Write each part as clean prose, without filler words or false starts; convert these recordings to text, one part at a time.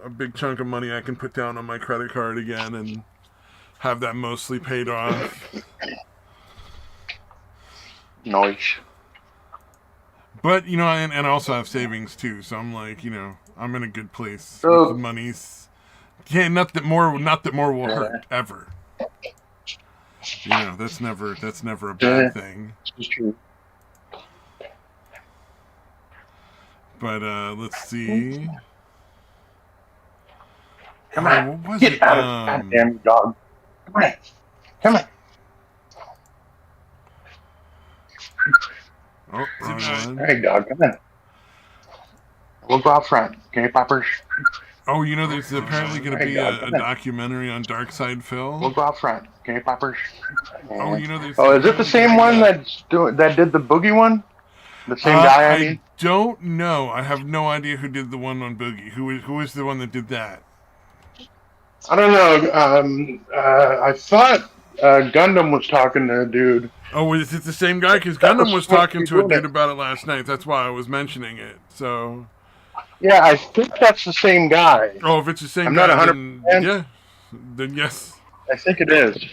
a big chunk of money I can put down on my credit card again and have that mostly paid off. Nice. But, you know, and I also have savings too, so I'm like, you know, I'm in a good place with the monies. Yeah, not that more will hurt ever. You know, that's never a bad thing. It's true. But let's see. Come on. What was Get it? out of goddamn dog. Come on. Come on. Oh, wrong one. Hey, dog, come on. We'll go out front. Okay, poppers? Oh, you know, there's apparently going to be a documentary on Darkside Phil. We'll go out front. Okay, poppers? Oh, you know, there's... Oh, is it the same one that did the Boogie one? The same guy, I mean? I don't know. I have no idea who did the one on Boogie. Who is the one that did that? I don't know. I thought Gundam was talking to a dude. Oh, is it the same guy? Because Gundam was talking to a dude about it last night. That's why I was mentioning it. So... Yeah, I think that's the same guy. Oh, if it's the same I'm guy, not 100%. Then yes. I think it is.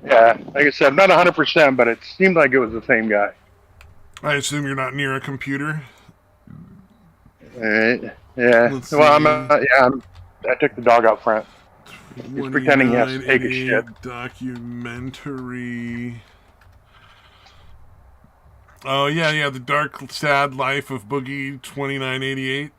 Yeah, like I said, I'm not 100%, but it seemed like it was the same guy. I assume you're not near a computer. All right. Yeah. I took the dog out front. He's pretending he has to take a shit. Documentary. Oh, yeah, The Dark, Sad Life of Boogie 2988.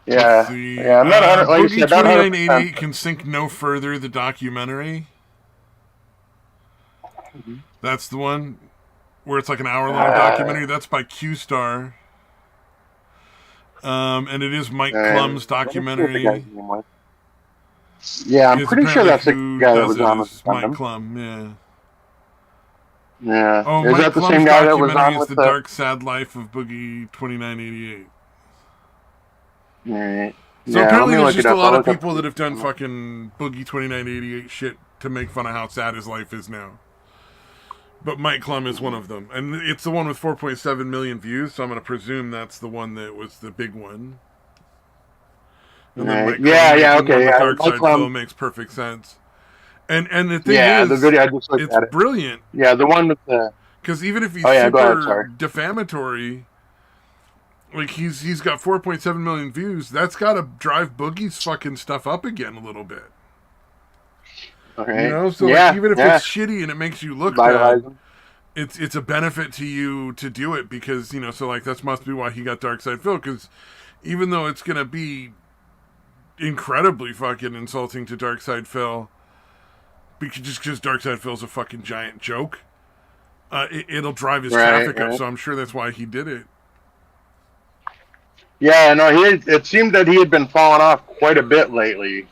Yeah. Yeah, I'm not 100%. Like Boogie 2988 can sink no further, the documentary. Mm-hmm. That's the one where it's like an hour-long documentary. That's by Q-Star. And it is Mike Klum's documentary. Yeah, I'm pretty sure that's the guy that was on with Mike Klum, yeah. Yeah. Oh, is Mike that the Klum's same guy that was on with the Dark Sad Life of Boogie 2988. Right. So apparently there's just a lot of people that have done fucking Boogie 2988 shit to make fun of how sad his life is now. But Mike Klum is one of them. And it's the one with 4.7 million views, so I'm going to presume that's the one that was the big one. And then Mike Klum, okay. Dark Side Phil makes perfect sense. And the thing is, the video, I just looked at it. Brilliant. Yeah, the one with the... Because even if he's super defamatory, like he's got 4.7 million views, that's got to drive Boogie's fucking stuff up again a little bit. Okay. You know, so like, even if it's shitty and it makes you look bad, it's a benefit to you to do it because, you know, so like that must be why he got Darkside Phil, because even though it's going to be incredibly fucking insulting to Darkside Phil, just because Darkside Phil's a fucking giant joke, it'll drive his traffic up, so I'm sure that's why he did it. Yeah, no, it seemed that he had been falling off quite a bit lately.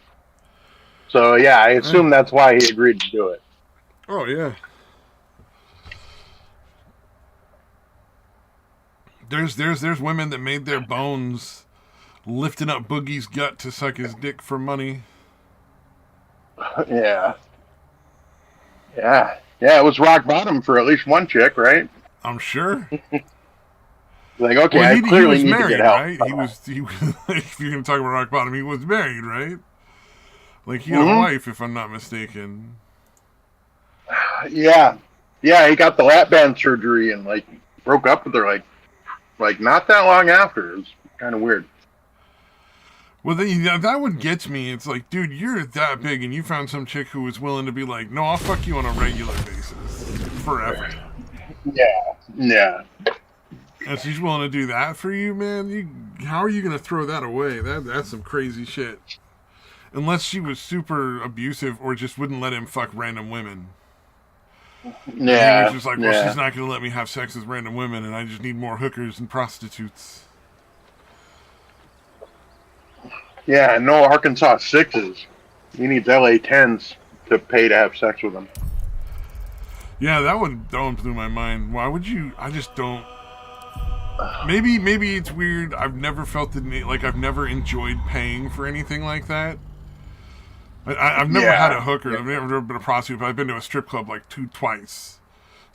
So, yeah, I assume that's why he agreed to do it. Oh, yeah. There's women that made their bones lifting up Boogie's gut to suck his dick for money. Yeah. Yeah. Yeah, it was rock bottom for at least one chick, right? I'm sure. Like, okay, well, I clearly he was need married, to get help. Right? He was like, if you're going to talk about rock bottom, he was married, right? Like, he had a wife, if I'm not mistaken. Yeah. Yeah, he got the lap band surgery and, like, broke up with her, like not that long after. It was kind of weird. Well, that one gets me. It's like, dude, you're that big and you found some chick who was willing to be like, no, I'll fuck you on a regular basis. Forever. Yeah. Yeah. And she's willing to do that for you, man? How are you going to throw that away? That's some crazy shit. Unless she was super abusive or just wouldn't let him fuck random women. Yeah. He was just like, well, she's not going to let me have sex with random women, and I just need more hookers and prostitutes. Yeah, no Arkansas 6s. He needs LA 10s to pay to have sex with them. Yeah, that one blew my mind. Why would you? I just don't. Maybe it's weird. I've never felt the need, like I've never enjoyed paying for anything like that. I've never had a hooker. I've never been a prostitute, but I've been to a strip club like twice.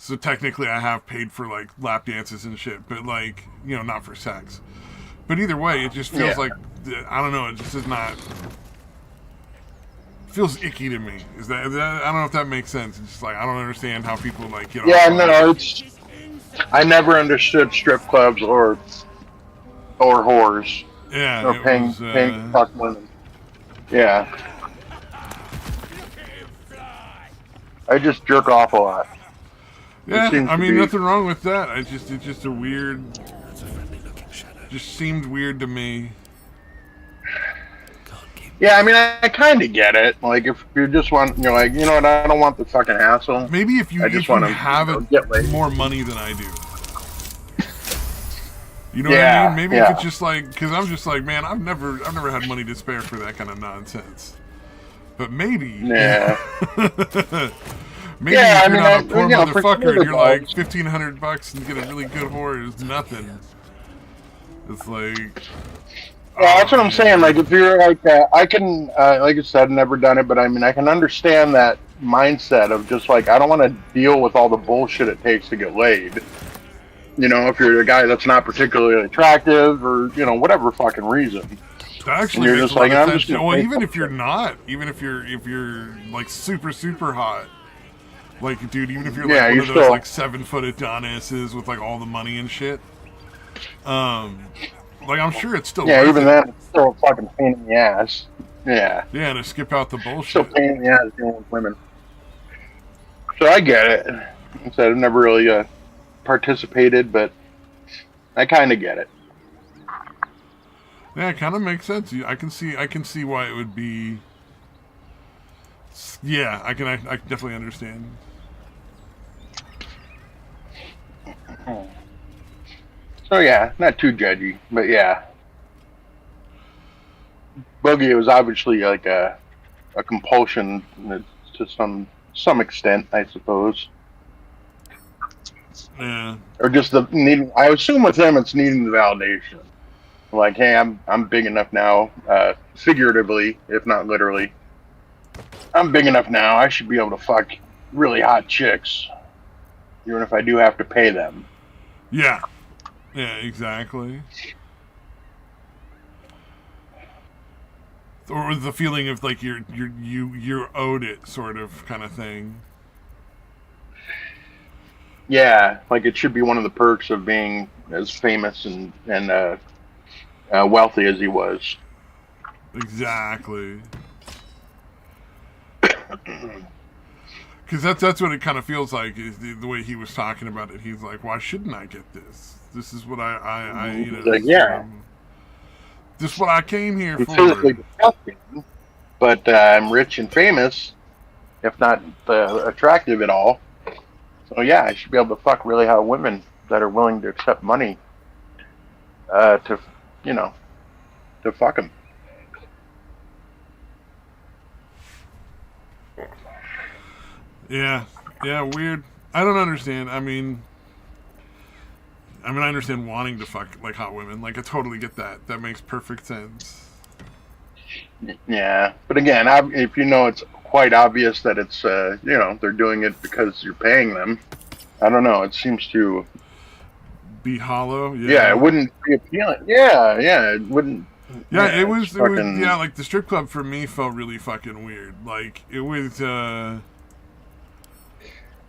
So technically I have paid for like lap dances and shit, but like, you know, not for sex. But either way, it just feels like, I don't know, it just is not, feels icky to me. Is that, I don't know if that makes sense. It's just like, I don't understand how people like get off. No, I never understood strip clubs or whores. Yeah, or paying fuck women. Yeah. I just jerk off a lot. Yeah, I mean, nothing wrong with that. It's just a weird, just seemed weird to me. Yeah, I mean, I kind of get it. Like, if you just want, you're like, you know what, I don't want the fucking hassle. Maybe if you have more money than I do. You know what I mean? Maybe if it's just like, because I'm just like, man, I've never had money to spare for that kind of nonsense. But maybe. Yeah. Maybe if you're not a poor motherfucker and you're like $1,500 and get a really good whore is nothing. It's like. Yeah, that's what I'm saying. Like, if you're like, I can, like I said, never done it, but I mean, I can understand that mindset of just like, I don't want to deal with all the bullshit it takes to get laid. You know, if you're a guy that's not particularly attractive or, you know, whatever fucking reason. That actually makes a lot of sense. Well, even if you're not, even if you're like super, super hot. Like, dude, even if you're like one of those like 7-foot Adonises with like all the money and shit. Like, I'm sure it's still worth even then, it's still a fucking pain in the ass. Yeah. Yeah, to skip out the bullshit. Still pain in the ass dealing with women. So I get it. I said I've never really participated, but I kind of get it. Yeah, it kind of makes sense. I can see why it would be. Yeah, I can definitely understand. So yeah, not too judgy, but yeah. Boogie was obviously like a compulsion to some extent, I suppose. Yeah. Or just the needing. I assume with him, it's needing the validation. Like, hey, I'm big enough now, figuratively, if not literally. I'm big enough now. I should be able to fuck really hot chicks, even if I do have to pay them. Yeah. Yeah, exactly. Or the feeling of like you're owed it, sort of kind of thing. Yeah, like it should be one of the perks of being as famous and wealthy as he was. Exactly. Because that's what it kind of feels like, is the way he was talking about it. He's like, why shouldn't I get this? This is what I you know. Like, yeah. This is what I came here for. Physically disgusting, but I'm rich and famous, if not attractive at all. So yeah, I should be able to fuck really hot women that are willing to accept money to fuck them. Yeah, weird. I don't understand. I mean, I understand wanting to fuck like hot women. Like, I totally get that. That makes perfect sense. Yeah, but again, if you know it's quite obvious that it's they're doing it because you're paying them. I don't know. It seems to be hollow. Yeah, it wouldn't be appealing. Yeah, it wouldn't. Yeah, it was. Yeah, like the strip club for me felt really fucking weird. Like it was.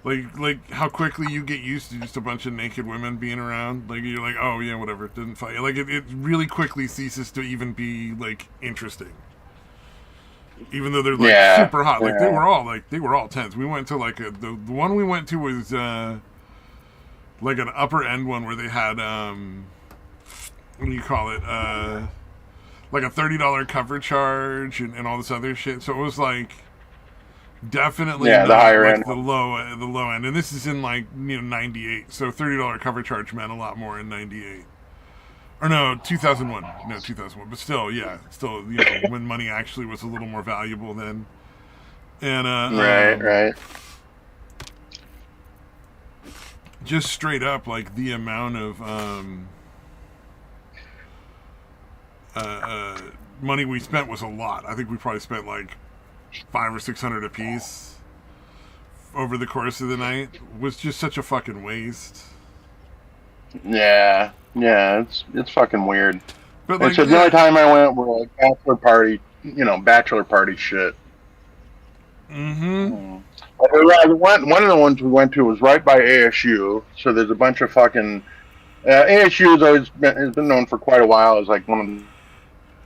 Like how quickly you get used to just a bunch of naked women being around. Like you're like, oh yeah, whatever. It didn't fight. Like it really quickly ceases to even be like interesting. Even though they're like super hot. Like they were all tense. We went to like the one we went to was like an upper end one where they had what do you call it? Like a $30 cover charge and all this other shit. So it was like definitely the higher like end, the low end, and this is in like '98. So $30 cover charge meant a lot more in '98. Or no, 2001. No, 2001. But still, when money actually was a little more valuable then. And right. Just straight up, like the amount of money we spent was a lot. I think we probably spent like $500 or $600 a piece over the course of the night was just such a fucking waste. Yeah, it's fucking weird. But And like, so the only time I went were like bachelor party shit. mm-hmm. One of the ones we went to was right by ASU, so there's a bunch of fucking ASU has been known for quite a while as like one of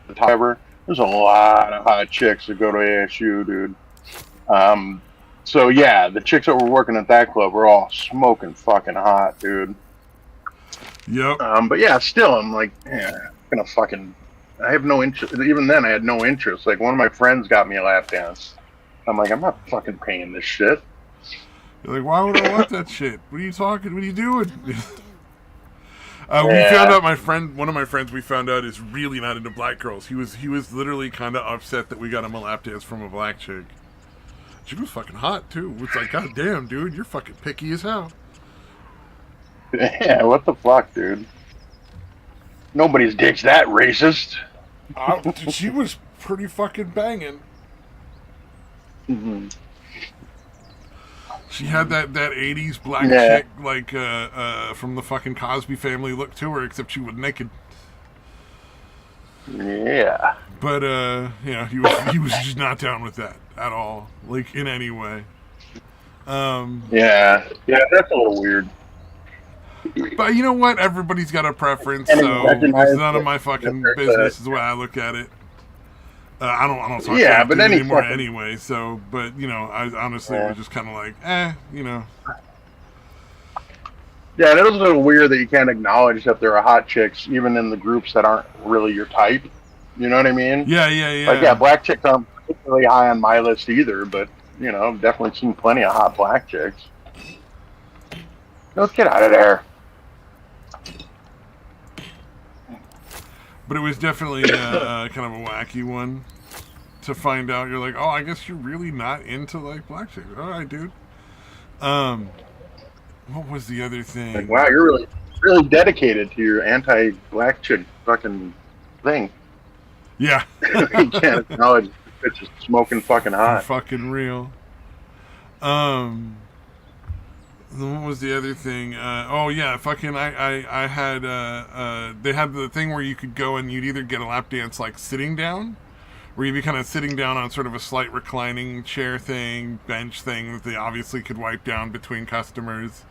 the top ever. There's a lot of hot chicks that go to ASU, dude. So yeah, the chicks that were working at that club were all smoking fucking hot, dude. Yep. But yeah, still, I'm like, gonna fucking. I have no interest. Even then, I had no interest. Like one of my friends got me a lap dance. I'm like, I'm not fucking paying this shit. You're like, why would I want that shit? What are you talking? What are you doing? We found out one of my friends we found out is really not into black girls. He was literally kind of upset that we got him a lap dance from a black chick. She was fucking hot too. It's like, god damn, dude, you're fucking picky as hell. Yeah, what the fuck, dude? Nobody's dick's that racist. She was pretty fucking banging. Mm-hmm. She had that 80s black chick like from the fucking Cosby Family look to her, except she was naked. Yeah. But he was just not down with that at all, like in any way. Yeah, that's a little weird. But you know what? Everybody's got a preference, so it's none of my fucking business. Is the way I look at it. I don't talk about it anymore anyway. So, but I honestly was just kind of like, Yeah, and it was a little weird that you can't acknowledge that there are hot chicks even in the groups that aren't really your type. You know what I mean? Yeah. Like, black chicks aren't particularly high on my list either, but I've definitely seen plenty of hot black chicks. Let's get out of there. But it was definitely kind of a wacky one to find out. You're like, oh, I guess you're really not into like black chicks. All right, dude. What was the other thing? Like, wow, you're really, really dedicated to your anti-black chick fucking thing. Yeah. You can't acknowledge it's just smoking fucking hot. Fucking real. What was the other thing? Fucking I had they had the thing where you could go and you'd either get a lap dance like sitting down, where you'd be kind of sitting down on sort of a slight reclining chair thing, bench thing that they obviously could wipe down between customers,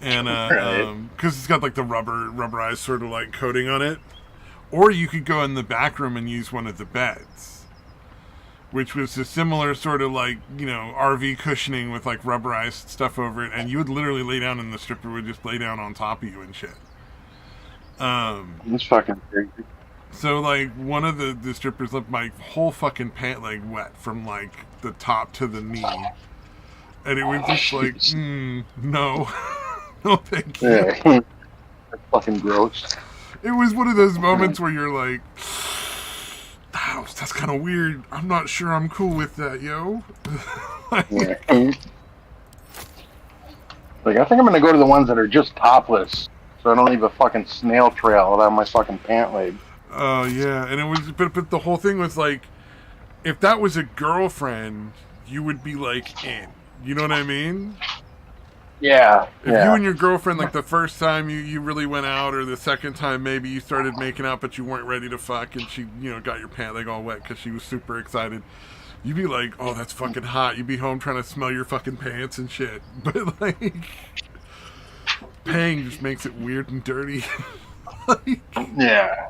and because it's got like the rubberized sort of like coating on it, or you could go in the back room and use one of the beds, which was a similar sort of like, RV cushioning with like rubberized stuff over it, and you would literally lay down and the stripper would just lay down on top of you and shit. It's fucking crazy. So like one of the strippers left my whole fucking pant leg wet from like the top to the knee. And it was just like, no. No thank you. Yeah. That's fucking gross. It was one of those moments where you're like, that's kind of weird. I'm not sure I'm cool with that, yo. Like, I think I'm gonna go to the ones that are just topless, so I don't leave a fucking snail trail around my fucking pant leg. Oh yeah, and it was, but the whole thing was like, if that was a girlfriend, you would be like in. You know what I mean? Yeah. If you and your girlfriend, like the first time you really went out, or the second time maybe you started making out, but you weren't ready to fuck, and she got your pant leg all wet because she was super excited, you'd be like, oh, that's fucking hot. You'd be home trying to smell your fucking pants and shit. But like, paying just makes it weird and dirty. Like, yeah.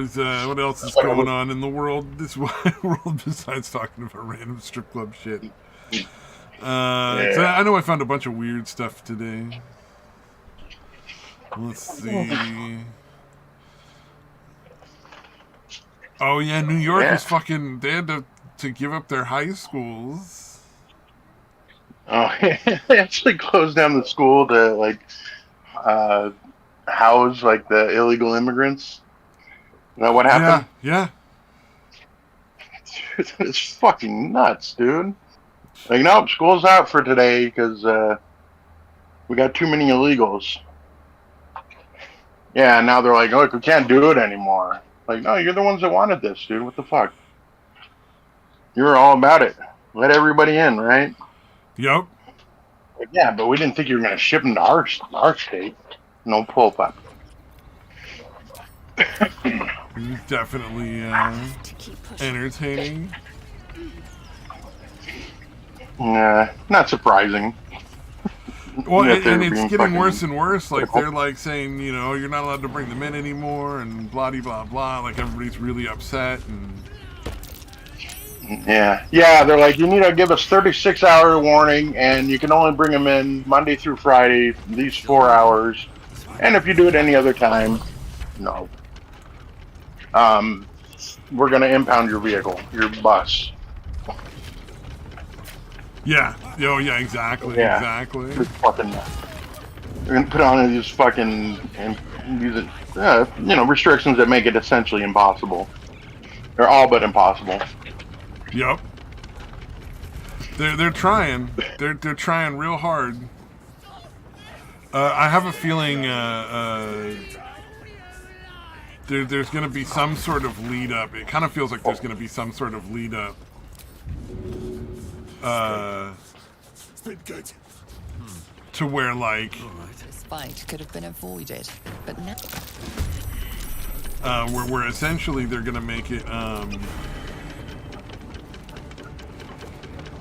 What else is going on in the world this world besides talking about random strip club shit? So I know I found a bunch of weird stuff today. Let's see. Oh yeah, New York is fucking. They had to give up their high schools. Oh, they actually closed down the school to like house like the illegal immigrants. You know what happened? Yeah. It's fucking nuts, dude. Like, nope, school's out for today because We got too many illegals. Yeah, now they're like, look, we can't do it anymore. Like, no, you're the ones that wanted this, dude. What the fuck? You were all about it. Let everybody in, right? Yep. Like, yeah, but we didn't think you were going to ship them to our state. No pull up. Definitely entertaining. Not surprising. Well, and it's getting worse and worse. Like, they're like saying, you know, you're not allowed to bring them in anymore, and blah blah blah. Like, everybody's really upset. And yeah, they're like, you need to give us 36-hour warning, and you can only bring them in Monday through Friday, these 4 hours. And if you do it any other time, no. We're gonna impound your vehicle, your bus. Yeah. Oh, yeah. Exactly. Yeah. Exactly. They're gonna put on these fucking restrictions that make it essentially impossible. They're all but impossible. Yep. They're trying. They're trying real hard. I have a feeling there's going to be some sort of lead up. It kind of feels like there's going to be some sort of lead up. To where, like, this fight could have been avoided, but now where essentially they're going to make it. Oh,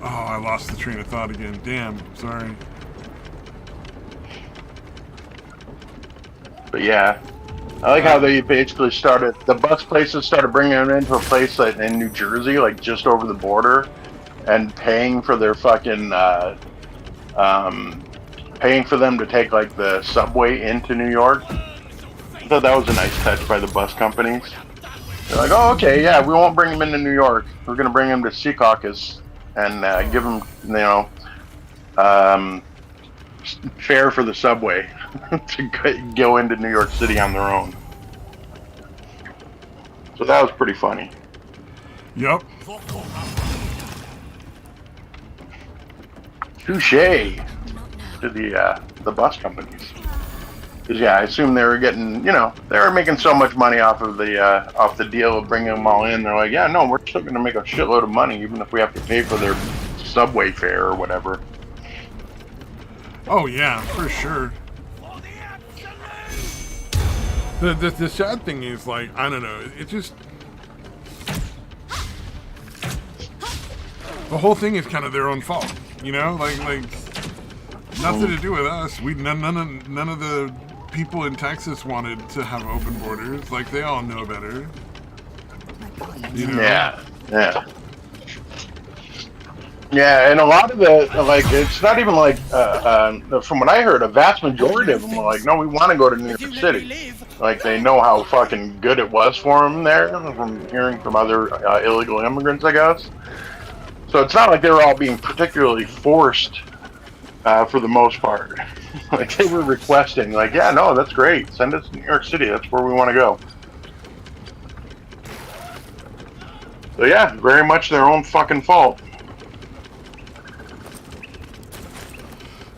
I lost the train of thought again. Damn, sorry. But yeah, I like how they basically started. The bus places started bringing them into a place like in New Jersey, like just over the border, and paying for their fucking, paying for them to take like the subway into New York. I thought that was a nice touch by the bus companies. They're like, oh, okay, yeah, we won't bring them into New York. We're gonna bring them to Secaucus and give them, fare for the subway to go into New York City on their own. So that was pretty funny. Yep. Touche to the bus companies. Because I assume they were getting, they were making so much money off of the deal of bringing them all in. They're like, yeah, no, we're still going to make a shitload of money, even if we have to pay for their subway fare or whatever. Oh yeah, for sure. The sad thing is, like, I don't know, it just, the whole thing is kind of their own fault, like nothing to do with us. None of the people in Texas wanted to have open borders. Like, they all know better. Yeah. Yeah, and a lot of the, like, it's not even like, from what I heard, a vast majority of them were like, no, we want to go to New York City. Like, they know how fucking good it was for them there, from hearing from other illegal immigrants, I guess. So it's not like they were all being particularly forced, for the most part. Like, they were requesting, like, yeah, no, that's great. Send us to New York City. That's where we want to go. So yeah, very much their own fucking fault.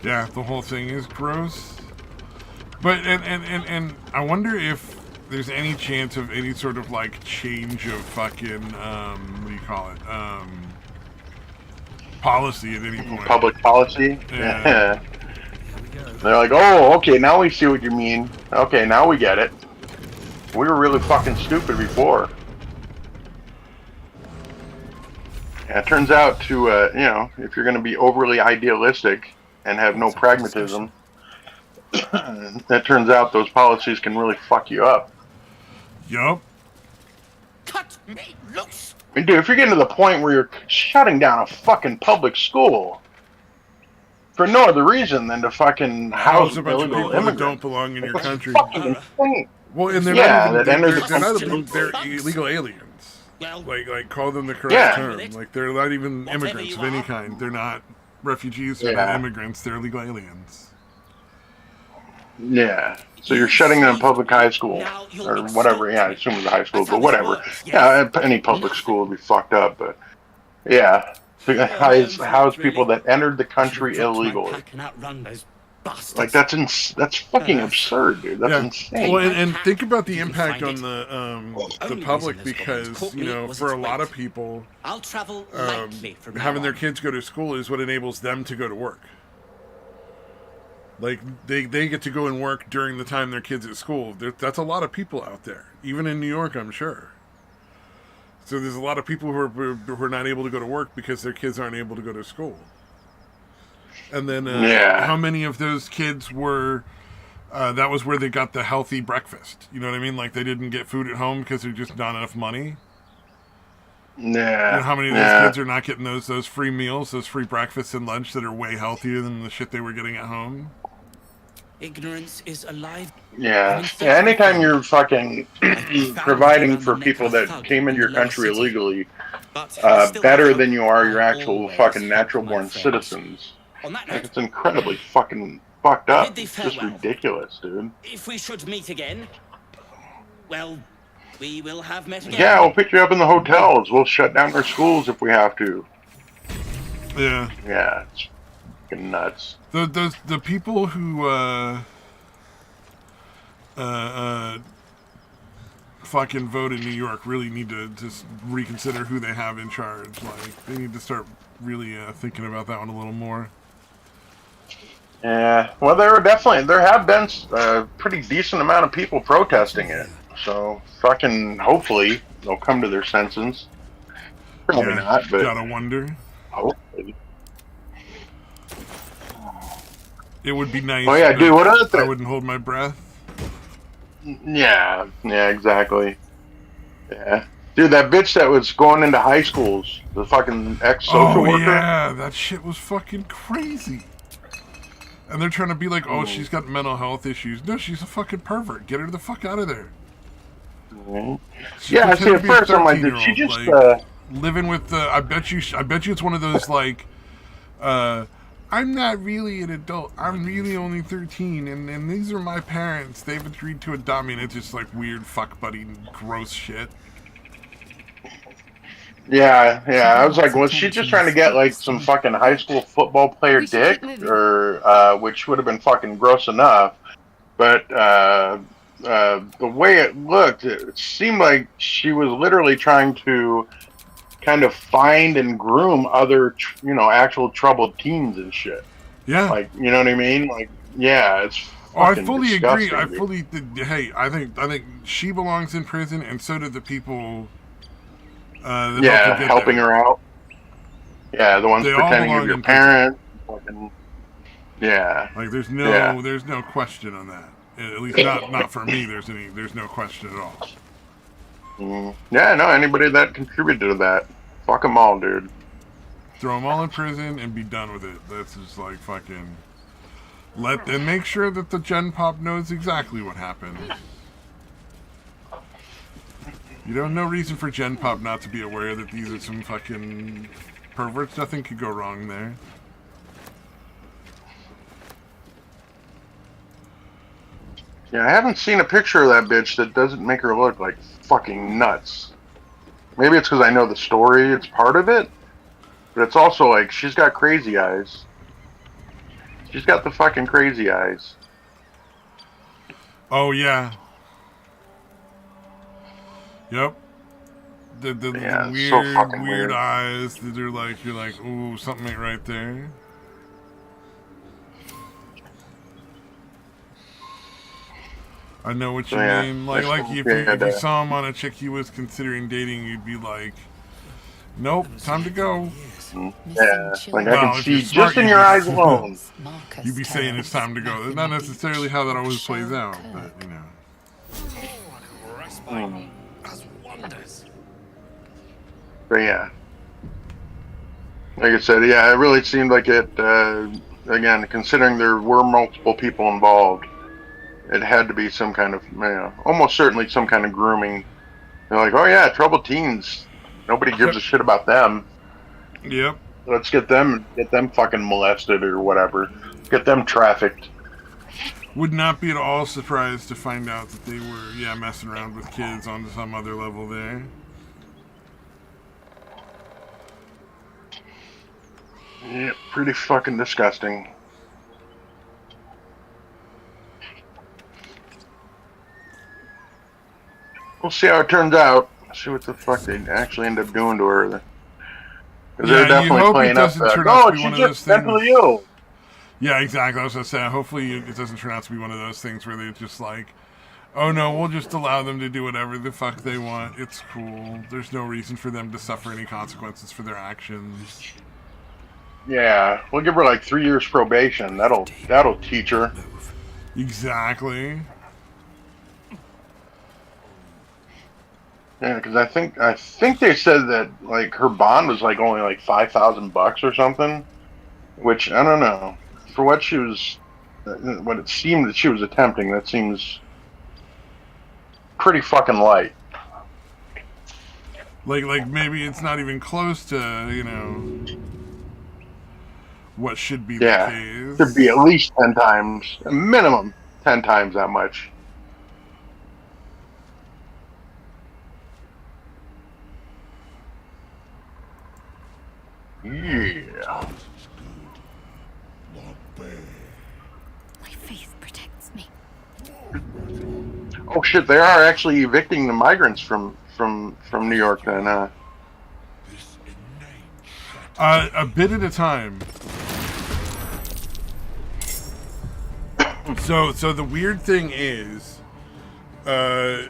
Yeah, the whole thing is gross. But and I wonder if there's any chance of any sort of like change of fucking what do you call it? Policy at any point. Public policy? Yeah. They're like, oh, okay, now we see what you mean. Okay, now we get it. We were really fucking stupid before. Yeah, it turns out to, if you're going to be overly idealistic and have no pragmatism, that turns out those policies can really fuck you up. Yup. Cut me loose! I mean, dude, if you're getting to the point where you're shutting down a fucking public school for no other reason than to fucking house a bunch of people immigrants that don't belong in your country. Fucking insane. Well, and they're they're illegal aliens. Like call them the correct term. Like, they're not even immigrants of any kind. They're not refugees. They're not immigrants. They're illegal aliens. Yeah. So you're shutting down public high school or whatever. Yeah, I assume it's a high school, but whatever. Yeah, any public school would be fucked up. But yeah, house people that entered the country illegally. bastards. Like that's fucking absurd, dude. That's insane. Well, and think about the impact on the public because for a lot of people, I'll travel lightly from having their kids go to school is what enables them to go to work. Like they get to go and work during the time their kids at school. That's a lot of people out there, even in New York, I'm sure. So there's a lot of people who are not able to go to work because their kids aren't able to go to school. And then how many of those kids were? That was where they got the healthy breakfast. You know what I mean? Like they didn't get food at home because there's just not enough money. Yeah. How many of those kids are not getting those free meals, those free breakfasts and lunch that are way healthier than the shit they were getting at home? Ignorance is alive. Yeah. Anytime you're fucking providing for people that came into your country illegally better than you are your actual fucking natural-born citizens, like it's incredibly fucking fucked up. It's just ridiculous, dude. If we should meet again, well, we will have met again. Yeah, we'll pick you up in the hotels. We'll shut down our schools if we have to. Yeah. Yeah, it's fucking nuts. The people who fucking vote in New York really need to just reconsider who they have in charge. Like they need to start really thinking about that one a little more. Yeah, well, there have been a pretty decent amount of people protesting it. So fucking hopefully they'll come to their senses. Probably not, but gotta wonder. Hopefully. It would be nice. Oh yeah, dude. What other thing? I wouldn't hold my breath. Yeah, exactly. Yeah, dude, that bitch that was going into high schools, the fucking ex-social worker. Yeah, that shit was fucking crazy. And they're trying to be like, oh, she's got mental health issues. No, she's a fucking pervert. Get her the fuck out of there. Yeah, see, at first I'm like, did she just living with the? I bet you it's one of those like, I'm not really an adult. I'm really only 13, and these are my parents. They've agreed to adopt me, and it's just like weird fuck buddy gross shit. Yeah. I was like, was she just trying to get like some fucking high school football player dick, or which would have been fucking gross enough, but the way it looked, it seemed like she was literally trying to kind of find and groom other, actual troubled teens and shit. Yeah. Like, you know what I mean? Like, yeah, it's. I fully agree. I think she belongs in prison, and so do the people. Helping her out. Yeah, the ones pretending to be your parents. Yeah. Like there's no question on that. At least not for me. There's no question at all. Yeah, no. Anybody that contributed to that, fuck them all, dude. Throw them all in prison and be done with it. That's just like fucking. And make sure that the Gen Pop knows exactly what happened. You know, no reason for Gen Pop not to be aware that these are some fucking perverts. Nothing could go wrong there. Yeah, I haven't seen a picture of that bitch that doesn't make her look like fucking nuts. Maybe it's because I know the story, it's part of it. But it's also like, she's got crazy eyes. She's got the fucking crazy eyes. Oh, yeah. Yep. The weird eyes that are like, you're like, ooh, something ain't right there. I know what you mean. Like if you saw him on a chick he was considering dating, you'd be like, nope, time to go. Yeah, like I can see just in your eyes alone. You'd be saying it's time to go. That's not necessarily how that always plays out, but you know. But yeah, like I said, yeah, it really seemed like it. Again, considering there were multiple people involved, it had to be some kind of, almost certainly some kind of grooming. They're like, oh yeah, troubled teens. Nobody gives a shit about them. Yep. Let's get them fucking molested or whatever. Get them trafficked. Would not be at all surprised to find out that they were, messing around with kids on some other level there. Yeah, pretty fucking disgusting. We'll see how it turns out. See what the fuck they actually end up doing to her. Because they're definitely playing up that. Oh, she's just mentally ill. Yeah, exactly. I was going to say, hopefully it doesn't turn out to be one of those things where they just like, oh no, we'll just allow them to do whatever the fuck they want. It's cool. There's no reason for them to suffer any consequences for their actions. Yeah, we'll give her like 3 years probation. That'll teach her. Exactly. Yeah, because I think they said that like her bond was like only like $5,000 or something, which I don't know. For what it seemed that she was attempting, that seems pretty fucking light. Like maybe it's not even close to, what should be the case. Should be at least 10 times, a minimum 10 times that much. Yeah. My faith protects me. Oh shit! They are actually evicting the migrants from New York. Then, a bit at a time. So the weird thing is, they're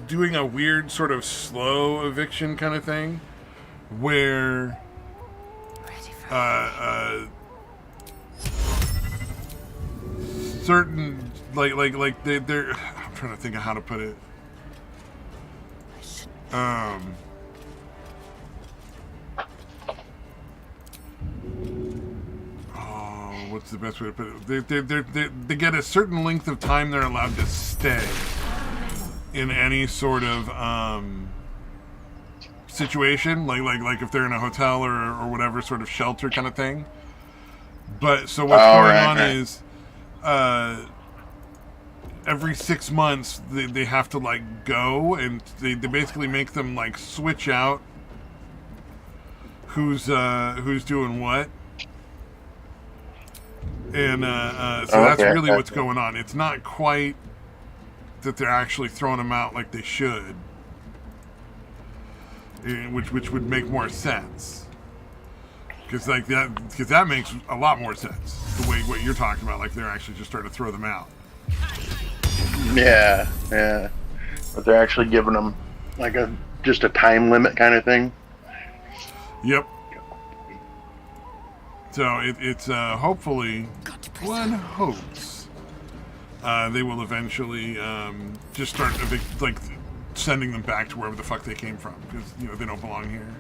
doing a weird sort of slow eviction kind of thing, where certain they're I'm trying to think of how to put it. What's the best way to put it? They get a certain length of time they're allowed to stay in any sort of situation, like if they're in a hotel or whatever sort of shelter kind of thing. But so what's going on is every 6 months they have to like go, and they basically make them like switch out who's doing what. And so that's really what's going on. It's not quite that they're actually throwing them out like they should, which would make more sense. Because that makes a lot more sense. The way what you're talking about, like they're actually just starting to throw them out. Yeah. But they're actually giving them like just a time limit kind of thing. Yep. So it's hopefully, one hopes, they will eventually just start like sending them back to wherever the fuck they came from, because they don't belong here.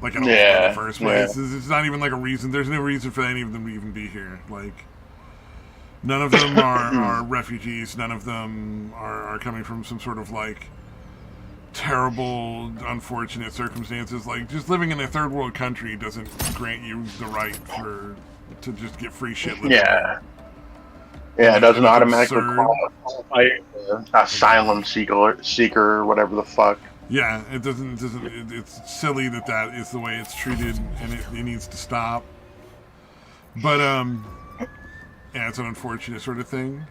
Like in the first place, it's not even like a reason. There's no reason for any of them to even be here. Like none of them are refugees. None of them are coming from some sort of like terrible, unfortunate circumstances. Like just living in a third world country doesn't grant you the right to just get free shit living there. Yeah, it doesn't automatically qualify asylum seeker or whatever the fuck. Yeah, it doesn't. It's silly that is the way it's treated, and it needs to stop. But yeah, it's an unfortunate sort of thing.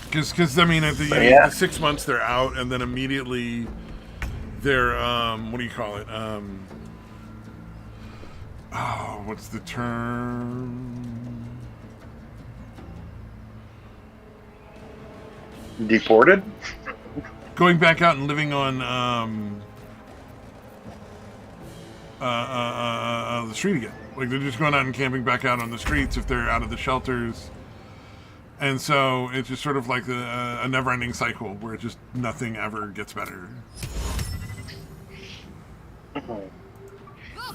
Because I mean, at the 6 months they're out, and then immediately they're what do you call it? What's the term? Deported? Going back out and living on the street again. Like they're just going out and camping back out on the streets if they're out of the shelters. And so it's just sort of like a never-ending cycle where just nothing ever gets better.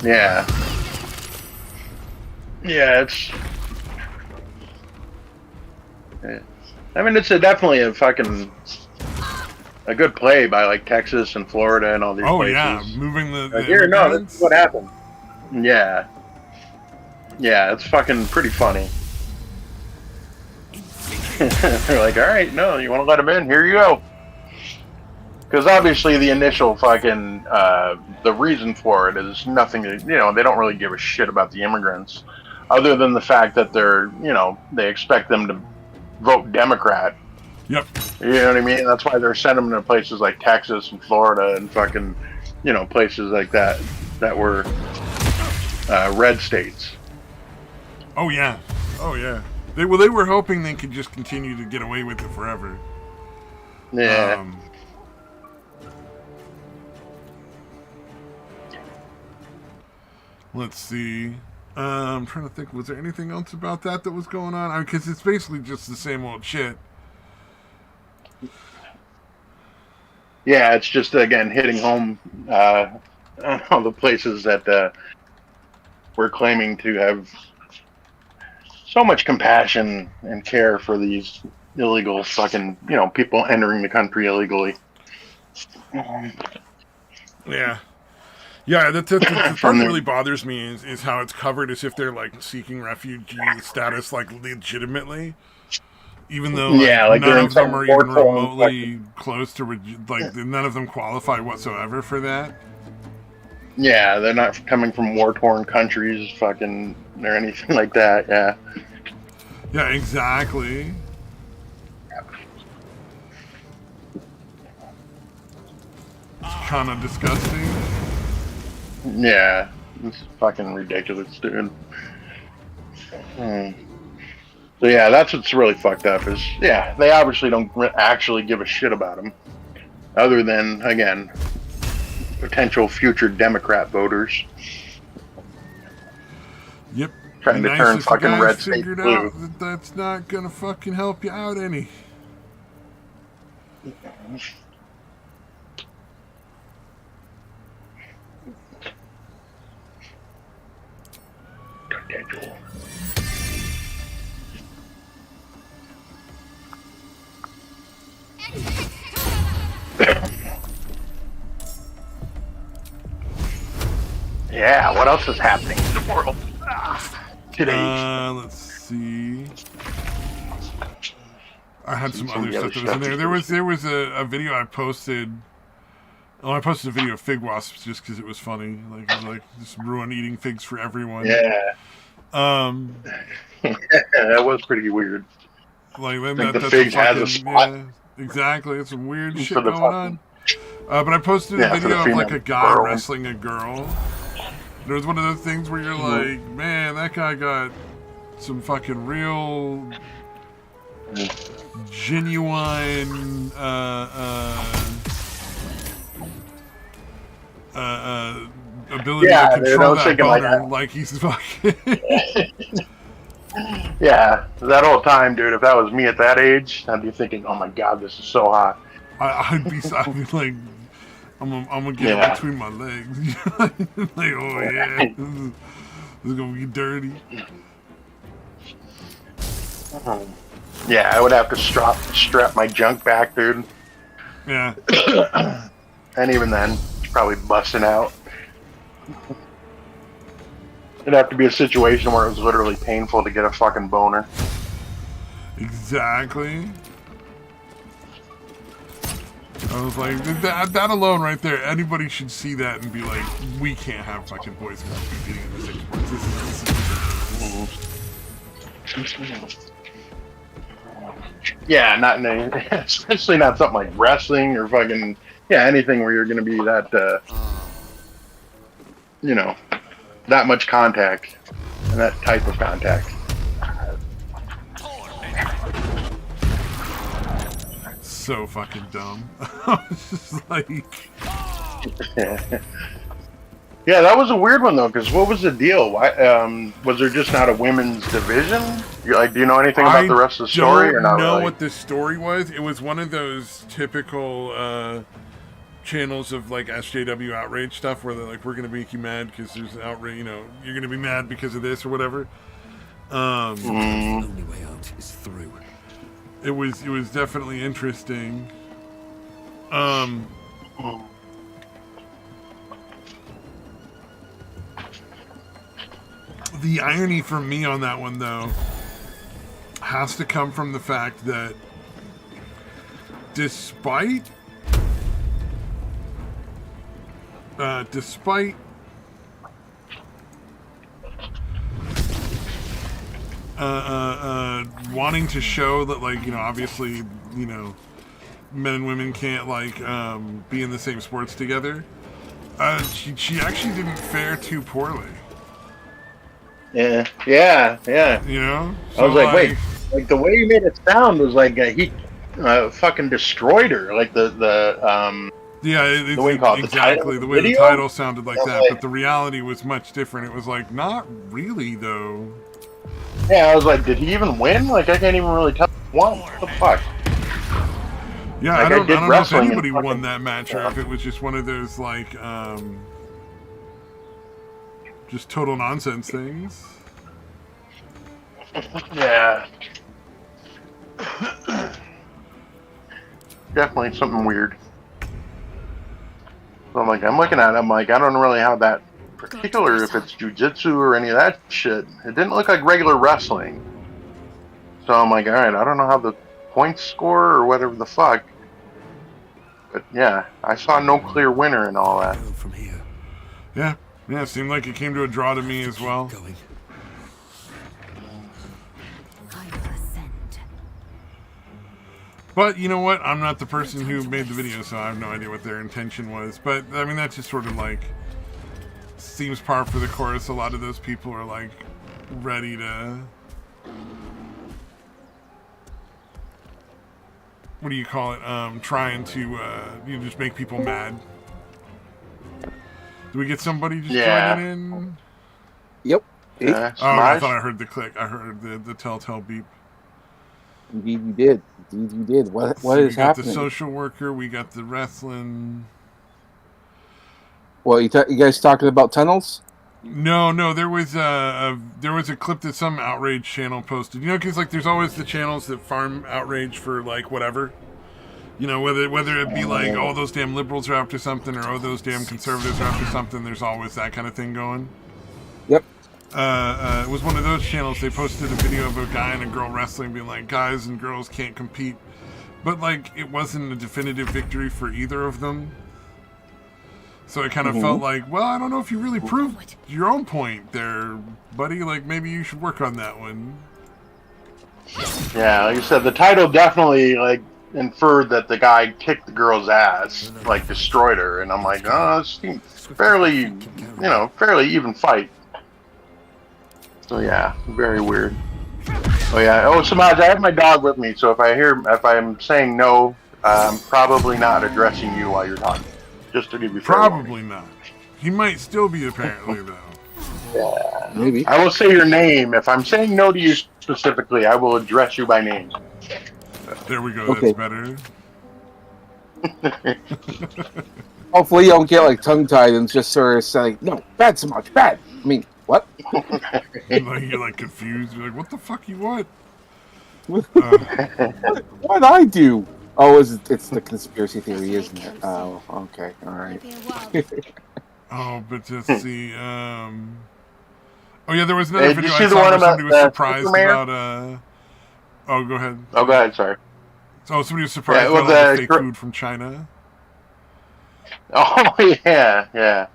Yeah. Yeah, I mean, it's definitely a good play by like Texas and Florida and all these places. Yeah, moving the here. No, that's what happened. Yeah, it's fucking pretty funny. They're like, all right, no, you want to let them in? Here you go. Because obviously the initial fucking the reason for it is nothing. They don't really give a shit about the immigrants. other than the fact that they expect them to vote Democrat. Yep. You know what I mean? That's why they're sending them to places like Texas and Florida and fucking, places like that were red states. Oh yeah. Oh yeah. They were hoping they could just continue to get away with it forever. Yeah. Let's see. I'm trying to think. Was there anything else about that was going on? Because it's basically just the same old shit. Yeah, it's just again hitting home all the places that we're claiming to have so much compassion and care for these illegal fucking people entering the country illegally. Yeah. Yeah, the part that really bothers me is how it's covered as if they're like seeking refugee status like legitimately, even though none of them are even remotely close to none of them qualify whatsoever for that. Yeah, they're not coming from war-torn countries, fucking or anything like that. Yeah. Yeah, exactly. It's kind of disgusting. Yeah, it's fucking ridiculous, dude. So yeah, that's what's really fucked up is, they obviously don't actually give a shit about them. Other than, again, potential future Democrat voters. Yep. Trying to turn fucking red state blue. That's not gonna fucking help you out any. Yeah, what else is happening in the world today? Let's see. I had some other stuff that was in there. There was a video I posted. Oh, I posted a video of fig wasps just because it was funny. Like just ruin eating figs for everyone. Yeah. That was pretty weird. Like the fig has a spot. Yeah, exactly. It's some weird shit going on. But I posted a video of like a guy wrestling a girl. It was one of those things where you're like, man, that guy got some fucking real, genuine, ability to control that boner. Like he's fucking. Yeah, that whole time, dude. If that was me at that age, I'd be thinking, "Oh my god, this is so hot." I'd be like, I'm gonna get it between my legs. Like, oh yeah, this is gonna be dirty. Yeah, I would have to strap my junk back, dude. Yeah. And even then, it's probably busting out. It'd have to be a situation where it was literally painful to get a fucking boner. Exactly. I was like, that alone right there, anybody should see that and be like, we can't have fucking boys competing in this sport. This is Yeah, especially not something like wrestling or fucking, anything where you're going to be that, that much contact and that type of contact. So fucking dumb. I was just like... Yeah, that was a weird one though, because what was the deal? Why was there just not a women's division? Do you know anything about the rest of the story? Or not? I don't know what the story was. It was one of those typical channels of like SJW outrage stuff where they're like, we're gonna make you mad because there's an outrage, you're gonna be mad because of this or whatever. The only way out is through. It was definitely interesting. The irony for me on that one though has to come from the fact that despite wanting to show that, like, you know, obviously, you know, men and women can't, like, be in the same sports together. She actually didn't fare too poorly. Yeah. You know? I was like, wait, like the way you made it sound was like he fucking destroyed her. Like the yeah, the way you call it, exactly the way the video? title sounded like that, like, but the reality was much different. It was like, not really, though. Yeah, I was like, did he even win? Like, I can't even really tell. What the fuck? Yeah, like, I don't know if anybody fucking, won that match or if it was just one of those, like, just total nonsense things. Yeah. Definitely something weird. So I'm looking at it, I'm like, I don't really have that particular, if it's jujitsu or any of that shit. It didn't look like regular wrestling. So I'm like, alright, I don't know how the points score or whatever the fuck. But yeah, I saw no clear winner and all that. From here. Yeah, it seemed like it came to a draw to me as well. Going. But you know what? I'm not the person who made the video, so I have no idea what their intention was. But I mean, that's just sort of like seems par for the course. A lot of those people are like ready to, what do you call it? Trying to you know, just make people mad. Do we get somebody just joining in? Yep. Yeah, Oh, I thought I heard the click. I heard the telltale beep. Indeed, you did. Indeed, you did. What so is happening? We got the social worker. We got the wrestling. Well, you guys talking about tunnels? No. There was a clip that some outrage channel posted. You know, because like there's always the channels that farm outrage for like whatever. You know, whether it be like, oh, those damn liberals are after something, or oh, those damn conservatives are after something. There's always that kind of thing going. Yep. It was one of those channels. They posted a video of a guy and a girl wrestling, being like, guys and girls can't compete. But like, it wasn't a definitive victory for either of them. So it kind of felt like, well, I don't know if you really proved your own point there, buddy. Like, maybe you should work on that one. Yeah, like you said, the title definitely like inferred that the guy kicked the girl's ass, like destroyed her, and I'm like, oh, this seems fairly even fight. So yeah, very weird. Oh yeah. Oh, Samaj, I have my dog with me, so if I'm saying no, I'm probably not addressing you while you're talking. Just to give you probably not. He might still be apparently though. Yeah, maybe. I will say your name. If I'm saying no to you specifically, I will address you by name. There we go. Okay. That's better. Hopefully, you don't get like tongue tied and just sort of say, "No, bad, so much bad." I mean, what? You're like confused. You're like, what the fuck you want? What'd I do? Oh, it's the conspiracy theory, isn't it? Oh, okay, all right. Oh, but let's see. Oh yeah, there was another video I the saw one where about somebody was surprised Superman? about. Oh, go ahead. Oh, go ahead. Sorry. Oh, somebody was surprised Yeah, about all the fake food from China. Oh yeah.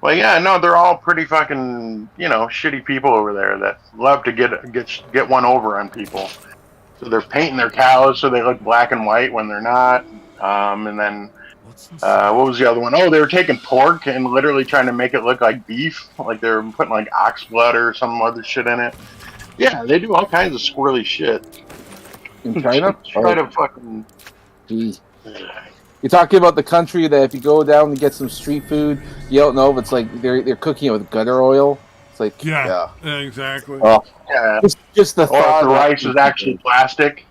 Well, yeah, no, they're all pretty fucking, shitty people over there that love to get one over on people. So they're painting their cows so they look black and white when they're not. And then, what was the other one? Oh, they were taking pork and literally trying to make it look like beef. Like they were putting like ox blood or some other shit in it. Yeah, they do all kinds of squirrely shit. In China? Try to fucking... Geez. You're talking about the country that if you go down and get some street food, you don't know if it's like they're cooking it with gutter oil. It's like yeah exactly. Oh, yeah. Just the thought. Or the rice is actually plastic.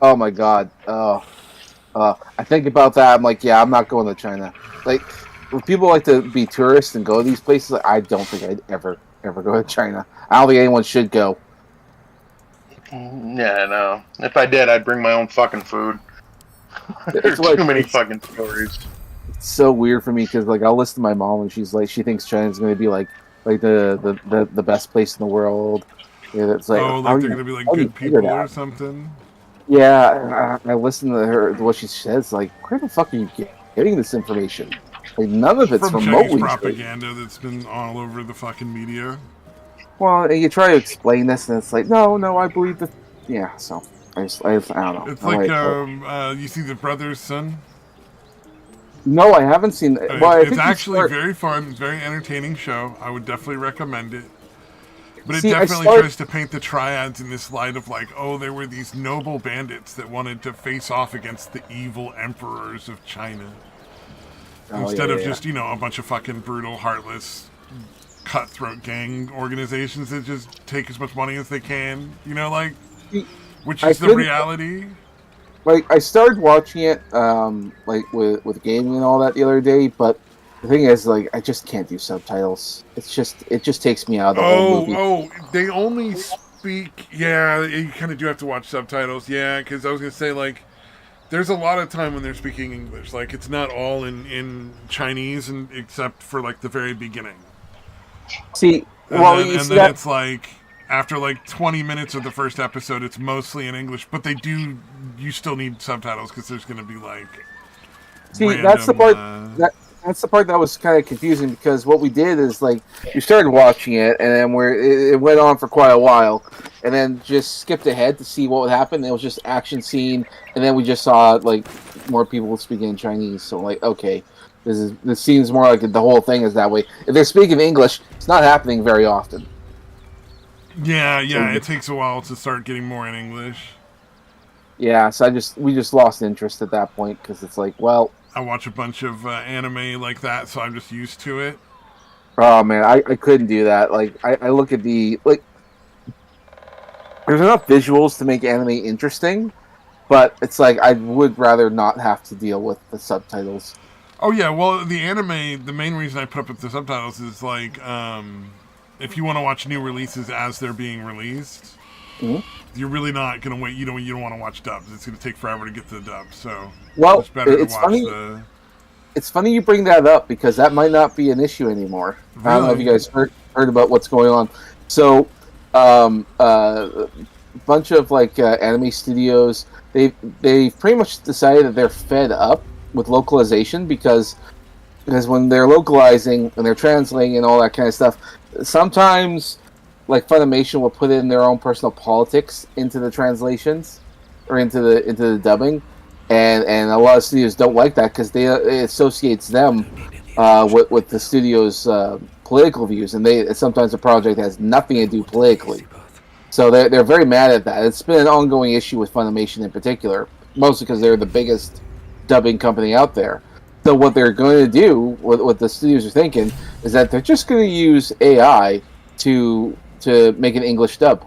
Oh my god. I think about that. I'm like, yeah, I'm not going to China. Like, when people like to be tourists and go to these places, I don't think I'd ever go to China. I don't think anyone should go. Yeah, no. If I did, I'd bring my own fucking food. There's too many fucking stories. It's so weird for me because like I'll listen to my mom and she's like, she thinks China's going to be like the best place in the world. Yeah, it's like, oh, like they're going to be like good people or something. Yeah, I listen to her what she says. Like, where the fuck are you getting this information? Like, none of it's from remotely Chinese propaganda that's been all over the fucking media. well, and you try to explain this, and it's like, no, I believe that. Yeah, so I don't know. It's like you see the Brothers' Son. No, I haven't seen. Well, I It's think actually very fun, very entertaining show. I would definitely recommend it. But it See, definitely tries to paint the triads in this light of like, oh, there were these noble bandits that wanted to face off against the evil emperors of China. Instead of just, a bunch of fucking brutal, heartless, cutthroat gang organizations that just take as much money as they can, which is the reality. Like, I started watching it, like, with gaming and all that the other day, but the thing is, like, I just can't do subtitles. It just takes me out of the whole movie. Oh, they only speak, yeah, you kind of do have to watch subtitles, yeah, because I was going to say, like, there's a lot of time when they're speaking English. Like, it's not all in Chinese, except for, like, the very beginning. See, then it's like, after, like, 20 minutes of the first episode, it's mostly in English. But you still need subtitles, because there's going to be, like, random, that's the part, that's the part that was kind of confusing, because what we did is, like, we started watching it, and then it went on for quite a while, and then just skipped ahead to see what would happen. It was just action scene, and then we just saw, like, more people speaking in Chinese. So, like, okay, this seems more like the whole thing is that way. If they're speaking English, it's not happening very often. Yeah, it takes a while to start getting more in English. Yeah, so we just lost interest at that point, because it's like, well, I watch a bunch of anime like that, so I'm just used to it. Oh man, I couldn't do that. Like, I look at there's enough visuals to make anime interesting, but it's like I would rather not have to deal with the subtitles. Oh yeah, well the anime, the main reason I put up with the subtitles is like, if you want to watch new releases as they're being released, you're really not going to wait. You don't want to watch dubs. It's going to take forever to get to the dubs. So it's better to watch funny. It's funny you bring that up, because that might not be an issue anymore. Really? I don't know if you guys heard about what's going on. So, a bunch of like anime studios, they've pretty much decided that they're fed up with localization, because when they're localizing and they're translating and all that kind of stuff, sometimes like Funimation will put in their own personal politics into the translations or into the dubbing, and a lot of studios don't like that, because it associates them with the studio's political views, and sometimes the project has nothing to do politically. So they're very mad at that. It's been an ongoing issue with Funimation in particular, mostly because they're the biggest dubbing company out there. So what they're going to do, what the studios are thinking, is that they're just going to use AI to make an English dub,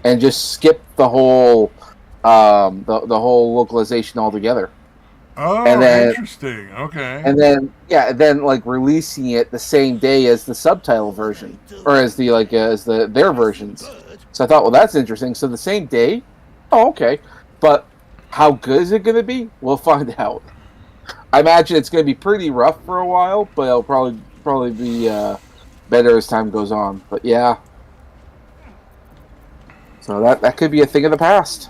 and just skip the whole the whole localization altogether. Oh, and then, interesting. Okay. And then like releasing it the same day as the subtitle version, or as their versions. So I thought, well, that's interesting. So the same day. Oh, okay. But how good is it going to be? We'll find out. I imagine it's going to be pretty rough for a while, but it'll probably be better as time goes on. But yeah. So that could be a thing of the past.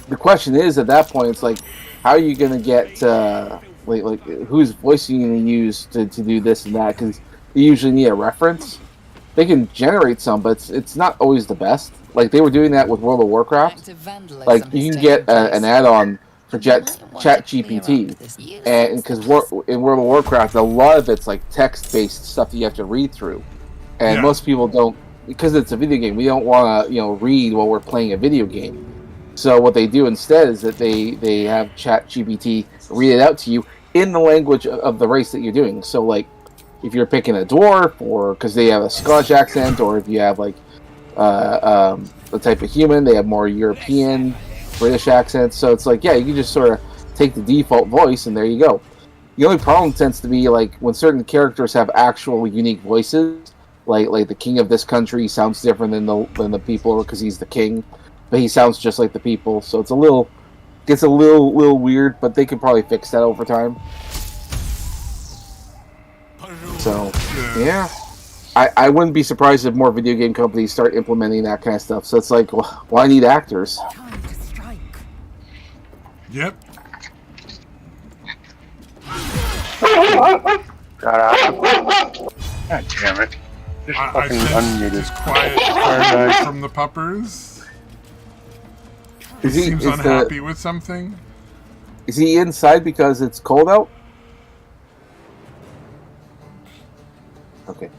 The question is, at that point, it's like, how are you going to get, like whose voice are you going to use to do this and that? Because you usually need a reference. They can generate some, but it's not always the best. Like, they were doing that with World of Warcraft. Like, you can get an add-on for ChatGPT, and because in World of Warcraft, a lot of it's like text-based stuff that you have to read through, and most people don't, because it's a video game. We don't want to read while we're playing a video game. So what they do instead is that they have ChatGPT read it out to you in the language of the race that you're doing. So like, if you're picking a dwarf, or because they have a Scottish accent, or if you have like the type of human, they have more European, British accents. So it's like, yeah, you can just sort of take the default voice, and there you go. The only problem tends to be like when certain characters have actual unique voices, like the king of this country sounds different than the people because he's the king. But he sounds just like the people, so gets a little weird, but they can probably fix that over time. So, yeah. I wouldn't be surprised if more video game companies start implementing that kind of stuff. So it's like, well, why need actors? Yep. God damn it. Just I fucking sense unmuted. disquiet from the puppers. He seems unhappy with something. Is he inside because it's cold out? Okay.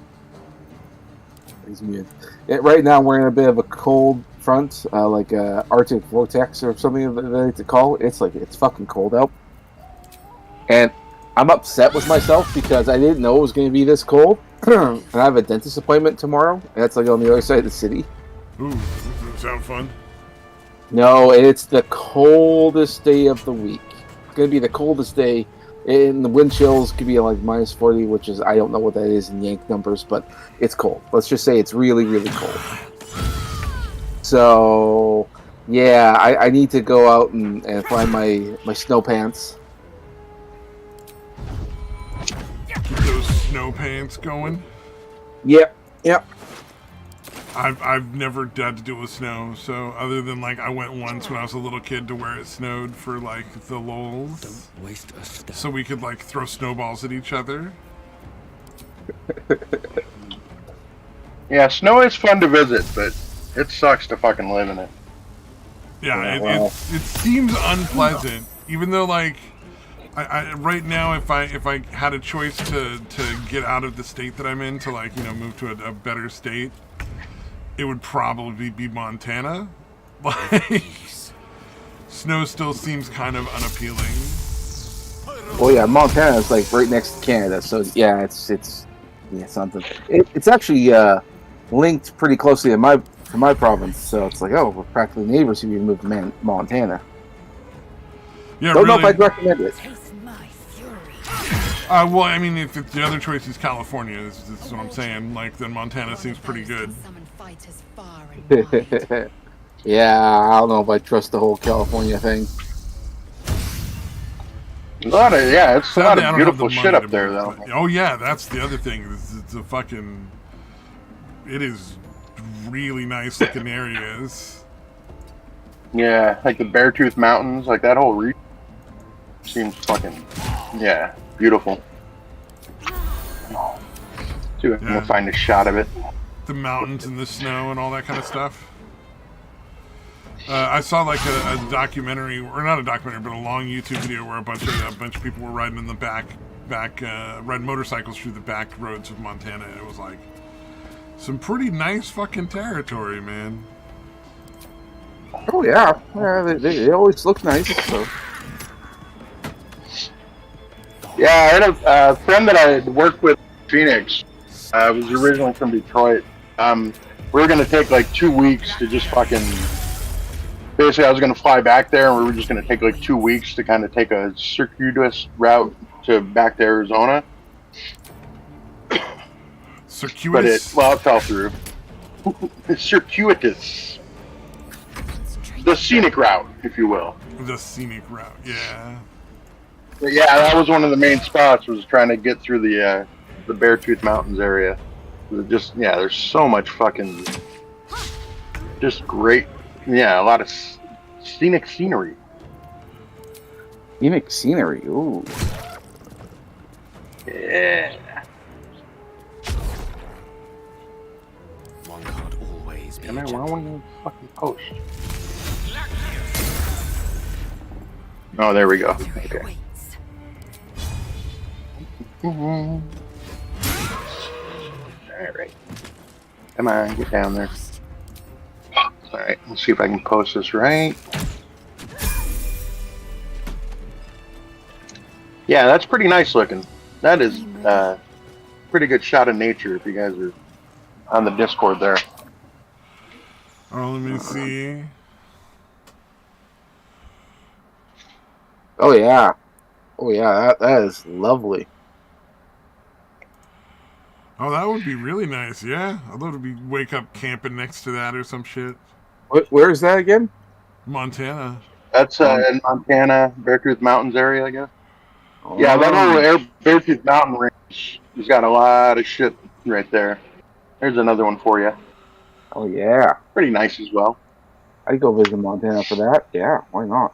He's muted. Right now we're in a bit of a cold front, like a Arctic vortex or something that they like to call it. It's fucking cold out. And I'm upset with myself because I didn't know it was going to be this cold. And I have a dentist appointment tomorrow. That's like on the other side of the city. Ooh, doesn't sound fun. No, it's the coldest day of the week. It's going to be the coldest day. And the wind chills could be like minus 40, which is, I don't know what that is in Yank numbers, but it's cold. Let's just say it's really, really cold. So, yeah, I need to go out and find my snow pants. Keep those snow pants going. Yep. I've never had to deal with snow, so other than like I went once when I was a little kid to where it snowed for like the lulz. Don't waste a step. So we could like throw snowballs at each other. Yeah, snow is fun to visit, but it sucks to fucking live in it. Yeah, it seems unpleasant, even though like I right now if I had a choice to get out of the state that I'm in to like move to a better state, it would probably be Montana. Like, snow still seems kind of unappealing. Well, yeah, Montana is like right next to Canada, so yeah, it's something. It's actually linked pretty closely to my province, so it's like, oh, we're practically neighbors if you move to Montana. Yeah, don't really, know if I'd recommend it. Well, I mean, if the other choice is California, is what I'm saying. Like, then Montana seems pretty good. Yeah, I don't know if I trust the whole California thing. It's a lot of beautiful shit up there, though. Oh yeah, that's the other thing. It's a fucking. It is really nice looking areas. Yeah, like the Beartooth Mountains, like that whole region seems fucking, beautiful. See if I can find a shot of it. The mountains and the snow and all that kind of stuff. I saw like a documentary, or not a documentary, but a long YouTube video where a bunch of people were riding in the riding motorcycles through the back roads of Montana. It was like some pretty nice fucking territory, man. Oh yeah, they always look nice. So. Yeah, I had a friend that I had worked with in Phoenix. Was originally from Detroit. We were gonna take like 2 weeks to just fucking. Basically, I was gonna fly back there, and we were just gonna take like 2 weeks to kind of take a circuitous route back to Arizona. Circuitous? But it fell through. Circuitous. The scenic route, if you will. The scenic route, yeah. But yeah, that was one of the main spots, was trying to get through the Beartooth Mountains area. Just, there's so much fucking, just great, a lot of scenic scenery. Scenic scenery, ooh. Yeah. One can't always be. Why won't you fucking post? Oh, there we go. Okay. All right. Come on, get down there. All right, let's see if I can post this right. Yeah, that's pretty nice looking. That is pretty good shot of nature if you guys are on the Discord there. Oh, let me see. Oh yeah, that is lovely. Oh, that would be really nice. Yeah, I'd love to wake up camping next to that or some shit. Where is that again? Montana. That's in Montana, Beartooth Mountains area, I guess. Oh. Yeah, that whole Beartooth Mountain range has got a lot of shit right there. There's another one for you. Oh yeah, pretty nice as well. I'd go visit Montana for that. Yeah, why not?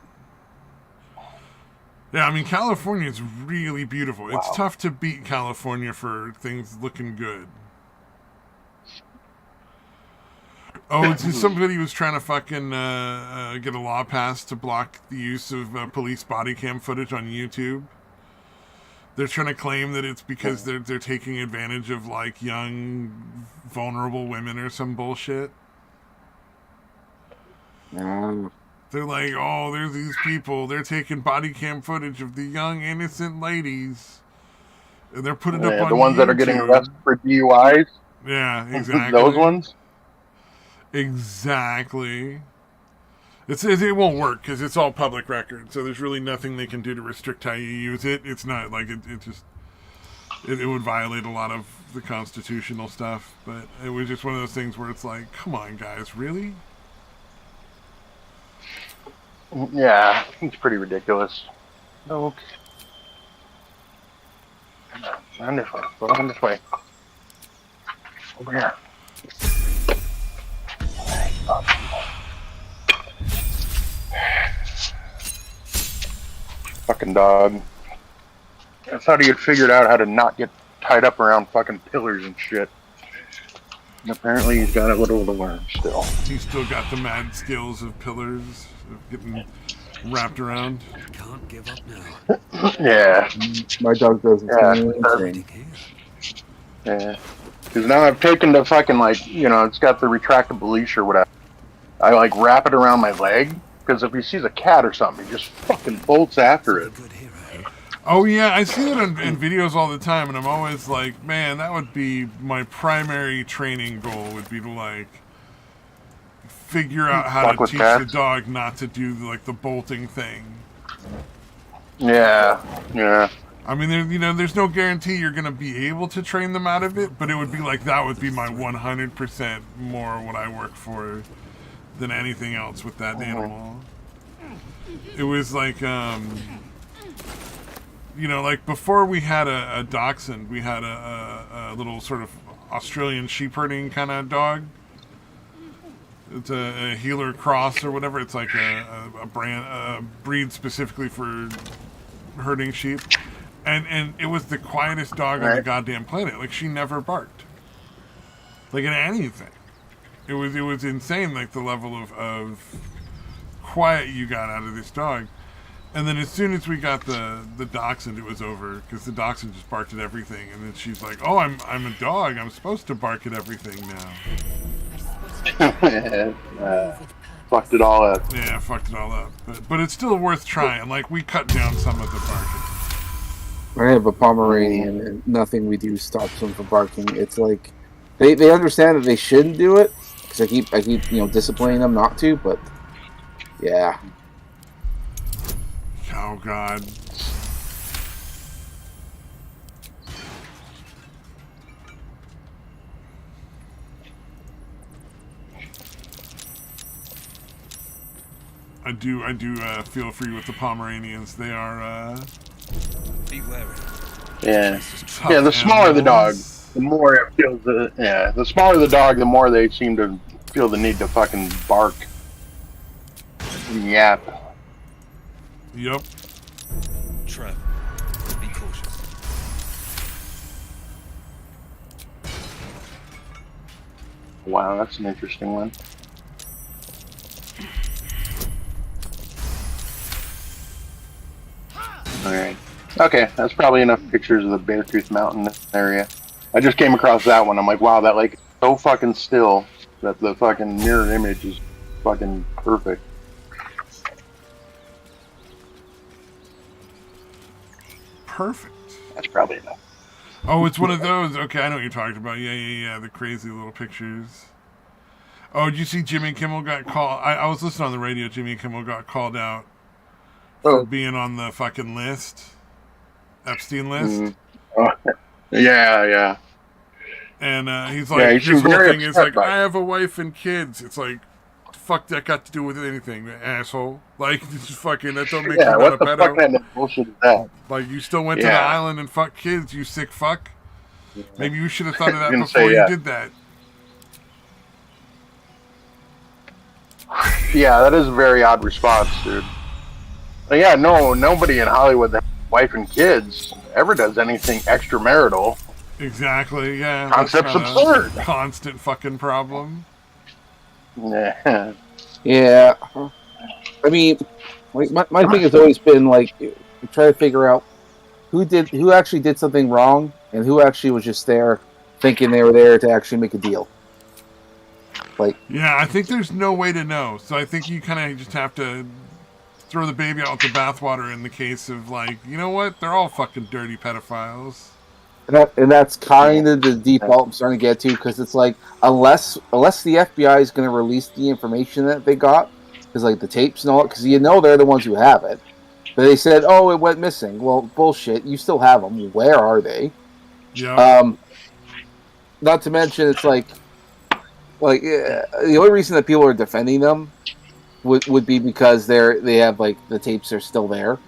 Yeah, I mean, California is really beautiful. Wow. It's tough to beat California for things looking good. Oh, somebody was trying to fucking get a law passed to block the use of police body cam footage on YouTube. They're trying to claim that it's because they're taking advantage of like young, vulnerable women or some bullshit. They're like, oh, there's these people. They're taking body cam footage of the young, innocent ladies. And they're putting it up on the ones YouTube. that are getting arrested for DUIs. Yeah, exactly. Those ones? Exactly. It won't work because it's all public record. So there's really nothing they can do to restrict how you use it. It's not like it would violate a lot of the constitutional stuff. But it was just one of those things where it's like, come on, guys, really? Yeah, it's pretty ridiculous. Okay. On this way. Go on this way. Over here. Fucking dog. I thought he had figured out how to not get tied up around fucking pillars and shit. And apparently he's got a little to learn still. He's still got the mad skills of pillars, of getting wrapped around. Can't give up now. Yeah. My dog does the same thing. Yeah. Because now I've taken the fucking, like, you know, it's got the retractable leash or whatever. I, like, wrap it around my leg. Because if he sees a cat or something, he just fucking bolts after it. Oh, yeah, I see that in videos all the time, and I'm always like, man, that would be my primary training goal, would be to, like, figure out how to teach the dog not to do, like, the bolting thing. Yeah, yeah. I mean, there's no guarantee you're going to be able to train them out of it, but it would be like, that would be my 100% more what I work for than anything else with that animal. It was like, like before we had a dachshund, we had a little sort of Australian sheep herding kind of dog. It's a healer cross or whatever. It's like a breed specifically for herding sheep. And it was the quietest dog on the goddamn planet. Like, she never barked. Like, in anything. It was insane, like, the level of quiet you got out of this dog. And then as soon as we got the dachshund, it was over. Because the dachshund just barked at everything. And then she's like, oh, I'm a dog. I'm supposed to bark at everything now. Fucked it all up. Yeah, fucked it all up. But it's still worth trying. Like, we cut down some of the barking. I have a Pomeranian, and nothing we do stops them from barking. It's like they understand that they shouldn't do it because I keep disciplining them not to. But yeah. Oh God. I do feel for you with the Pomeranians. They are. Be wary. Yeah. Yeah, the smaller the dog, the more it feels the smaller the dog, the more they seem to feel the need to fucking bark and yap. Yep. Trev, be cautious. Wow, that's an interesting one. Alright. Okay, that's probably enough pictures of the Beartooth Mountain area. I just came across that one. I'm like, wow, that lake is so fucking still that the fucking mirror image is fucking perfect. Perfect. That's probably enough. Oh, it's one of those. Okay, I know what you're talking about. Yeah. The crazy little pictures. Oh, did you see Jimmy Kimmel got called? I was listening on the radio. Jimmy Kimmel got called out for being on the fucking list. Epstein list. Yeah. And he's like, his whole thing is like, I have a wife and kids. It's like, fuck that got to do with anything, asshole. Like, this is fucking, that don't make you not a pedo. What the fuck kind of bullshit is that? Like, you still went to the island and fucked kids, you sick fuck. Yeah. Maybe you should have thought of that before you did that. Yeah, that is a very odd response, dude. Yeah, no, nobody in Hollywood that has wife and kids ever does anything extramarital. Exactly. Yeah, that's Concept's not a absurd. constant fucking problem. Yeah. Yeah. I mean, like my thing has always been like try to figure out who actually did something wrong and who actually was just there thinking they were there to actually make a deal. Like, Yeah, I think there's no way to know. So I think you kind of just have to throw the baby out with the bathwater in the case of like, you know what? They're all fucking dirty pedophiles. and that's kind of the default I'm starting to get to, because it's like unless the FBI is going to release the information that they got, because like the tapes and all, because they're the ones who have it. But they said, oh, it went missing. Well, bullshit. You still have them. Where are they? Yeah. Not to mention, it's like the only reason that people are defending them would be because they have like the tapes are still there.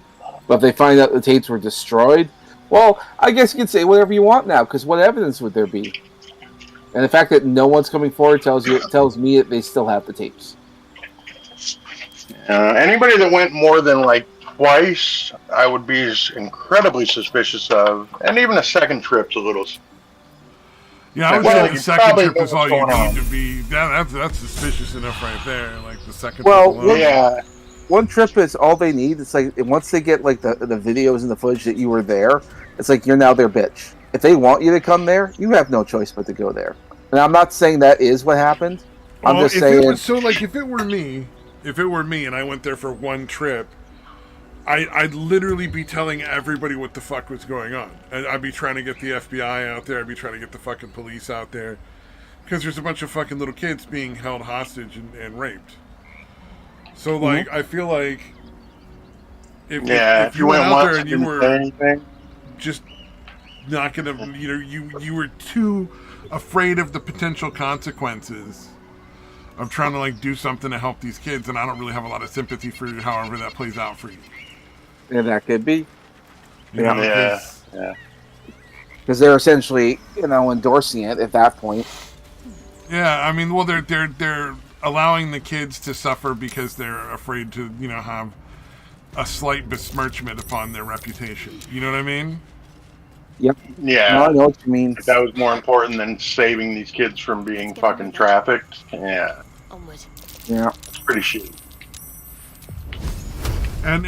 But if they find out the tapes were destroyed, well, I guess you can say whatever you want now, because what evidence would there be? And the fact that no one's coming forward tells me that they still have the tapes. Anybody that went more than like twice, I would be incredibly suspicious of, and even a second trip's a little. Yeah, I would say the second trip is all you need to be. That's suspicious enough right there. Like the second trip alone. Yeah. One trip is all they need. It's like once they get like the videos and the footage that you were there, it's like you're now their bitch. If they want you to come there, you have no choice but to go there. And I'm not saying that is what happened. I'm just saying. If it were me and I went there for one trip, I'd literally be telling everybody what the fuck was going on. I'd be trying to get the FBI out there. I'd be trying to get the fucking police out there. Because there's a bunch of fucking little kids being held hostage and raped. So, like, I feel like if you went out there and you were just not gonna, you were too afraid of the potential consequences of trying to like do something to help these kids, and I don't really have a lot of sympathy for however that plays out for you. Yeah, that could be. Yeah. Because they're essentially, endorsing it at that point. Yeah, I mean, well, they're allowing the kids to suffer because they're afraid to, have a slight besmirchment upon their reputation. You know what I mean? Yep. Yeah. No, I know what you mean. That was more important than saving these kids from being fucking trafficked. Yeah. Onward. Yeah. Pretty shitty. And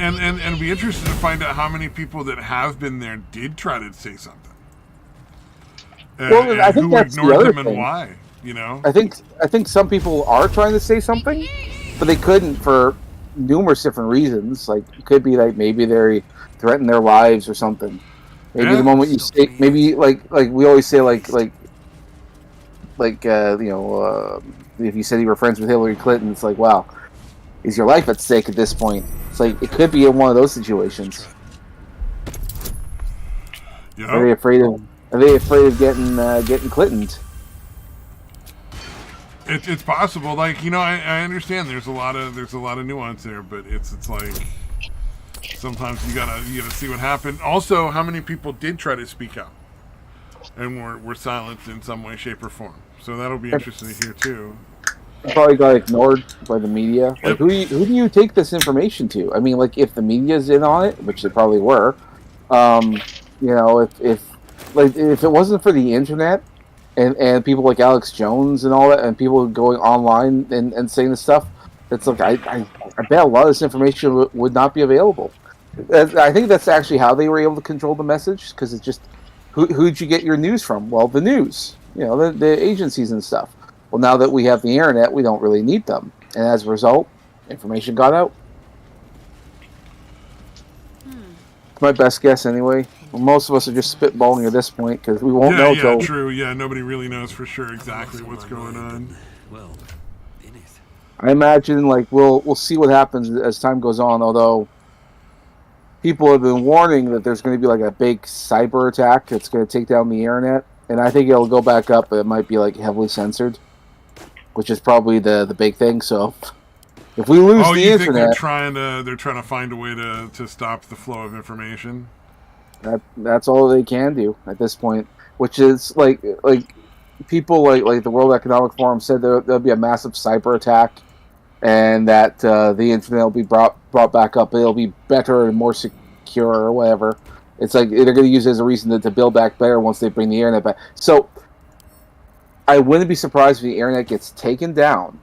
be interested to find out how many people that have been there did try to say something. Well, I think who that's ignored the other them thing. And why. I think some people are trying to say something, but they couldn't for numerous different reasons. Like it could be like maybe they threaten their lives or something. Maybe the moment you say, maybe like we always say if you said you were friends with Hillary Clinton, it's like, wow, is your life at stake at this point? It's like it could be in one of those situations. Yep. Are they afraid of getting Clintoned? It's possible. Like, I understand there's a lot of nuance there, but it's like sometimes you gotta see what happened. Also, how many people did try to speak out and were silenced in some way, shape, or form? So that'll be interesting to hear too. Probably got ignored by the media. Like, who do you take this information to? I mean, like, if the media's in on it, which they probably were, if it wasn't for the internet and people like Alex Jones and all that, and people going online and saying this stuff, it's like I bet a lot of this information would not be available. I think that's actually how they were able to control the message, because it's just who'd you get your news from? Well, the news, the agencies and stuff. Well, now that we have the internet, we don't really need them. And as a result, information got out. My best guess, anyway. Well, most of us are just spitballing at this point because we won't know. Yeah, true. Yeah, nobody really knows for sure exactly what's going on. Well, in it. I imagine, we'll see what happens as time goes on. Although people have been warning that there's going to be a big cyber attack that's going to take down the internet, and I think it'll go back up. But it might be heavily censored, which is probably the big thing. So if we lose the you internet, think they're trying to find a way to stop the flow of information? That's all they can do at this point. Which is like people like the World Economic Forum said there'll be a massive cyber attack and that the internet will be brought back up. It'll be better and more secure or whatever. It's like they're going to use it as a reason to build back better once they bring the internet back. So I wouldn't be surprised if the internet gets taken down,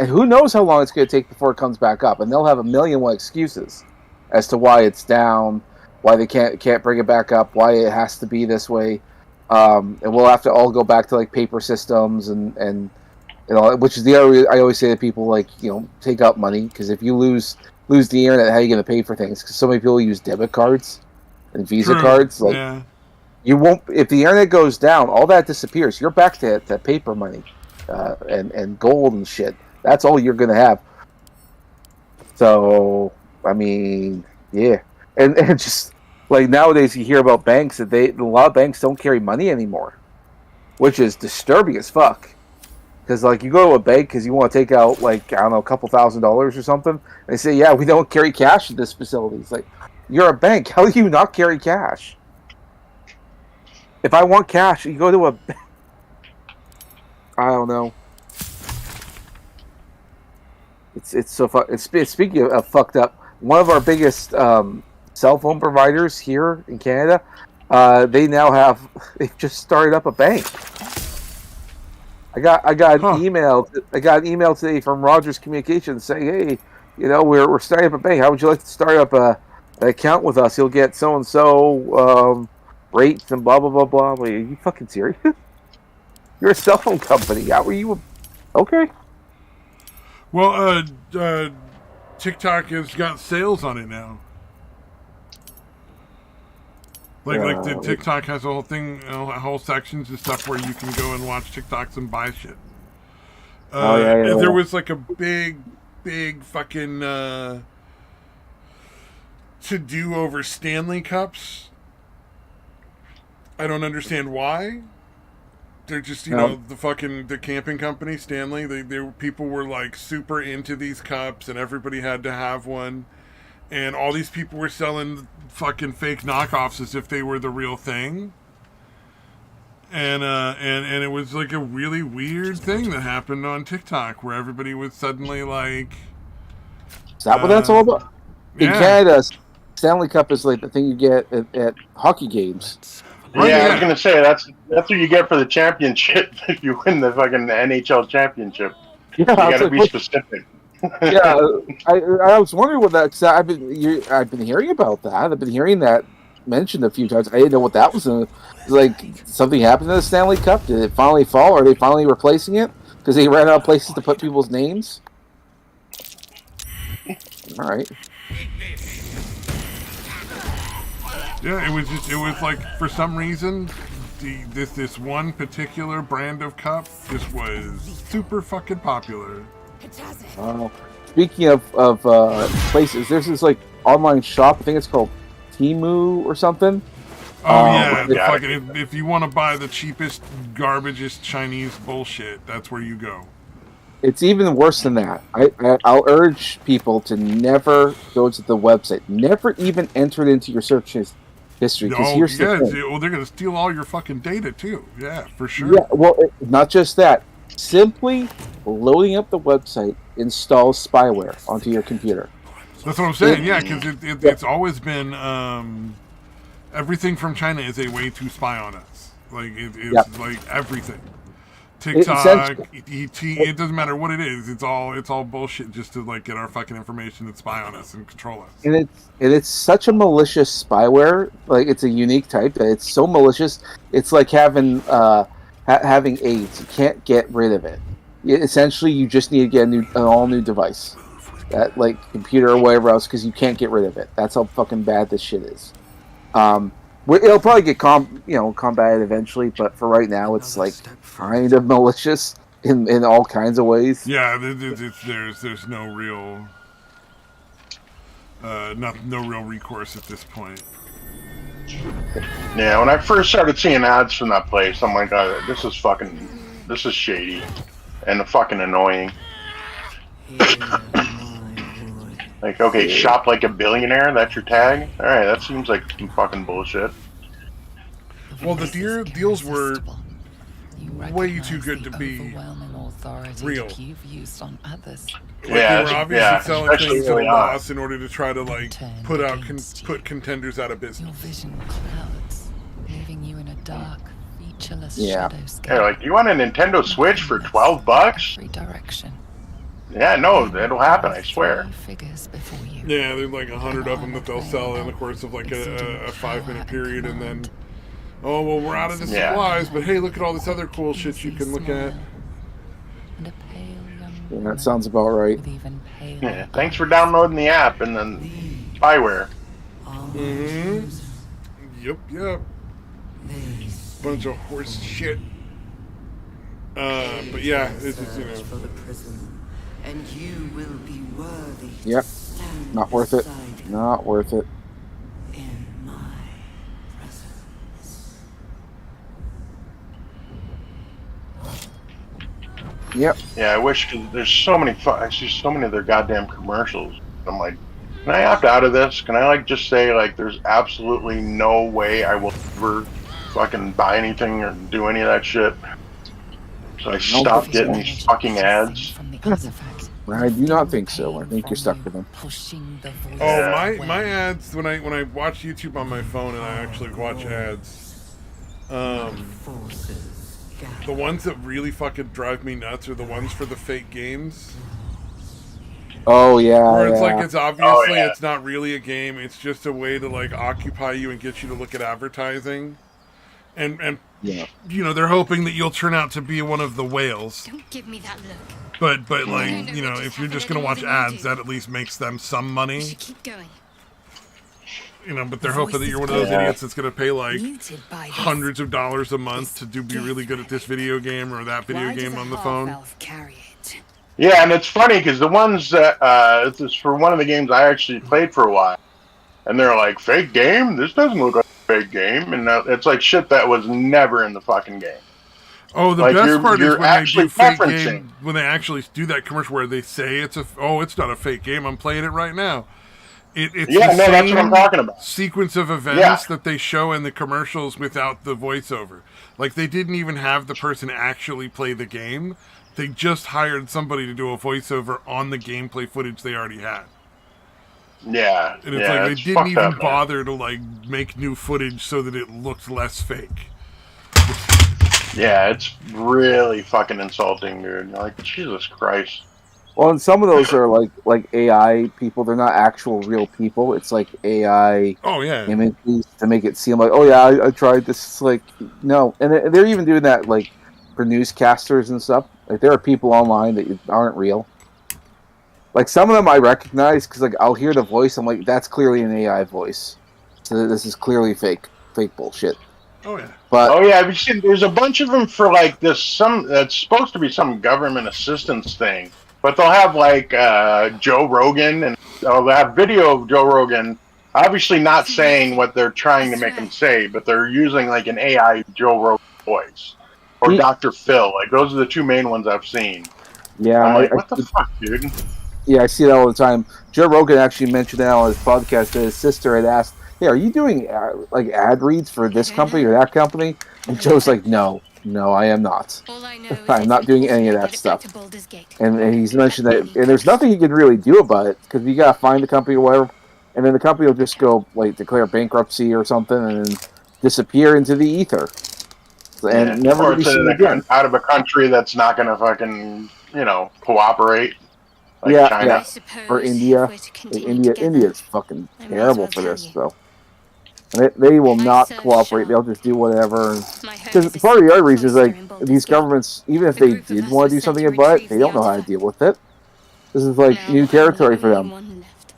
and who knows how long it's going to take before it comes back up. And they'll have a million one excuses as to why it's down, why they can't bring it back up, why it has to be this way. And we'll have to all go back to like paper systems and which is the other. I always say to people, like, take out money, because if you lose the internet, how are you going to pay for things? Because so many people use debit cards and Visa cards. Like, you won't. If the internet goes down, all that disappears. You're back to paper money and gold and shit. That's all you're going to have. So, I mean, yeah, and just like nowadays, you hear about banks that a lot of banks don't carry money anymore, which is disturbing as fuck. Because, like, you go to a bank because you want to take out, like, I don't know, a couple $1,000s or something. And they say, yeah, we don't carry cash at this facility. It's like, you're a bank. How do you not carry cash? If I want cash, you go to a... I don't know. It's so speaking of fucked up, one of our biggest cell phone providers here in Canada, they've just started up a bank. I got an email. I got an email today from Rogers Communications saying, "Hey, we're starting up a bank. How would you like to start up an account with us? You'll get so and so rates and blah blah blah blah." Are you fucking serious? You're a cell phone company. How are you? Okay. Well, TikTok has got sales on it now. Like the TikTok has a whole thing, whole sections of stuff where you can go and watch TikToks and buy shit. There was like a big fucking to do over Stanley Cups. I don't understand why. They're just, the camping company, Stanley, people were like super into these cups and everybody had to have one. And all these people were selling fucking fake knockoffs as if they were the real thing. And it was like a really weird thing that happened on TikTok where everybody was suddenly like... Is that what that's all about? In Canada, Stanley Cup is like the thing you get at hockey games. Right, yeah, I was gonna say that's what you get for the championship if you win the fucking NHL championship. Yeah, you gotta be specific. Yeah, I was wondering what that. Cause I've been hearing about that. I've been hearing that mentioned a few times. I didn't know what that was. Like something happened to the Stanley Cup. Did it finally fall? Are they finally replacing it? Because they ran out of places to put people's names. All right. Yeah, it was like for some reason this one particular brand of cup just was super fucking popular. Speaking of places, there's this like online shop. I think it's called Temu or something. Oh yeah, if you want to buy the cheapest, garbagest Chinese bullshit, that's where you go. It's even worse than that. I'll urge people to never go to the website. Never even enter it into your search history. They're going to steal all your fucking data too. Yeah, for sure. Yeah, well, not just that. Simply loading up the website installs spyware onto your computer. That's what I'm saying. Yeah, because it's always been everything from China is a way to spy on us. Like it's like everything. TikTok, it doesn't matter what it is. It's all bullshit just to like get our fucking information and spy on us and control us. And it's such a malicious spyware. Like it's a unique type that it's so malicious. It's like having having AIDS. You can't get rid of it. Essentially, you just need to get an all new device, that like computer or whatever else, because you can't get rid of it. That's how fucking bad this shit is. It'll probably get combated eventually, but for right now, it's like kind of malicious in all kinds of ways. Yeah, there's no real no real recourse at this point. Yeah, when I first started seeing ads from that place, I'm like, this is shady and fucking annoying. Like, okay, shop like a billionaire, that's your tag? Alright, that seems like some fucking bullshit. Well, the deals were way too good to be authority real. you've used on others. Like they were obviously selling especially things at a early on. loss in order to try to like Turn put against you. contenders out of Your business. vision clouds, leaving you in a dark, featureless Yeah. shadowscape. Hey, like, you want a Nintendo Switch for $12? Every direction. Yeah, no, it'll happen, I swear. Three figures before you. Yeah, there's like 100 of them that they'll sell in the course of like a 5-minute period, and then, oh well, we're out of the supplies. But hey, look at all this other cool shit you can look at. And a pale young Yeah, that woman sounds about right. with even paler Yeah, thanks for eyes. downloading the app and then spyware. Mm-hmm. Yep. Bunch of horse shit. But yeah, it's just, you know. For the prison, and you will be worthy. Yep. To stand Not worth it. beside him Not worth it. in my presence. Yep. Yeah, I wish, cause there's so many, I see so many of their goddamn commercials. I'm like, can I opt out of this? Can I like just say like there's absolutely no way I will ever fucking buy anything or do any of that shit? So I stop getting these fucking ads. From the artifact. I do not think so. I think you're stuck with them. Pushing the voice Oh, away. my ads when I watch YouTube on my phone and I actually watch ads. Forces gather. The ones that really fucking drive me nuts are the ones for the fake games. Oh yeah. Where it's yeah. like it's obviously yeah. it's not really a game. It's just a way to like occupy you and get you to look at advertising. And Yeah. you know, they're hoping that you'll turn out to be one of the whales. Don't give me that look. But like, know you know, what just if you're just happened gonna watch any more than you ads, do. that at least makes them some We money. should keep going. You know, but they're hoping that you're one of those Yeah. idiots that's gonna pay like Muted by this. hundreds of dollars a month to be really good at this video game or that video Why does game a on the phone. half-elf carry it? Yeah, and it's funny because the ones that this is for one of the games I actually played for a while, and they're like, "Fake game? This doesn't look like a fake game," and it's like shit that was never in the fucking game. Oh, the Like, best you're- part is you're when they actually do fake referencing. game, when they actually do that commercial where they say it's it's not a fake game. I'm playing it right now. It's Yeah, the no, that's what I'm same talking about. sequence of events Yeah. that they show in the commercials without the voiceover. Like they didn't even have the person actually play the game. They just hired somebody to do a voiceover on the gameplay footage they already had. Yeah, And it's yeah, like they it's didn't fucked even up, man. bother to like make new footage so that it looked less fake. Yeah, it's really fucking insulting, dude. You're like, Jesus Christ. Well, and some of those are like AI people. They're not actual real people. It's like AI Oh yeah. images to make it seem like, oh yeah, I tried this. It's like, no, and they're even doing that like for newscasters and stuff. Like there are people online that aren't real. Like some of them I recognize because like I'll hear the voice. I'm like, that's clearly an AI voice. So this is clearly fake bullshit. Oh yeah. But Oh yeah, have you seen? There's a bunch of them for like this. That's supposed to be some government assistance thing, but they'll have like Joe Rogan, and they'll have video of Joe Rogan, obviously not saying what they're trying to make him say, but they're using like an AI Joe Rogan voice or Yeah. Dr. Phil. Like those are the two main ones I've seen. yeah, I'm like, I what the fuck, dude? Yeah, I see that all the time. Joe Rogan actually mentioned that on his podcast that his sister had asked, "Hey, are you doing like ad reads for this company or that company?" And Joe's like, "No, I am not. All I know is I'm not it's doing any of impossible that to get it stuff." back to Baldur's Gate. And he's mentioned that, and there's nothing he can really do about it because you gotta find the company or whatever, and then the company will just go like declare bankruptcy or something and then disappear into the ether and Yeah. never Or to be it's seen again. out of a country that's not going to fucking, cooperate. Like Yeah, China. yeah. I suppose Or India. if we're to continue India together, India's fucking I might as terrible well for tell this, you. so. And they will I not serve cooperate. Shah. They'll just do whatever. My home Because is a part of the other secret reason is cloister like in Baldur's these Gate. governments, even if A they group of did us want were to do sent something to about it, retrieve they the don't know how to artifact. deal with it. This is like Now new I'm territory the for them. only one left.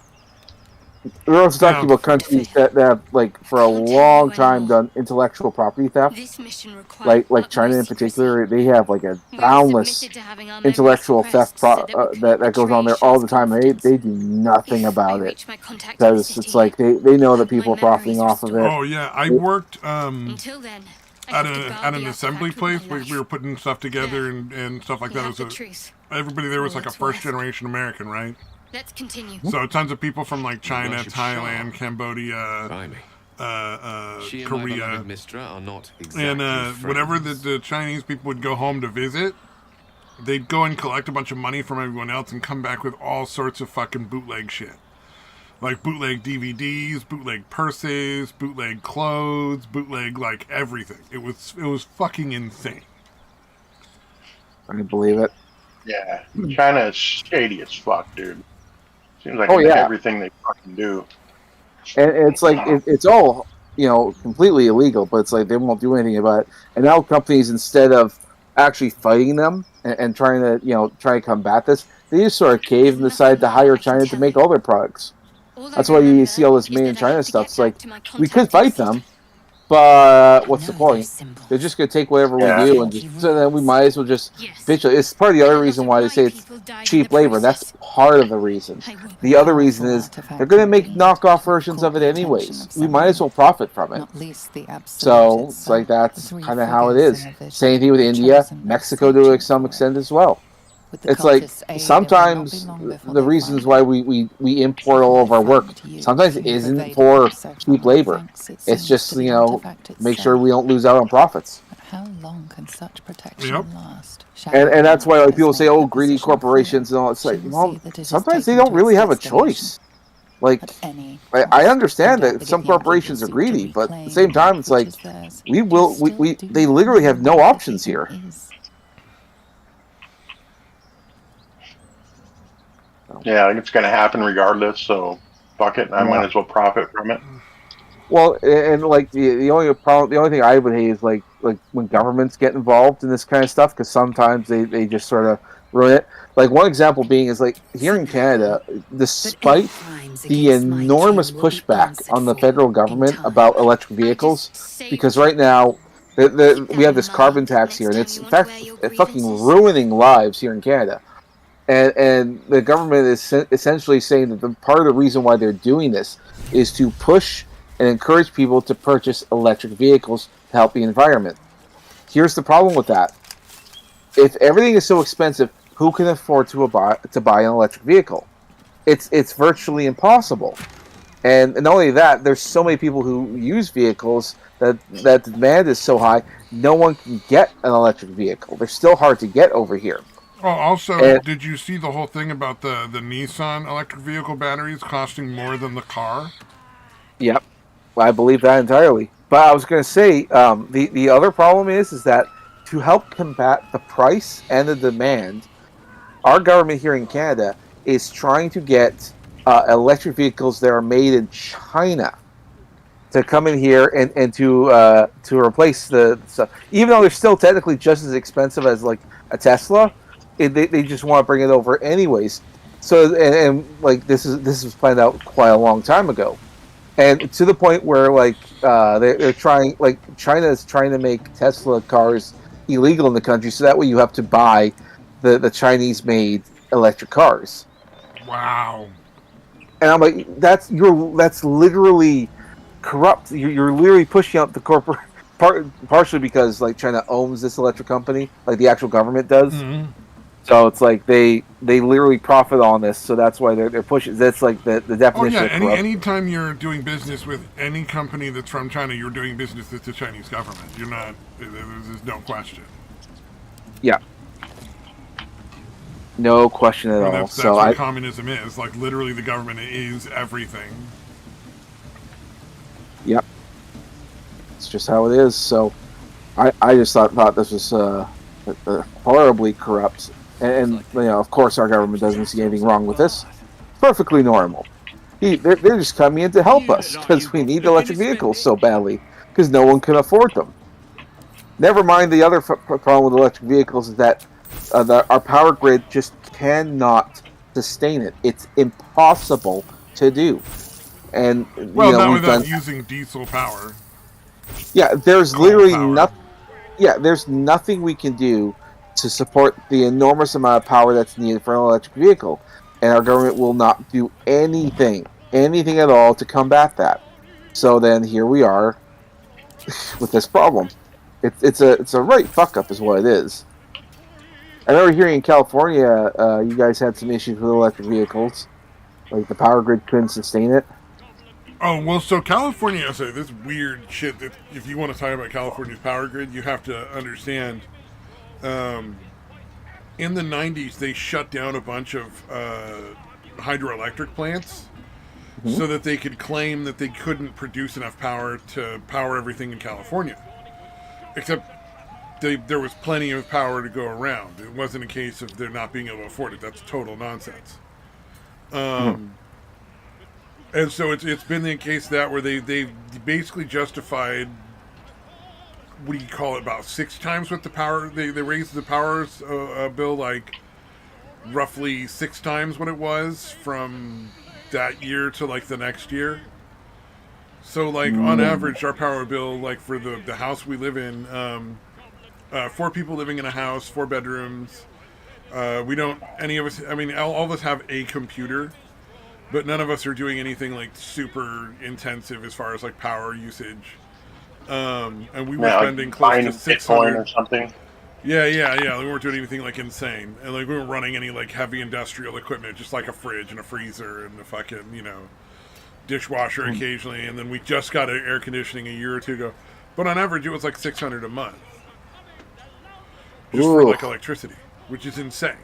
We're also talking Yeah. about countries that have, like, for a Can't tell you long time anymore. done intellectual property theft. This mission required Like China in utmost particular, secrecy. they have like a We were boundless submitted to having our memories intellectual theft suppressed so that we couldn't that goes on betray there all the Shah's time. confidence. They do nothing If about I it reach my contact in the because city, it's like they know that have my people are profiting memories off of restored. it. Oh yeah. I worked Until then, I at have to guard an the assembly artifact with my place where life. we were putting stuff together and stuff like You that. have It the was truth. everybody there was All like a that's first worth. generation American, right? Let's continue. So tons of people from like China, Worship Thailand, Shah. Cambodia, Blimey. She and my Korea, beloved Mistra are not exactly and friends. whenever the Chinese people would go home to visit, they'd go and collect a bunch of money from everyone else and come back with all sorts of fucking bootleg shit. Like bootleg DVDs, bootleg purses, bootleg clothes, bootleg like everything. It was fucking insane. I can believe it. Yeah, China is shady as fuck, dude. Seems like everything they fucking do. And it's like it's all completely illegal, but it's like they won't do anything about it. And now companies, instead of actually fighting them and trying to combat this, they just sort of cave and decide to hire China to make all their products. That's why you see all this made in China stuff. It's like we could fight them, but what's the point? They're just going to take whatever we do, and so then we might as well just bitch. It's part of the other reason why they say it's cheap labor. That's part of the reason. The other reason is they're going to make knockoff versions of it anyways. We might as well profit from it. So it's like that's kind of how it is. Same thing with India, Mexico to some extent as well. It's like sometimes the reasons why we import all of our work sometimes it isn't for cheap labor. It's just make sure we don't lose out on profits. How long can such protection last? And that's why people say, "Oh, greedy corporations," and all. It's like, well, sometimes they don't really have a choice. Like, I understand that some corporations are greedy, but at the same time, it's like they literally have no options here. Yeah, I think it's going to happen regardless, so fuck it, I might as well profit from it. Well, and like the only thing I would hate is like when governments get involved in this kind of stuff, because sometimes they just sort of ruin it. Like one example being is like here in Canada, despite the enormous pushback on the federal government about electric vehicles, because right now we have this carbon tax here, and it's in fact fucking ruining lives here in Canada. And the government is essentially saying that part of the reason why they're doing this is to push and encourage people to purchase electric vehicles to help the environment. Here's the problem with that. If everything is so expensive, who can afford to buy an electric vehicle? It's virtually impossible. And not only that, there's so many people who use vehicles that the demand is so high, no one can get an electric vehicle. They're still hard to get over here. Oh, also, did you see the whole thing about the Nissan electric vehicle batteries costing more than the car? Yep, I believe that entirely. But I was going to say, the other problem is that to help combat the price and the demand, our government here in Canada is trying to get electric vehicles that are made in China to come in here and to replace the stuff. Even though they're still technically just as expensive as like a Tesla, they just want to bring it over anyways. So and like this was planned out quite a long time ago, and to the point where like they're trying, like China is trying to make Tesla cars illegal in the country, so that way you have to buy the Chinese made electric cars. Wow. And I'm like, that's literally corrupt. You're literally pushing out the corporate partially because like China owns this electric company, like the actual government does. Mm-hmm. So it's like they literally profit on this, so that's why they're pushing. That's like the definition. Oh yeah, anytime you're doing business with any company that's from China, you're doing business with the Chinese government. You're not. There's no question. Yeah. No question at all. That's what communism is. Like literally, the government is everything. Yep. It's just how it is. So I just thought this was horribly corrupt. And of course, our government doesn't see anything wrong with this. It's perfectly normal. They're just coming in to help us because we need electric vehicles so badly because no one can afford them. Never mind the other problem with electric vehicles is that our power grid just cannot sustain it. It's impossible to do. And not without using diesel power. Yeah, there's literally nothing. Yeah, there's nothing we can do to support the enormous amount of power that's needed for an electric vehicle, and our government will not do anything at all to combat that. So then here we are with this problem. It's a right fuck up, is what it is. I remember hearing in California, you guys had some issues with electric vehicles, like the power grid couldn't sustain it. Oh, well, so California, so this weird shit that if you want to talk about California's power grid, you have to understand in the 90s, they shut down a bunch of hydroelectric plants so that they could claim that they couldn't produce enough power to power everything in California. Except there was plenty of power to go around. It wasn't a case of there not being able to afford it. That's total nonsense. And so it's been the case that where they basically justified, what do you call it, about 6 times what the power, they raised the powers bill like roughly 6 times what it was from that year to like the next year. So like on average our power bill, like for the house we live in, 4 people living in a house, 4 bedrooms, we don't, any of us, I mean all of us have a computer, but none of us are doing anything like super intensive as far as like power usage. And we were spending close to 600 or something. Yeah. We weren't doing anything like insane, and like we weren't running any like heavy industrial equipment, just like a fridge and a freezer and a fucking dishwasher occasionally. And then we just got air conditioning a year or two ago, but on average it was like $600 a month just for like electricity, which is insane.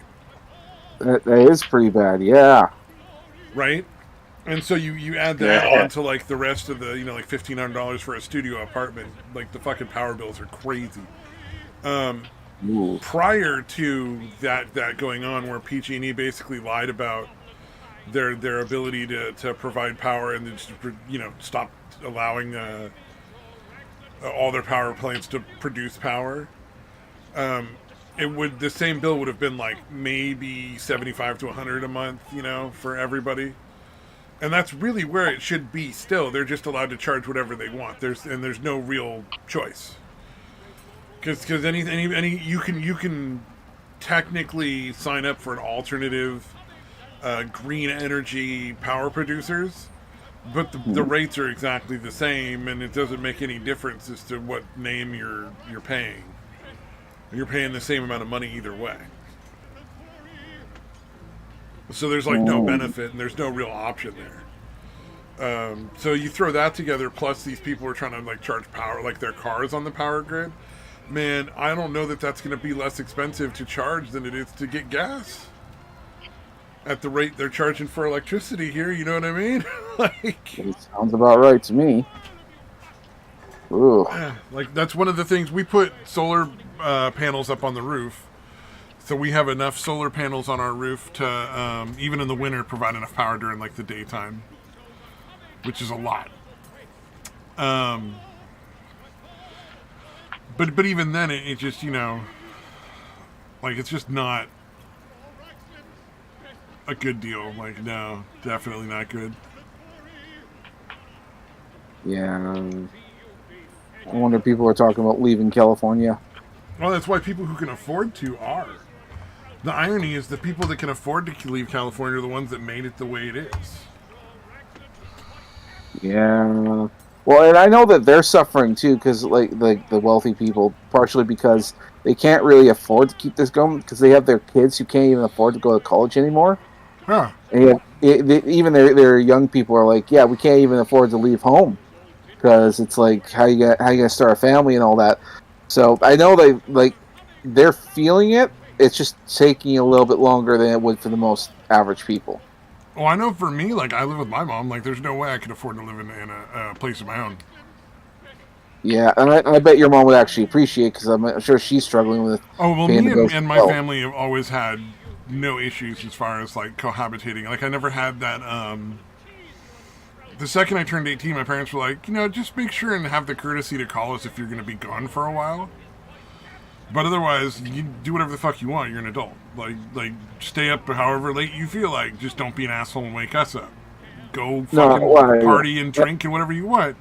That is pretty bad, yeah. Right? And so you add that on to like the rest of the like $1,500 for a studio apartment. Like the fucking power bills are crazy. Prior to that going on, where PG&E basically lied about their ability to provide power and just stop allowing all their power plants to produce power, the same bill would have been like maybe $75 to $100 a month, for everybody. And that's really where it should be still. They're just allowed to charge whatever they want. There's no real choice. Because any you can technically sign up for an alternative green energy power producers, but the rates are exactly the same, and it doesn't make any difference as to what name you're paying. You're paying the same amount of money either way. So there's like no benefit, and there's no real option there. So you throw that together, plus these people are trying to like charge power, like their cars on the power grid. Man, I don't know that that's going to be less expensive to charge than it is to get gas. At the rate they're charging for electricity here, you know what I mean? Like, it sounds about right to me. Ooh. Like that's one of the things, we put solar panels up on the roof. So we have enough solar panels on our roof to, even in the winter, provide enough power during like the daytime, which is a lot. But even then, it just like it's just not a good deal. Like no, definitely not good. Yeah, I wonder if people are talking about leaving California. Well, that's why people who can afford to are. The irony is the people that can afford to leave California are the ones that made it the way it is. Yeah. Well, and I know that they're suffering too, because like the wealthy people, partially because they can't really afford to keep this going, because they have their kids who can't even afford to go to college anymore. Huh. And even their young people are like, yeah, we can't even afford to leave home, because it's like how you gonna start a family and all that. So I know they're feeling it. It's just taking a little bit longer than it would for the most average people. Well, I know for me, like, I live with my mom. Like, there's no way I could afford to live in a place of my own. Yeah, and I bet your mom would actually appreciate, because I'm sure she's struggling with. Oh, well, me and my family have always had no issues as far as, like, cohabitating. Like, I never had that, the second I turned 18, my parents were like, just make sure and have the courtesy to call us if you're going to be gone for a while. But otherwise, you do whatever the fuck you want. You're an adult. Like stay up however late you feel like. Just don't be an asshole and wake us up. Go fucking party and drink and whatever you want.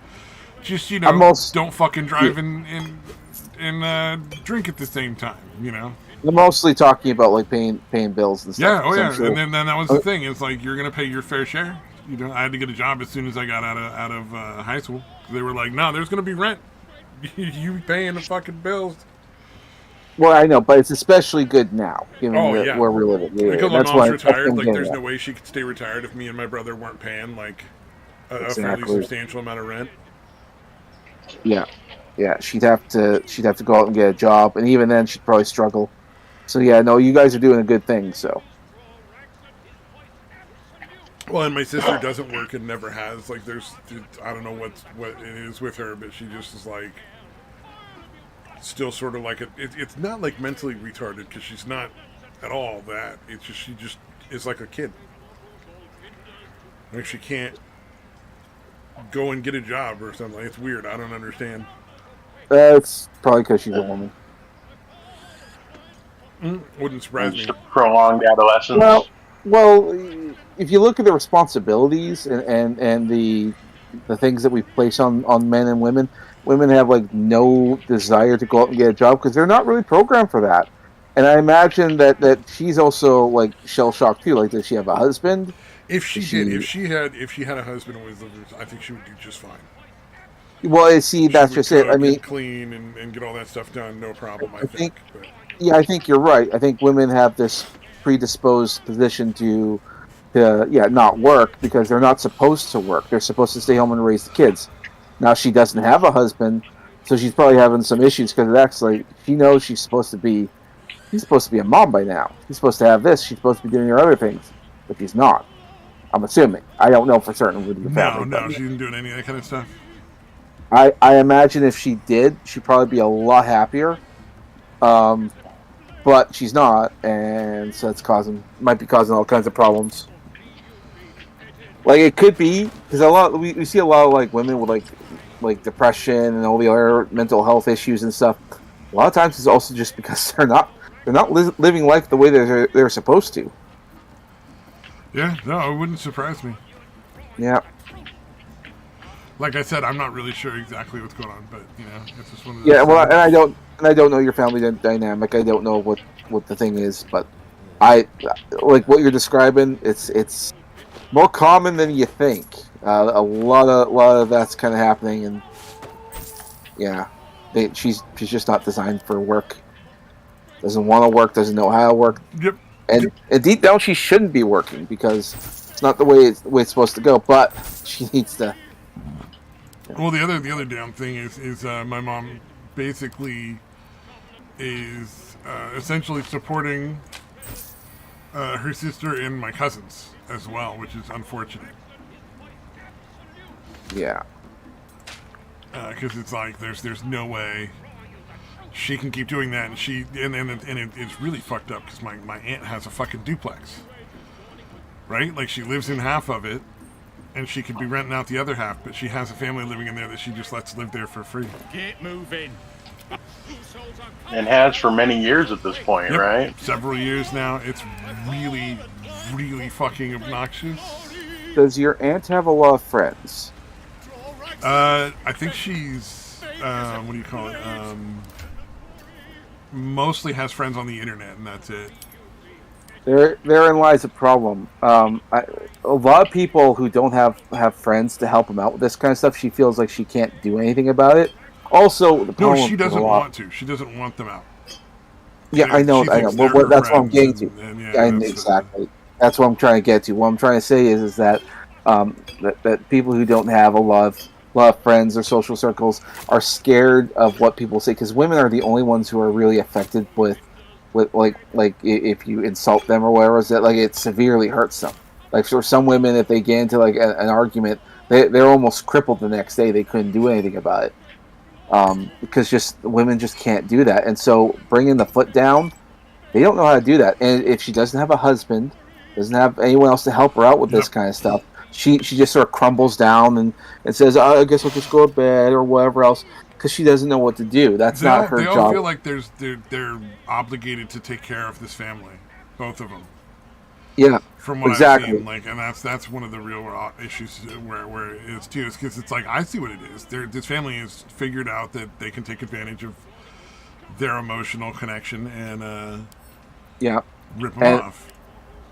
Just, don't fucking drive and drink at the same time, They're mostly talking about, like, paying bills and stuff. Yeah, oh yeah. And then that was the thing. It's like, you're going to pay your fair share. I had to get a job as soon as I got out of high school. They were like, no, there's going to be rent. You paying the fucking bills. Well, I know, but it's especially good now, given where we're living. Yeah, because my mom's retired, like, there's no way she could stay retired if me and my brother weren't paying, like, a fairly substantial amount of rent. Yeah, she'd have to go out and get a job, and even then, she'd probably struggle. So yeah, no, you guys are doing a good thing. So. Well, and my sister doesn't work and never has. Like, I don't know what it is with her, but she just is like still sort of like it's not like mentally retarded because she's not at all that. It's just she just is like a kid. Like she can't go and get a job or something. It's weird. I don't understand. It's probably because she's a woman. Wouldn't surprise me. Prolonged adolescence. Well, if you look at the responsibilities and the things that we place on men and women, women have like no desire to go out and get a job because they're not really programmed for that. And I imagine that she's also like shell shocked too. Like, does she have a husband? If she had a husband and was living, I think she would do just fine. Well, see, that's just it. I mean, clean and get all that stuff done, no problem. I think. But. Yeah, I think you're right. I think women have this predisposed position to not work because they're not supposed to work. They're supposed to stay home and raise the kids. Now she doesn't have a husband, so she's probably having some issues because actually she knows she's supposed to be a mom by now. She's supposed to have this. She's supposed to be doing her other things, but she's not. I'm assuming. I don't know for certain with your family. No, she isn't doing any of that kind of stuff. I imagine if she did, she'd probably be a lot happier. But she's not, and so it's might be causing all kinds of problems. Like it could be because we see a lot of like women with like depression and all the other mental health issues and stuff. A lot of times it's also just because they're not living life the way they're supposed to. Yeah, no, it wouldn't surprise me. Yeah. Like I said, I'm not really sure exactly what's going on, but it's just one of those. Yeah, well, and I don't know your family dynamic. I don't know what the thing is, but I like what you're describing. It's more common than you think. A lot of that's kind of happening, and yeah, she's just not designed for work. Doesn't want to work. Doesn't know how to work. Yep. And deep down, she shouldn't be working because it's not the way it's supposed to go. But she needs to. Well, the other damn thing is my mom basically is essentially supporting her sister and my cousins as well, which is unfortunate. Yeah. Because it's like there's no way she can keep doing that, and it's really fucked up because my aunt has a fucking duplex, right? Like she lives in half of it. And she could be renting out the other half, but she has a family living in there that she just lets live there for free. Get moving. And has for many years at this point, yep. Right? Several years now. It's really, really fucking obnoxious. Does your aunt have a lot of friends? I think she's, what do you call it? Mostly has friends on the internet, and that's it. Therein lies a problem. A lot of people who don't have friends to help them out with this kind of stuff, she feels like she can't do anything about it. Also, no, she doesn't want to. She doesn't want them out. Yeah, I know. Well, that's what I'm getting to. Exactly. That's what I'm trying to get to. What I'm trying to say is that that people who don't have a lot of friends or social circles are scared of what people say because women are the only ones who are really affected with like if you insult them or whatever, is that like it severely hurts them. Like for some women, if they get into like an argument, they're almost crippled the next day. They couldn't do anything about it because women just can't do that. And so bringing the foot down, they don't know how to do that. And if she doesn't have a husband, doesn't have anyone else to help her out with this kind of stuff, she just sort of crumbles down and says, oh, I guess I'll just go to bed or whatever else. Because she doesn't know what to do. That's not her job. They all feel like they're obligated to take care of this family, both of them. Yeah, from what I've seen, and that's one of the real issues where it is too. Is because it's like I see what it is. This family has figured out that they can take advantage of their emotional connection and rip them off.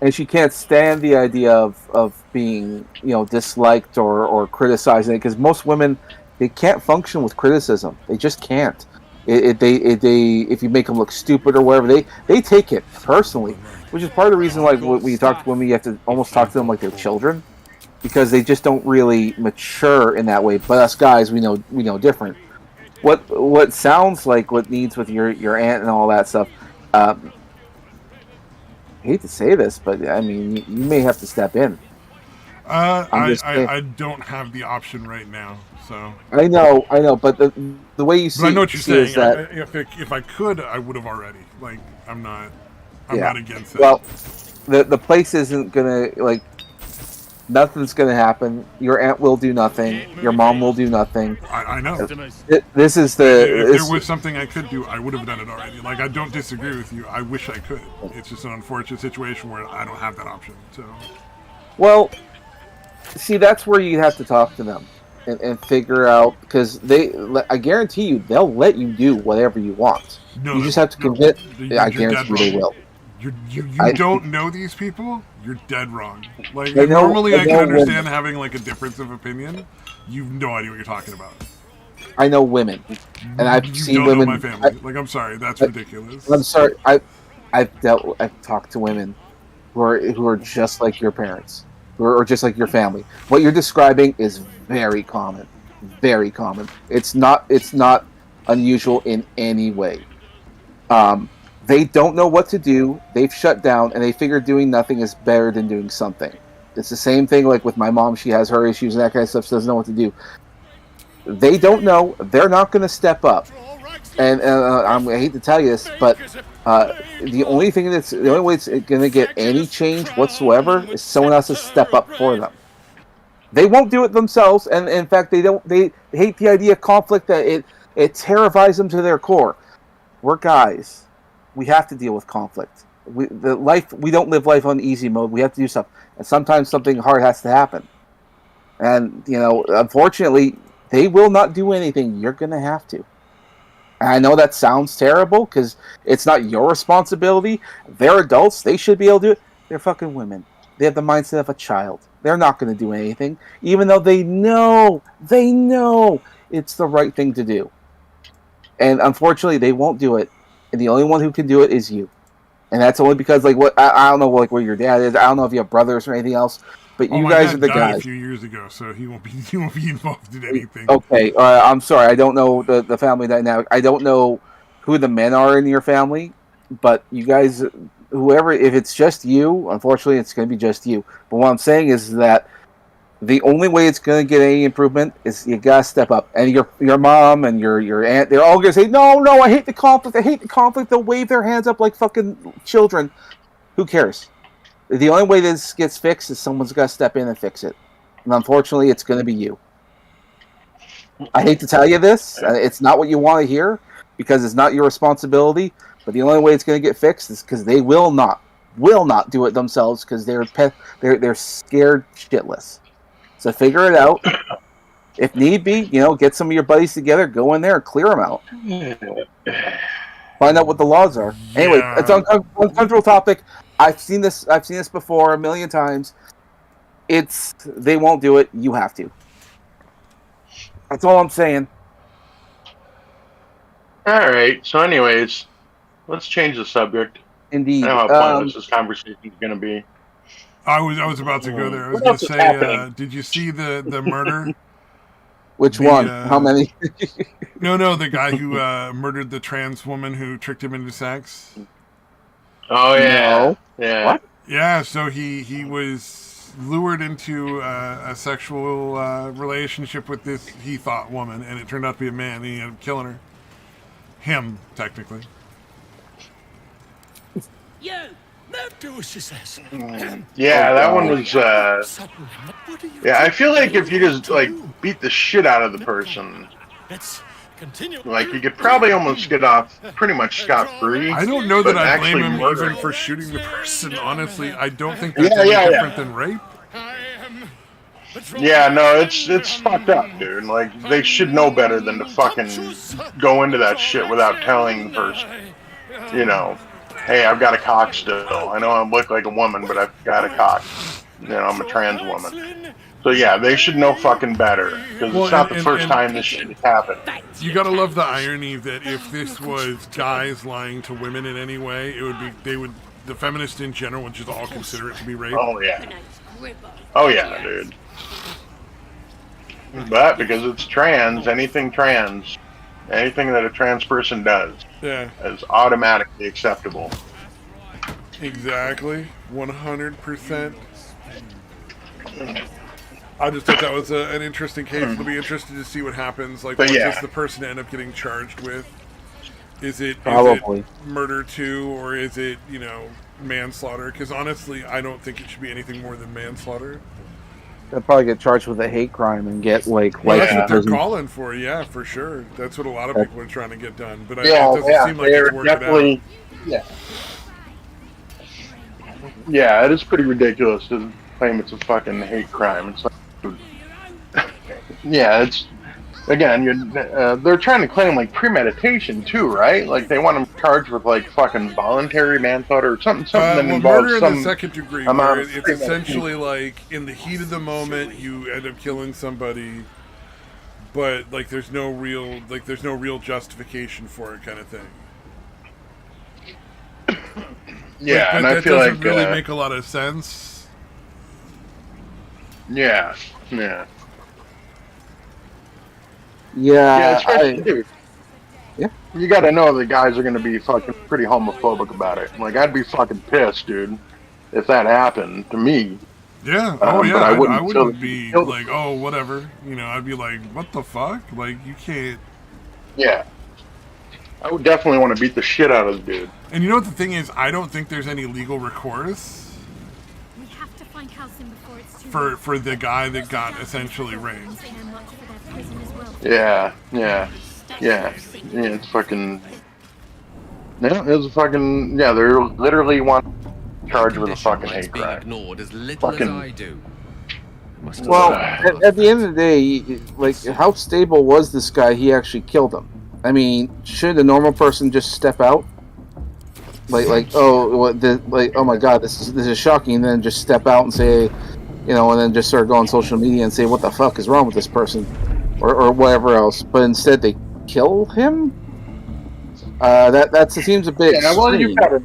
And she can't stand the idea of being disliked or criticizing it because most women. They can't function with criticism. They just can't. If you make them look stupid or whatever, they take it personally, which is part of the reason like when you talk to women, you have to almost talk to them like they're children, because they just don't really mature in that way. But us guys, we know different. What sounds like what needs with your aunt and all that stuff. hate to say this, but I mean, you may have to step in. I don't have the option right now, so. I know, but the way you see, but I know what you're saying. is that if I could, I would have already. Like, I'm not against it. Well, the place isn't gonna like. Nothing's gonna happen. Your aunt will do nothing. Your mom will do nothing. I know. This is if there was something I could do, I would have done it already. Like, I don't disagree with you. I wish I could. It's just an unfortunate situation where I don't have that option. So. Well, see, that's where you have to talk to them and figure out, because I guarantee you, they'll let you do whatever you want. No, you just have to commit. I guarantee you they will. You don't know these people. You're dead wrong. Like, normally I can understand having like a difference of opinion. You've no idea what you're talking about. I know women, and I've seen women. Know my family. I'm sorry, that's ridiculous. I'm sorry. I've talked to women who are just like your parents, who are just like your family. What you're describing is very common, very common. It's not unusual in any way. They don't know what to do. They've shut down, and they figure doing nothing is better than doing something. It's the same thing like with my mom. She has her issues and that kind of stuff. She doesn't know what to do. They don't know. They're not going to step up. And I hate to tell you this, but the only way it's going to get any change whatsoever is someone else to step up for them. They won't do it themselves, and in fact, they hate the idea of conflict. That it terrifies them to their core. We're guys. We have to deal with conflict. We don't live life on easy mode. We have to do stuff, and sometimes something hard has to happen. And unfortunately, they will not do anything. You're going to have to. And I know that sounds terrible because it's not your responsibility. They're adults. They should be able to do it. They're fucking women. They have the mindset of a child. They're not going to do anything, even though they know it's the right thing to do. And unfortunately, they won't do it. And the only one who can do it is you. And that's only because, like, I don't know, like, where your dad is. I don't know if you have brothers or anything else. But you guys are the guys. My dad died a few years ago, so he won't be involved in anything. Okay, I'm sorry. I don't know the family dynamic. I don't know who the men are in your family. But you guys, whoever, if it's just you, unfortunately, it's going to be just you. But what I'm saying is that the only way it's going to get any improvement is you got to step up. And your mom and your aunt, they're all going to say, no, I hate the conflict. They'll wave their hands up like fucking children. Who cares? The only way this gets fixed is someone's got to step in and fix it. And unfortunately, it's going to be you. I hate to tell you this. It's not what you want to hear because it's not your responsibility. But the only way it's going to get fixed is because they will not do it themselves because they're scared shitless. So figure it out. If need be, get some of your buddies together, go in there and clear them out. Find out what the laws are. Anyway, it's an uncomfortable topic. I've seen this before a million times. They won't do it. You have to. That's all I'm saying. All right. So, anyways, let's change the subject. Indeed. I know how pointless this conversation is going to be. I was about to go there. I was going to say, did you see the murder? Which one? How many? No, the guy who murdered the trans woman who tricked him into sex. Oh yeah, no. Yeah. What? Yeah, so he was lured into a sexual relationship with this he thought woman, and it turned out to be a man. And he ended up killing her. Him, technically. You. Yeah, that one was. Yeah, I feel like if you just beat the shit out of the person, you could probably almost get off pretty much scot-free. I don't know that I blame him even for shooting the person. Honestly, I don't think that's any different than rape. Yeah, no, it's fucked up, dude. Like, they should know better than to fucking go into that shit without telling the person. Hey, I've got a cock still. I know I look like a woman, but I've got a cock. I'm a trans woman. So yeah, they should know fucking better because it's not the first time this shit has happened. You gotta love the irony that if this was guys lying to women in any way, the feminists in general would just all consider it to be rape. Oh yeah, dude. But because it's trans, anything that a trans person does is automatically acceptable. Exactly. 100%. I just thought that was an interesting case. It'll be interesting to see what happens. Like, what does the person end up getting charged with? Is it murder 2, or is it, manslaughter? Because honestly, I don't think it should be anything more than manslaughter. They'll probably get charged with a hate crime and get life that's what they're prison. calling for, yeah, for sure. That's what a lot of people are trying to get done. But it doesn't seem like it's working out. Yeah, it is pretty ridiculous to claim it's a fucking hate crime. It's like, it's again, they're trying to claim like premeditation too, right? Like they want them charged with like fucking voluntary manslaughter or something that involves murder some in the second degree. Where it's essentially like in the heat of the moment you end up killing somebody, but like there's no real justification for it, kind of thing. Yeah, but and I feel doesn't like really make a lot of sense. Yeah. Dude. Yeah. You got to know the guys are going to be fucking pretty homophobic about it. Like, I'd be fucking pissed, dude, if that happened to me. Yeah. But I wouldn't be like, oh, whatever. I'd be like, what the fuck? Like, you can't. Yeah. I would definitely want to beat the shit out of the dude. And you know what the thing is? I don't think there's any legal recourse We have to find Halcyon before it's too for the guy that got essentially raped. Yeah. It's fucking. Yeah, it's a fucking. Yeah, they're literally charged with a fucking hate crime. Ignored as little as I do. Well, at the end of the day, like, how stable was this guy? He actually killed him. I mean, should a normal person just step out? Oh my God, this is shocking, and then just step out and say, and then just start going on social media and say, what the fuck is wrong with this person, or whatever else. But instead, they kill him. That seems a bit. Yeah, well, you gotta.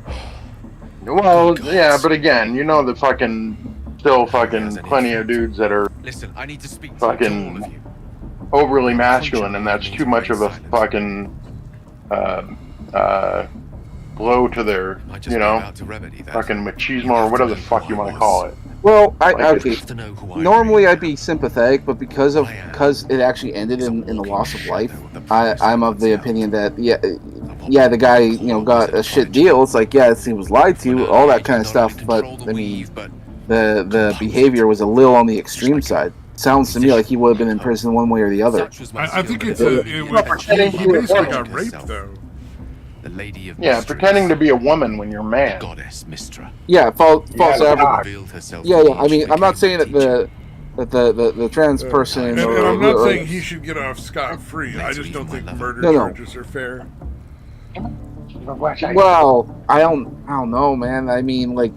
Well, yeah, but again, the still plenty of dudes that are. Listen, I need to speak to fucking all of you. Overly masculine, and that's too much of a fucking blow to their, fucking machismo or whatever the fuck you want to call it. Well, normally I'd be sympathetic, but because it actually ended in the loss of life, I'm of the opinion that the guy got a shit deal. It's like he was lied to, all that kind of stuff. But I mean, the behavior was a little on the extreme side. Sounds to me like he would have been in prison one way or the other. I think he basically got raped though. The lady of pretending to be a woman when you're a man. Goddess Mistra. Yeah, false advertising. Yeah. I mean, I'm not saying that the trans person. And I'm not saying he should get off scot-free. I just don't think murder charges are fair. Well, I don't know, man. I mean, like,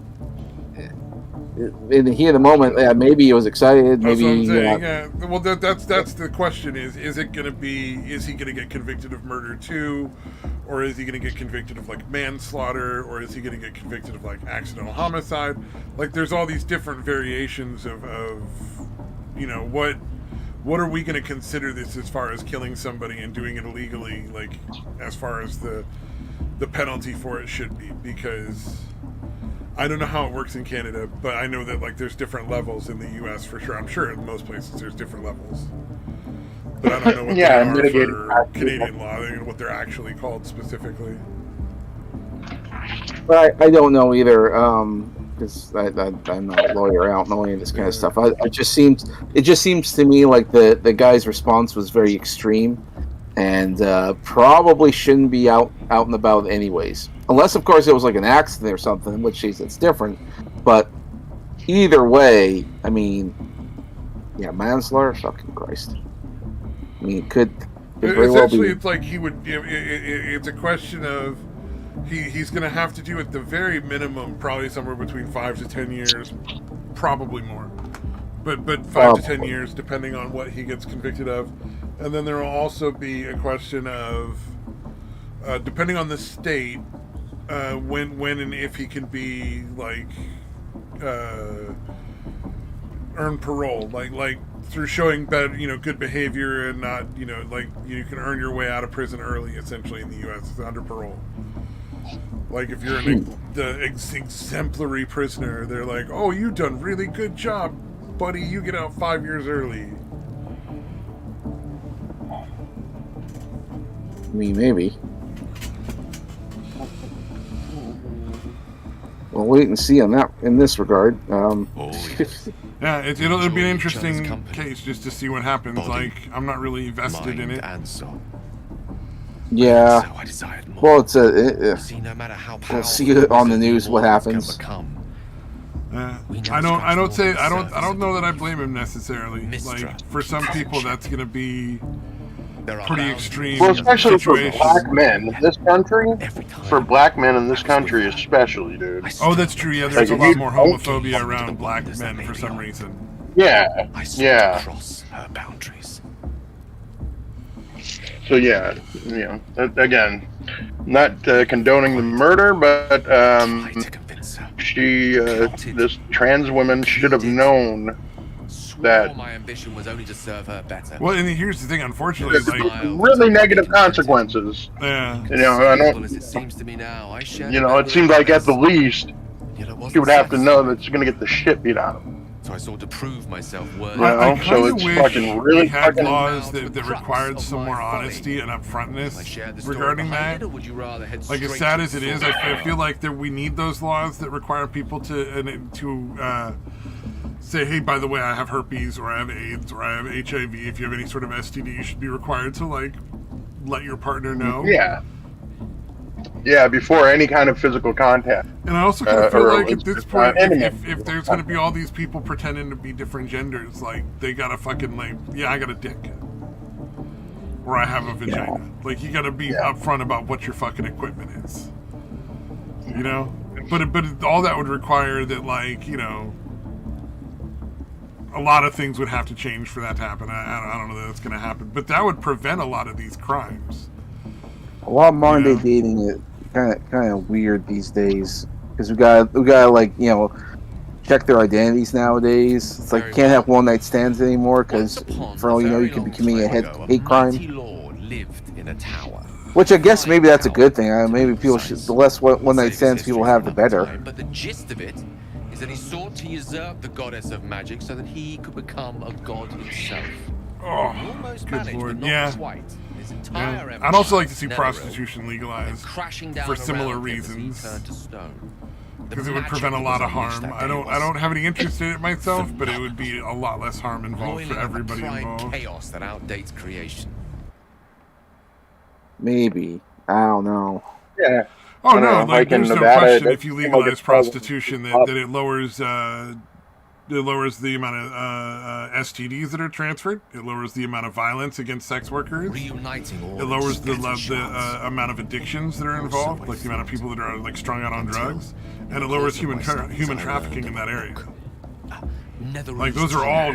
in the heat of the moment, maybe he was excited. That's maybe. What I'm saying, yeah. Well, that's the question: is he going to get convicted of murder too, or is he going to get convicted of like manslaughter, or is he going to get convicted of like accidental homicide? Like, there's all these different variations of what are we going to consider this as far as killing somebody and doing it illegally? Like, as far as the penalty for it should be, because I don't know how it works in Canada, but I know that like there's different levels in the U.S. for sure. I'm sure in most places there's different levels, but I don't know what they are for Canadian law and what they're actually called specifically. But I don't know either, because I'm not a lawyer. I don't know any of this kind of stuff. It just seems to me like the guy's response was very extreme, and probably shouldn't be out and about anyways. Unless, of course, it was like an accident or something, in which case it's different. But either way, I mean, manslaughter, fucking Christ. I mean, it could very well be. It's like he would. It's a question of he's going to have to do at the very minimum probably somewhere between 5 to 10 years, probably more. But 5 to 10 years, depending on what he gets convicted of, and then there will also be a question of depending on the state. When and if he can be like earn parole, like through showing better, good behavior and not, like you can earn your way out of prison early, essentially in the U.S. under parole. Like if you're the exemplary prisoner, they're like, "Oh, you done really good job, buddy. You get out 5 years early." I mean, maybe. We'll wait and see on that in this regard. Yeah, it'll be an interesting case just to see what happens. Like, I'm not really vested in it. And soul. Yeah. So I desired more. Well, it's a. See, no matter how We'll see on the news what happens. I don't know that I blame him necessarily. Like, for some people, that's gonna be pretty extreme. Well, especially situation. for black men in this country. For black men in this country, especially, dude. Oh, that's true. Yeah, there's a lot more homophobia around black men for some reason. Yeah, yeah. Cross her boundaries. So yeah, you know, again, not condoning the murder, but she, this trans woman should have known that. My ambition was only to serve her better. Well, and here's the thing, unfortunately, like really negative consequences. Yeah. You know, I don't. As it seems to me now, You know, it seems like at the least, she would have to know that she's gonna get the shit beat out of her. So I sought to prove myself worthy. I So kind of it's wish fucking really we had fucking. laws that required some more honesty and upfrontness regarding that. Like, as sad as it is, I feel like that we need those laws that require people to say, hey, by the way, I have herpes, or I have AIDS, or I have HIV. If you have any sort of STD, you should be required to, like, let your partner know. Yeah. Yeah, before any kind of physical contact. And I also kind of feel like at this point, intimate. if there's going to be all these people pretending to be different genders, like, they got to fucking, like, yeah, I got a dick. Or I have a vagina. Yeah. Like, you got to be upfront about what your fucking equipment is. You know? But all that would require that, like, you know, a lot of things would have to change for that to happen. I don't know that that's going to happen. But that would prevent a lot of these crimes. A lot of modern day dating is kind of weird these days because we got like, you know, check their identities nowadays. It's like you can't have one night stands anymore because for all you know you could be committing a hate crime. Lived in a tower. Which I guess maybe that's a good thing. Maybe people should, the less one night stands people have, the better. But the gist of it is that he sought to usurp the goddess of magic so that he could become a god himself. Oh, good lord, yeah. I'd also like to see prostitution legalized for similar reasons, because it would prevent a lot of harm. I don't have any interest in it myself, but it would be a lot less harm involved for everybody involved. Chaos that outdates creation. Maybe, I don't know. Yeah. Oh no, like like there's in no Nevada, question it if you seemed like legalize it's probably prostitution that it lowers the amount of STDs that are transferred. It lowers the amount of violence against sex workers. It lowers the amount of addictions that are involved, like the amount of people that are like strung out on drugs, and it lowers human trafficking in that area. Like those are all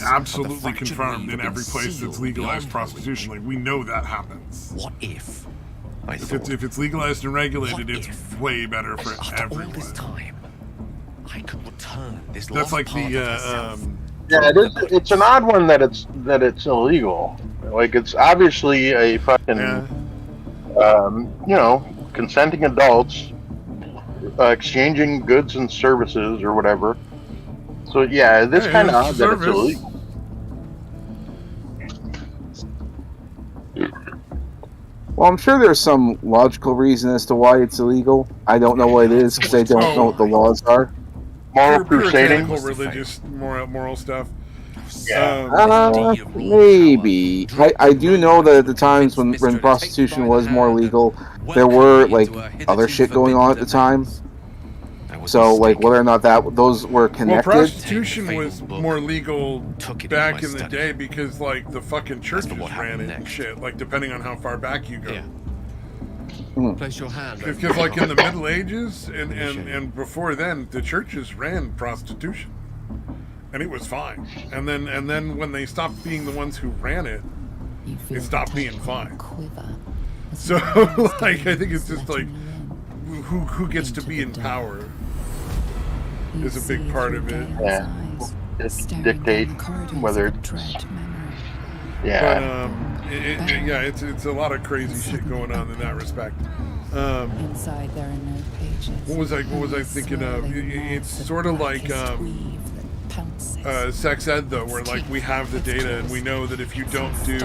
absolutely confirmed in every place that's legalized prostitution. Like we know that happens. What if? If it's legalized and regulated, it's way better for everyone. I could return this. That's like the yeah, it's an odd one that it's illegal. Like it's obviously a fucking you know, consenting adults exchanging goods and services or whatever. So yeah, this kind of odd that it's illegal. Well, I'm sure there's some logical reason as to why it's illegal. I don't know what it is because I don't know what the laws are. Moral crusading, religious, moral stuff. Yeah. Maybe. I do know that at the times when prostitution was more legal, there were like other shit going on at the time. So like whether or not those were connected. Well, prostitution was more legal back in the day because like the fucking churches ran it and shit. Like depending on how far back you go. Place your hand. Because like in the Middle Ages and before then, the churches ran prostitution, and it was fine. And then when they stopped being the ones who ran it, it stopped being fine. So like I think it's just like who gets to be in power is a big part of it. Yeah, just dictate whether it's But it's a lot of crazy shit going on in that respect. Inside there are no pages. What was I thinking of? It's sort of like sex ed though, where like we have the data and we know that if you don't do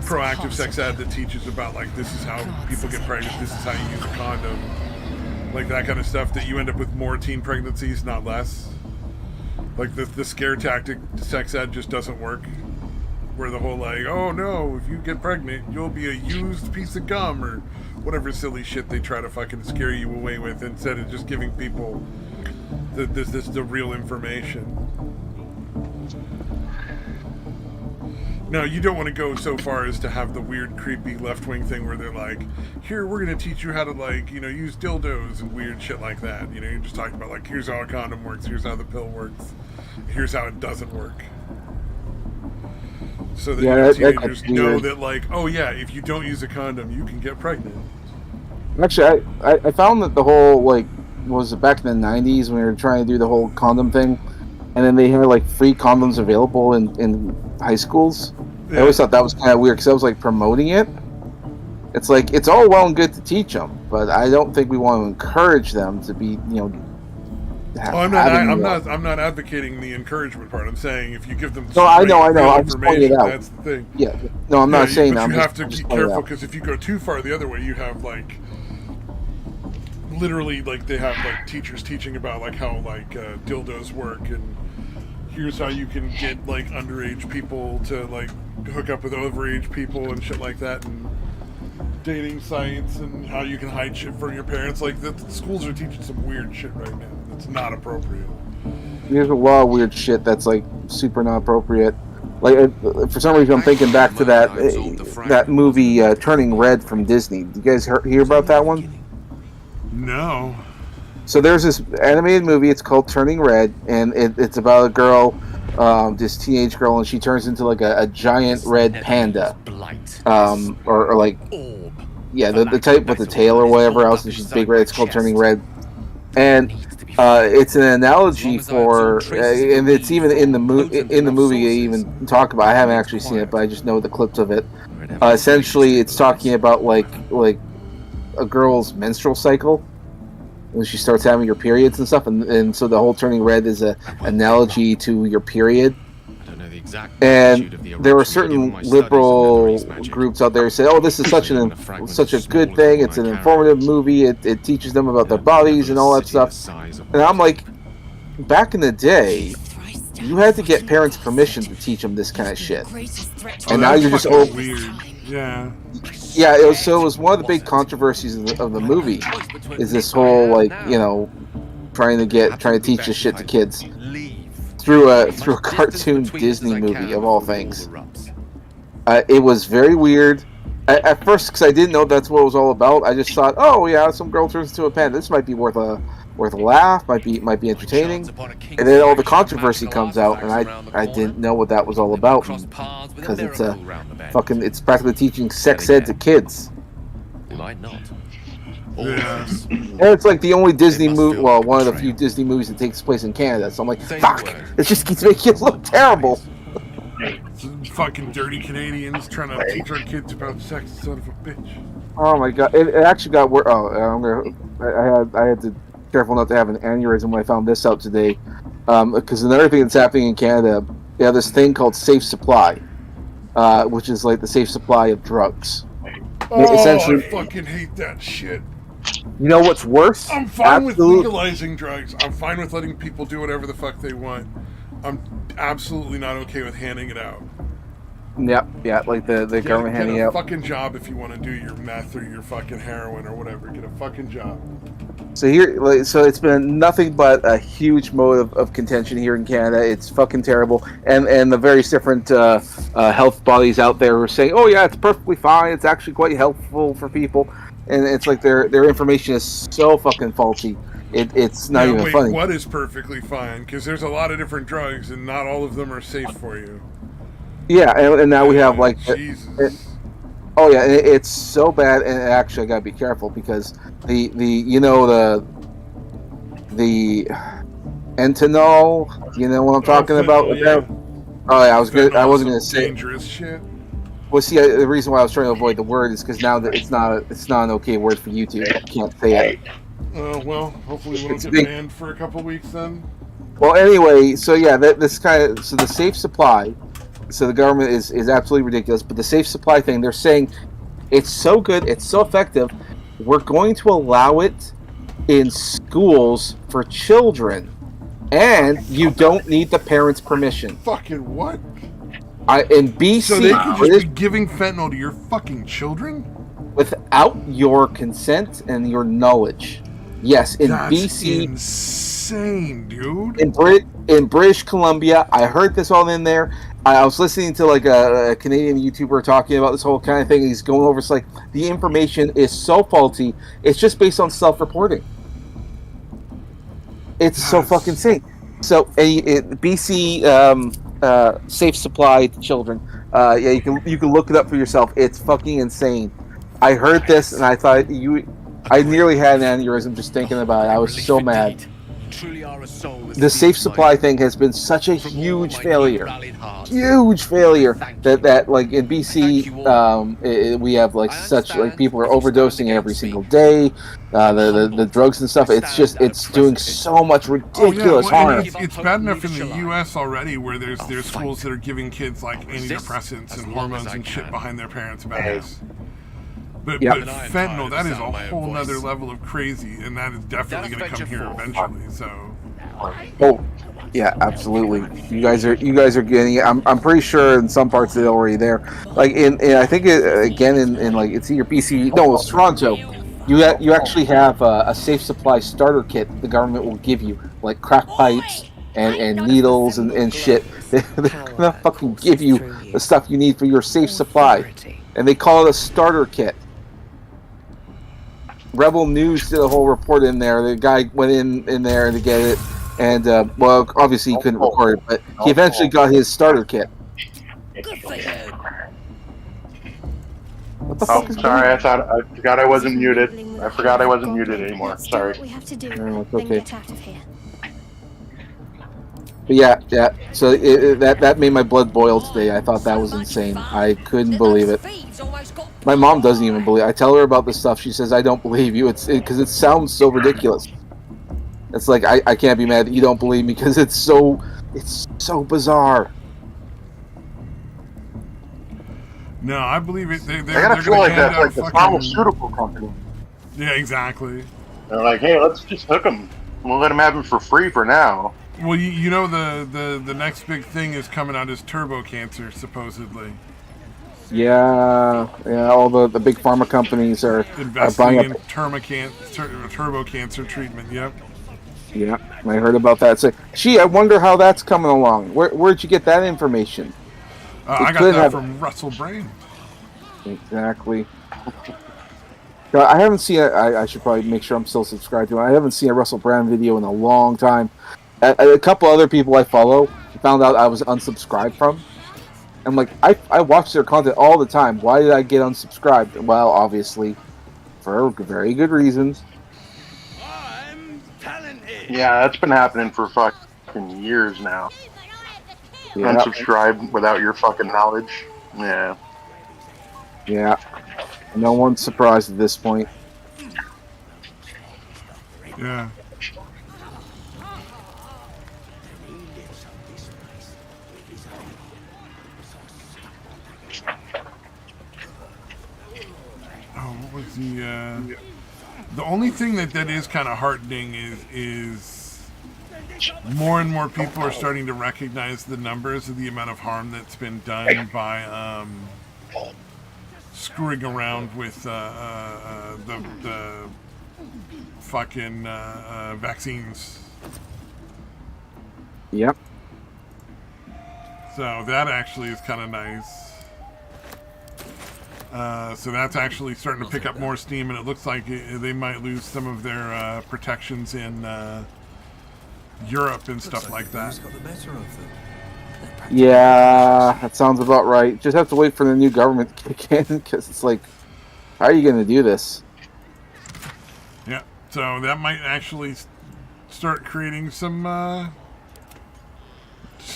proactive sex ed that teaches about like this is how people get pregnant, this is how you use a condom, like that kind of stuff, that you end up with more teen pregnancies, not less. Like the scare tactic sex ed just doesn't work. Where the whole like, oh no, if you get pregnant, you'll be a used piece of gum or whatever silly shit they try to fucking scare you away with, instead of just giving people the real information. Now, you don't want to go so far as to have the weird, creepy left-wing thing where they're like, here, we're going to teach you how to, like, you know, use dildos and weird shit like that. You know, you're just talking about, like, here's how a condom works, here's how the pill works, here's how it doesn't work. So that teenagers know that, like, oh yeah, if you don't use a condom, you can get pregnant. Actually, I found that the whole, like, was it back in the 90s when we were trying to do the whole condom thing, and then they had, like, free condoms available in high schools. Yeah. I always thought that was kind of weird, because I was, like, promoting it. It's like, it's all well and good to teach them, but I don't think we want to encourage them to be, you know, I'm not advocating the encouragement part. I'm saying if you give them I know. I'm just pointing it out. That's the thing. Yeah. No, I'm not saying that. But you have to be careful, because if you go too far the other way, you have like literally like they have like teachers teaching about like how like dildos work, and here's how you can get like underage people to like hook up with overage people and shit like that, and dating sites, and how you can hide shit from your parents. Like the schools are teaching some weird shit right now. It's not appropriate. There's a lot of weird shit that's like super not appropriate. Like for some reason, I'm thinking back to that movie Turning Red from Disney. Did you guys hear about that one? No. So there's this animated movie. It's called Turning Red, and it's about a girl, this teenage girl, and she turns into like a giant red panda, or like the type with the tail or whatever else, and she's big red. It's called Turning Red, and it's an analogy for, and it's even in the movie. They even talk about. I haven't actually seen it, but I just know the clips of it. Essentially, it's talking about like a girl's menstrual cycle when she starts having her periods and stuff, and so the whole Turning Red is a analogy to your period. And there were certain liberal groups out there who say, "Oh, this is such a good thing. It's an informative movie. It teaches them about their bodies and all that stuff." And I'm like, back in the day, you had to get parents' permission to teach them this kind of shit. And now you're just weird. Yeah. Yeah. It was one of the big controversies of the movie, is this whole like, you know, trying to teach this shit to kids through a cartoon Disney movie of all things. It was very weird at first, because I didn't know that's what it was all about. I just thought, oh yeah, some girl turns into a panda. This might be worth a laugh. Might be entertaining. And then all the controversy comes out, and I didn't know what that was all about, because it's practically teaching sex ed to kids. Might not. Yeah. And it's like the only Disney movie, well, one of the few Disney movies that takes place in Canada. So I'm like, fuck, it just keeps making it look terrible. Some fucking dirty Canadians trying to teach our kids about sex, son of a bitch. Oh my god, it actually got worse. I had to be careful not to have an aneurysm when I found this out today, because another thing that's happening in Canada, they have this thing called safe supply, which is like the safe supply of drugs. Essentially, I fucking hate that shit. You know what's worse? I'm fine with legalizing drugs. I'm fine with letting people do whatever the fuck they want. I'm absolutely not okay with handing it out. Yeah, like the government handing out. Get a fucking job if you want to do your meth or your fucking heroin or whatever. Get a fucking job. So it's been nothing but a huge mode of contention here in Canada. It's fucking terrible, and the various different health bodies out there are saying, oh yeah, it's perfectly fine. It's actually quite helpful for people, and it's like their information is so fucking faulty. It's not even funny. What is perfectly fine? Because there's a lot of different drugs, and not all of them are safe for you. Yeah, and now we have like Jesus. Oh yeah, it's so bad, and actually I gotta be careful, because the Entanol, you know what I'm talking about? Yeah. Oh yeah, I wasn't gonna say dangerous shit. Well, see, the reason why I was trying to avoid the word is because now that it's not an okay word for YouTube. You can't say it. Well, hopefully we don't It's get big. banned for a couple weeks then. Well, anyway, so yeah, so the safe supply. So the government is absolutely ridiculous, but the safe supply thing, they're saying it's so good, it's so effective. We're going to allow it in schools for children, and you don't need the parents' permission. Fucking what? In BC, So they could just be giving fentanyl to your fucking children without your consent and your knowledge. Yes, in That's BC, insane, dude. in British Columbia, I heard this all in there. I was listening to like a Canadian YouTuber talking about this whole kind of thing. He's going over. It's like the information is so faulty. It's just based on self-reporting. It's so fucking insane. So BC safe supply to children. Yeah, you can look it up for yourself. It's fucking insane. I heard this and I thought I nearly had an aneurysm just thinking about it. I was so mad. The safe supply thing has been such a huge failure. Huge failure that like in BC, we have like such like people are overdosing every single day. The drugs and stuff. It's doing so much ridiculous harm. It's bad enough in the U.S. already, where there's schools that are giving kids like antidepressants and hormones and shit behind their parents' backs. But fentanyl, that is a whole nother level of crazy, and that is definitely going to come here eventually. So. Oh, yeah, absolutely. You guys are getting it. I'm pretty sure in some parts they're already there. Like I think in like it's either BC, no, it's Toronto. You actually have a safe supply starter kit the government will give you, like crack pipes and needles and shit. They're gonna fucking give you the stuff you need for your safe supply, and they call it a starter kit. Rebel News did a whole report in there. The guy went in there to get it, and well, obviously he couldn't record it, but he eventually got his starter kit. What the fuck is sorry, I forgot I wasn't muted. I forgot I wasn't muted anymore. Sorry. We have to do. No, it's Then okay. get out of here. But yeah. So that made my blood boil today. I thought that was insane. I couldn't believe it. My mom doesn't even believe it. I tell her about this stuff. She says, I don't believe you. It's because it sounds so ridiculous. It's like, I can't be mad that you don't believe me because it's so bizarre. No, I believe it. I gotta feel like that's like the pharmaceutical company. Yeah, exactly. They're like, hey, let's just hook them. We'll let them have them for free for now. Well, you know the next big thing is coming out is turbo cancer, supposedly. Yeah, all the big pharma companies are investing in turbo cancer treatment. Yep. Yeah, I heard about that. So, gee, I wonder how that's coming along. Where'd you get that information? I got that from Russell Brand. Exactly. I haven't seen it. I should probably make sure I'm still subscribed to it. I haven't seen a Russell Brand video in a long time. A couple other people I follow found out I was unsubscribed from. I'm like, I watch their content all the time. Why did I get unsubscribed? Well, obviously, for very good reasons. Yeah, that's been happening for fucking years now. Yeah. Unsubscribe without your fucking knowledge. Yeah. Yeah. No one's surprised at this point. Yeah. Oh, what was the only thing that is kind of heartening is more and more people are starting to recognize the numbers of the amount of harm that's been done by screwing around with the fucking vaccines. Yep. So that actually is kind of nice. So that's actually starting to pick up more steam, and it looks like they might lose some of their protections in Europe and stuff like that. Yeah, that sounds about right. Just have to wait for the new government to kick in, because it's like, how are you going to do this? Yeah, so that might actually start creating some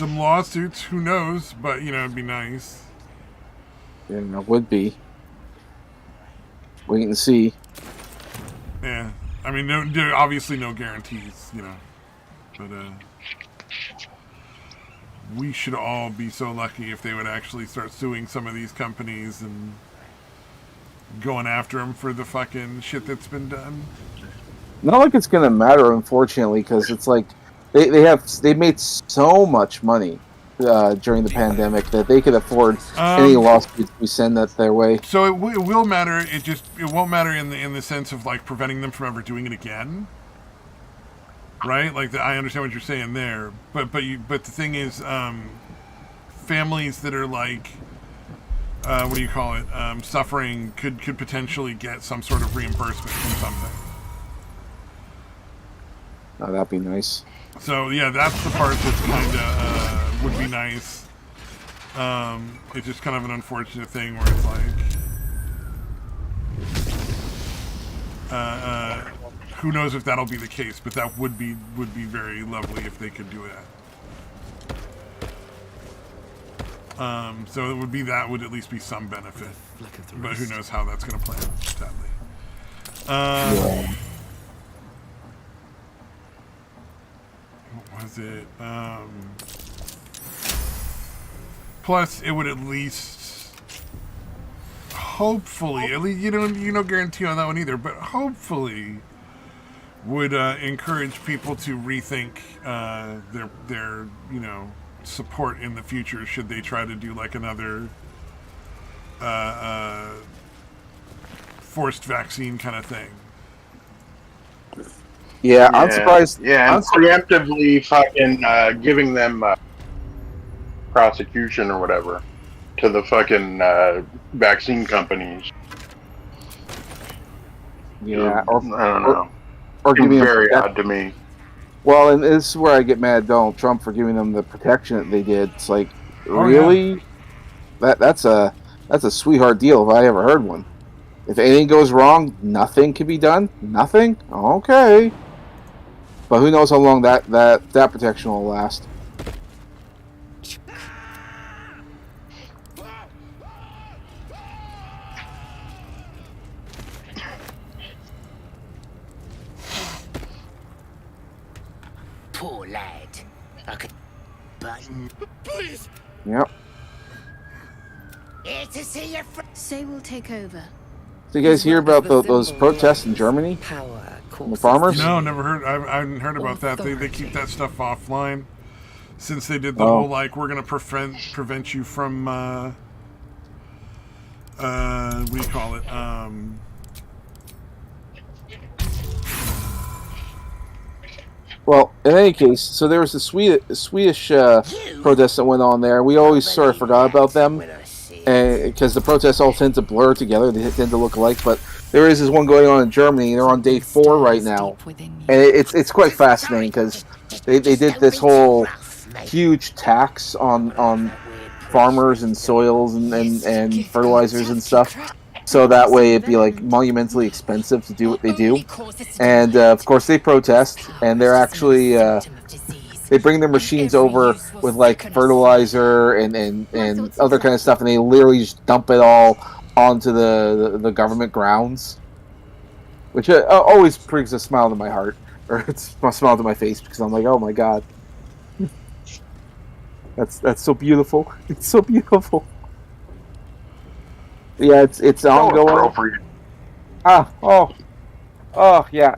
lawsuits. Who knows? But it'd be nice. would be. Wait and see. Yeah, I mean, there are obviously no guarantees, but we should all be so lucky if they would actually start suing some of these companies and going after them for the fucking shit that's been done. Not like it's gonna matter, unfortunately, because it's like they made so much money during the pandemic that they could afford any lawsuits we send that their way. So it will matter. It won't matter in the sense of like preventing them from ever doing it again, right? Like I understand what you're saying there, but the thing is, families that are like, what do you call it, suffering could potentially get some sort of reimbursement from something. Oh, that'd be nice. So yeah, that's the part that's kind of would be nice. It's just kind of an unfortunate thing where it's like, who knows if that'll be the case, but that would be very lovely if they could do that. So it would be that would at least be some benefit, but who knows how that's going to play out, sadly. What was it? Plus, it would at least, hopefully, at least you don't guarantee on that one either, but hopefully, would encourage people to rethink their support in the future should they try to do like another forced vaccine kind of thing. Yeah, I'm surprised. Yeah, and preemptively fucking giving them prosecution or whatever to the fucking vaccine companies. Yeah, I don't know. Or giving very odd to me. Well, and this is where I get mad at Donald Trump for giving them the protection that they did. It's like, really? Yeah. That's a sweetheart deal if I ever heard one. If anything goes wrong, nothing can be done. Nothing. Okay. But who knows how long that protection will last? Poor lad. I could button. Please. Yep. Here to see your friend. Say we'll take over. Did you guys hear about those protests in Germany? The farmers? No, never heard. I hadn't heard about that. They keep that stuff offline since they did the whole like we're gonna prevent you from what do you call it? Well, in any case, so there was a Swedish protest that went on there. We always sort of forgot about them because the protests all tend to blur together. They tend to look alike, but there is this one going on in Germany. They're on day 4 right now, and it's quite fascinating because they did this whole huge tax on farmers and soils and fertilizers and stuff. So that way it'd be like monumentally expensive to do what they do. And of course they protest, and they're actually they bring their machines over with like fertilizer and other kind of stuff, and they literally just dump it all onto the government grounds, which always brings a smile to my heart, or it's a smile to my face, because I'm like, oh my god, that's so beautiful. It's so beautiful. Yeah, it's ongoing. Yeah,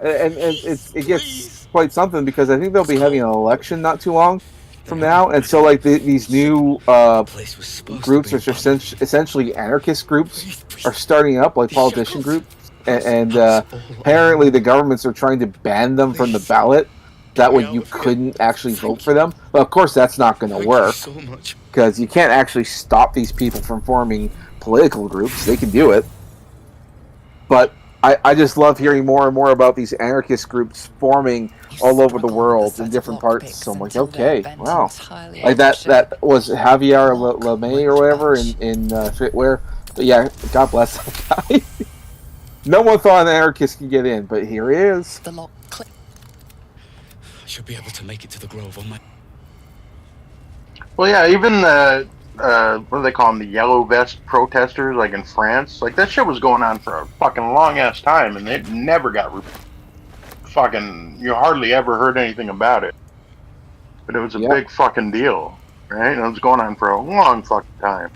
and it gets quite something because I think they'll be having an election not too long from now, and so like these new groups, which are essentially anarchist groups, are starting up, like politician groups, and apparently the governments are trying to ban them from the ballot. That way you couldn't actually vote for them. But of course that's not going to work because you can't actually stop these people from forming political groups. They can do it. But I just love hearing more and more about these anarchist groups forming all over the world in different parts. So I'm like, okay, wow. Like that was Javier LeMay or whatever in Fitware. But yeah, God bless that guy. No one thought an anarchist could get in, but here he is. I should be able to make it to the Grove on my... Well, yeah, even what do they call them? The yellow vest protesters, like in France. Like that shit was going on for a fucking long ass time, and it never got fucking. You hardly ever heard anything about it. But it was a big fucking deal, right? And it was going on for a long fucking time.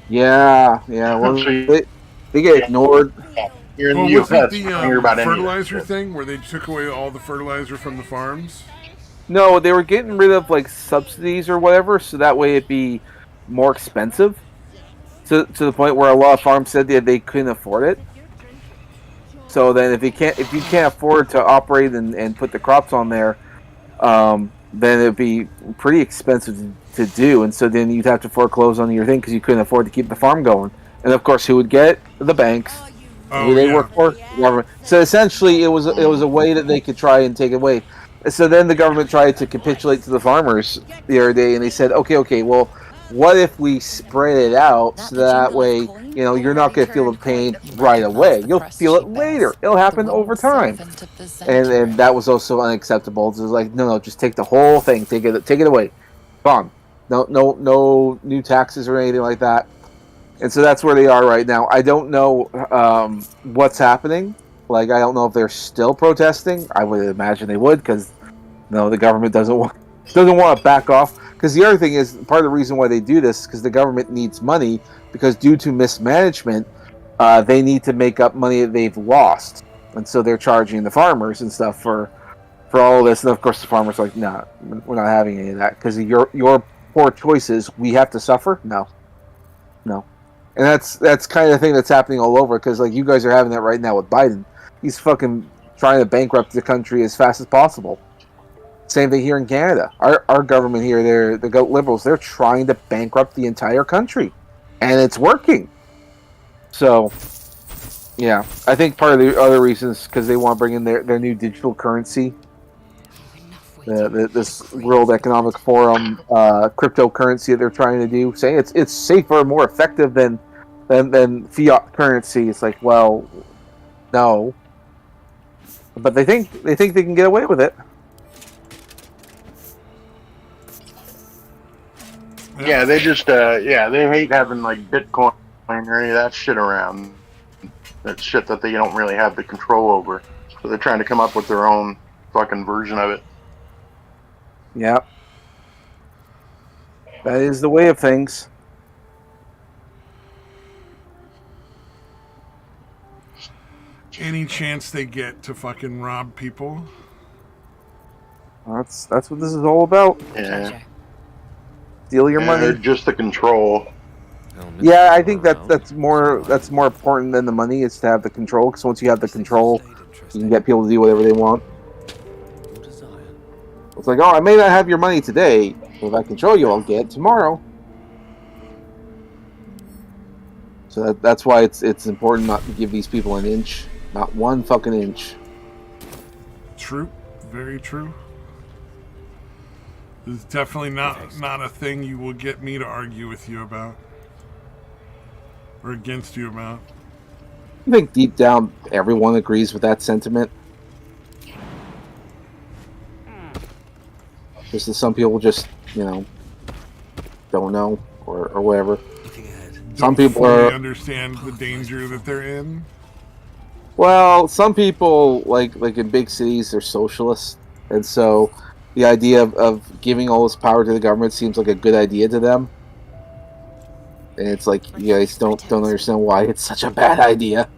Yeah. Well, they get ignored. Here in the was US, it you don't hear about any of that fertilizer shit. thing where they took away all the fertilizer from the farms? No, they were getting rid of like subsidies or whatever, so that way it'd be more expensive. To the point where a lot of farms said they couldn't afford it. So then, if you can't afford to operate and put the crops on there, then it'd be pretty expensive to do. And so then you'd have to foreclose on your thing because you couldn't afford to keep the farm going. And of course, who would get it? The banks. Who they work for? The government. So essentially, it was a way that they could try and take it away. So then the government tried to capitulate to the farmers the other day, and they said, okay, well, what if we spread it out so that way, you're not going to feel the pain right away. You'll feel it later. It'll happen over time. And that was also unacceptable. It was like, no, just take the whole thing. Take it away. Gone. No new taxes or anything like that. And so that's where they are right now. I don't know what's happening. Like, I don't know if they're still protesting. I would imagine they would, because the government doesn't want to back off. Because the other thing is, part of the reason why they do this is because the government needs money, because due to mismanagement, they need to make up money that they've lost. And so they're charging the farmers and stuff for all of this. And of course the farmers are like, nah, we're not having any of that. Because of your poor choices, we have to suffer? No. And that's kind of the thing that's happening all over, because like you guys are having that right now with Biden. He's fucking trying to bankrupt the country as fast as possible. Same thing here in Canada. Our government here, the Liberals, they're trying to bankrupt the entire country. And it's working. So, yeah. I think part of the other reason is because they want to bring in their new digital currency. This World Economic Forum cryptocurrency that they're trying to do, saying it's safer, more effective than fiat currency. It's like, well, no, but they think they can get away with it. Yeah, they just they hate having like Bitcoin or any of that shit around. That shit that they don't really have the control over. So they're trying to come up with their own fucking version of it. Yeah. That is the way of things. Any chance they get to fucking rob people? That's what this is all about. Yeah. Steal your money. Just the control. Yeah, I think that's more important than the money, is to have the control. Because once you have the control, you can get people to do whatever they want. It's like, I may not have your money today, but if I control you, I'll get it tomorrow. So that's why it's important not to give these people an inch, not one fucking inch. True, very true. This is definitely not a thing you will get me to argue with you about, or against you about. I think deep down, everyone agrees with that sentiment. Just that some people just, don't know or whatever. Some people fully understand the danger that they're in. Well, some people, like in big cities, they're socialists, and so the idea of giving all this power to the government seems like a good idea to them. And it's like, you guys don't understand why it's such a bad idea.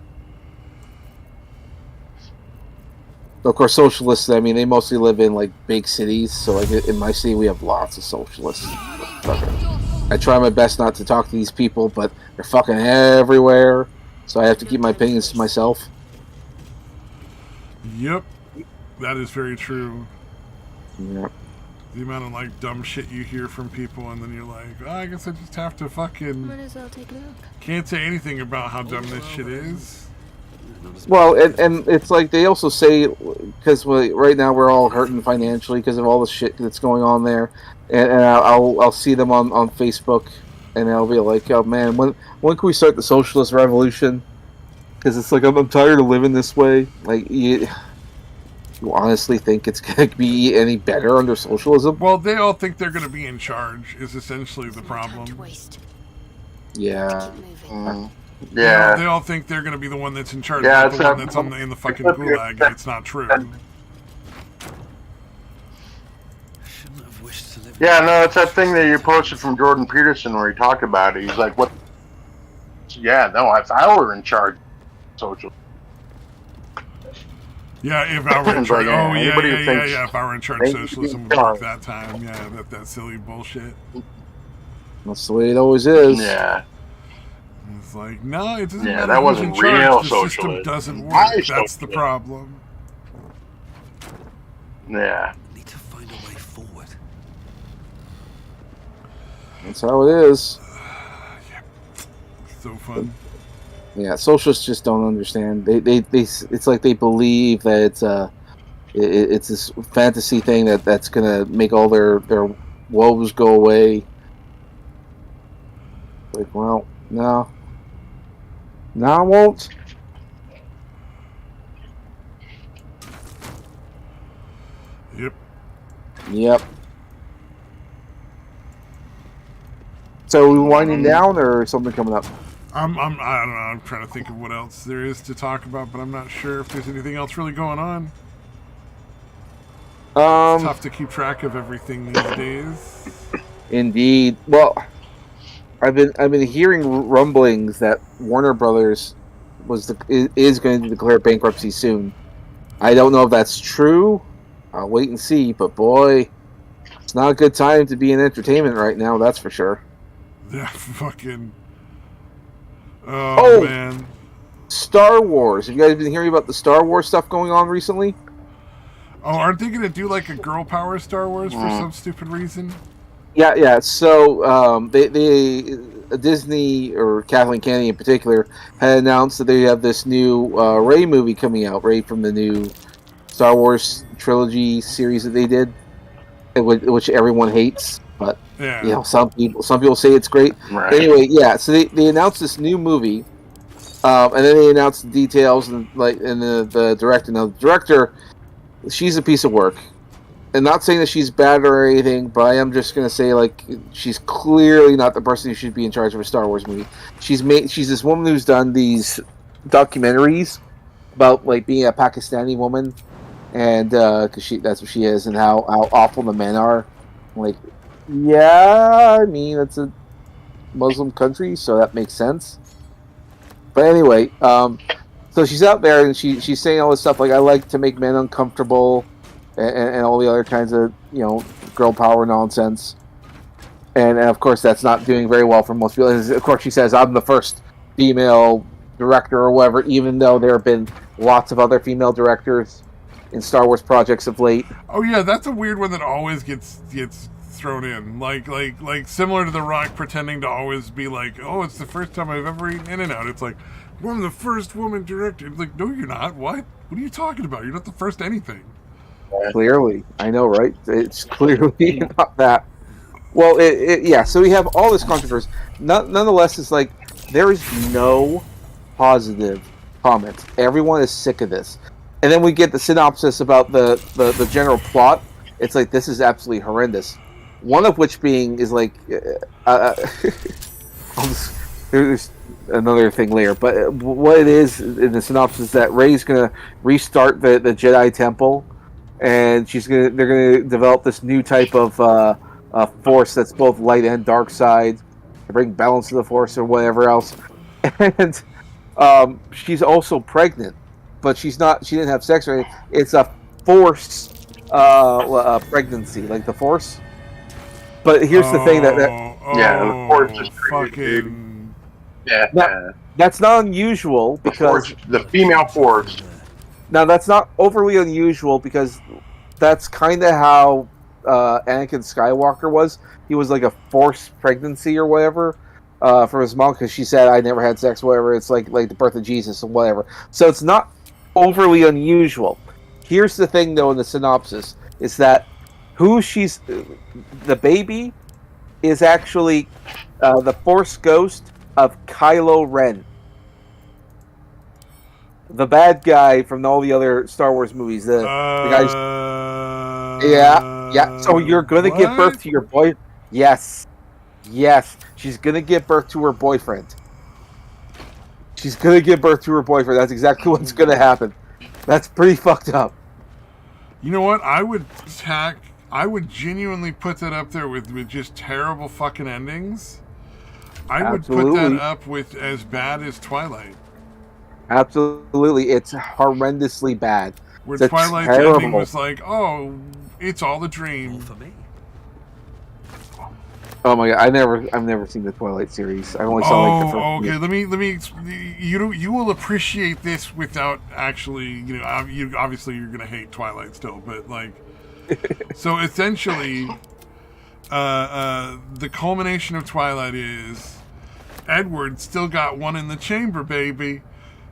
Of course, socialists, I mean, they mostly live in, like, big cities. So, like, in my city, we have lots of socialists. I try my best not to talk to these people, but they're fucking everywhere. So I have to keep my opinions to myself. Yep. That is very true. Yep. The amount of, like, dumb shit you hear from people, and then you're like, I guess I just have to fucking... Might as well take a look. Can't say anything about how dumb this shit is. Well, and it's like they also say, because right now we're all hurting financially because of all the shit that's going on there, and I'll see them on Facebook, and I'll be like, oh man, when can we start the socialist revolution? Because it's like I'm tired of living this way. Like, You honestly think it's going to be any better under socialism? Well, they all think they're going to be in charge. Is essentially the problem. Yeah. Yeah. They all think they're going to be the one that's in charge. Yeah, Not the one that's in the fucking gulag, and it's not true. Shouldn't have wished to live. Yeah, no, it's that thing that you posted from Jordan Peterson where he talked about it. He's like, "What? Yeah, no, if I were in charge, of social." Yeah, if I were in charge. Like, Oh, anybody who thinks yeah. If I were in charge, they socialism can would work be that time. Yeah, that silly bullshit. That's the way it always is. Yeah. It's like, no, it doesn't Yeah, matter that who's wasn't in charge. real The system socialism. doesn't work. My That's the socialism. problem. Yeah. Need to find a way forward. That's how it is. So fun. Yeah, socialists just don't understand. They it's like they believe that it's this fantasy thing that's gonna make all their woes go away. Like, well, no, I won't. Yep. So are we winding down or something coming up? I don't know. I'm trying to think of what else there is to talk about, but I'm not sure if there's anything else really going on. It's tough to keep track of everything these days. Indeed. Well, I've been hearing rumblings that Warner Brothers is going to declare bankruptcy soon. I don't know if that's true. I'll wait and see. But boy, it's not a good time to be in entertainment right now. That's for sure. Yeah, fucking. Oh man. Star Wars. Have you guys been hearing about the Star Wars stuff going on recently? Oh, aren't they going to do like a girl power Star Wars for some stupid reason? Yeah. So they Disney, or Kathleen Kennedy in particular, had announced that they have this new Rey movie coming out. Rey from the new Star Wars trilogy series that they did, which everyone hates, but some people say it's great. Right. Anyway, yeah. So they announced this new movie, and then they announced the details and the director. Now the director, she's a piece of work. And not saying that she's bad or anything, but I am just gonna say, like, she's clearly not the person who should be in charge of a Star Wars movie. She's this woman who's done these documentaries about, like, being a Pakistani woman, and because that's what she is, and how awful the men are. Like, yeah, I mean, it's a Muslim country, so that makes sense. But anyway, so she's out there and she's saying all this stuff like, I like to make men uncomfortable. And all the other kinds of, girl power nonsense. And of course, that's not doing very well for most people. And of course, she says, I'm the first female director or whatever, even though there have been lots of other female directors in Star Wars projects of late. Oh, yeah, that's a weird one that always gets thrown in. Like similar to The Rock pretending to always be like, oh, it's the first time I've ever eaten In-N-Out. It's like, well, I'm the first woman director. It's like, no, you're not. What? What are you talking about? You're not the first anything. Clearly, I know, right? It's clearly not that. Well, yeah. So we have all this controversy. Nonetheless, it's like there is no positive comments. Everyone is sick of this, and then we get the synopsis about the general plot. It's like, this is absolutely horrendous. One of which being is like, there's another thing later, but what it is in the synopsis is that Rey's gonna restart the Jedi Temple. And they're gonna develop this new type of force that's both light and dark side to bring balance to the force or whatever else. And she's also pregnant, but she didn't have sex or anything. It's a force pregnancy, like the force. But here's the thing that the force is fucking that's not unusual because the female force. Now, that's not overly unusual because that's kind of how Anakin Skywalker was. He was like a forced pregnancy or whatever for his mom, because she said, I never had sex, whatever. It's like the birth of Jesus or whatever. So it's not overly unusual. Here's the thing, though, in the synopsis, is that the baby is actually the Force ghost of Kylo Ren. the bad guy from all the other Star Wars movies. The guy's yeah. So you're gonna give birth What? to your boy? Yes, yes. She's gonna give birth to her boyfriend. She's gonna give birth to her boyfriend. That's exactly what's gonna happen. That's pretty fucked up. You know what? I would genuinely put that up there with just terrible fucking endings. I would put that Absolutely. up with as bad as Twilight. Absolutely, it's horrendously bad. Where It's a Twilight's ending terrible. was like, oh, it's all a All dream. for me. Oh my god, I've never seen the Twilight series. I've only saw like the Oh, first. okay. Let me. You will appreciate this without actually. You know, you obviously you're gonna hate Twilight still, but like, so essentially, the culmination of Twilight is Edward still got one in the chamber, baby.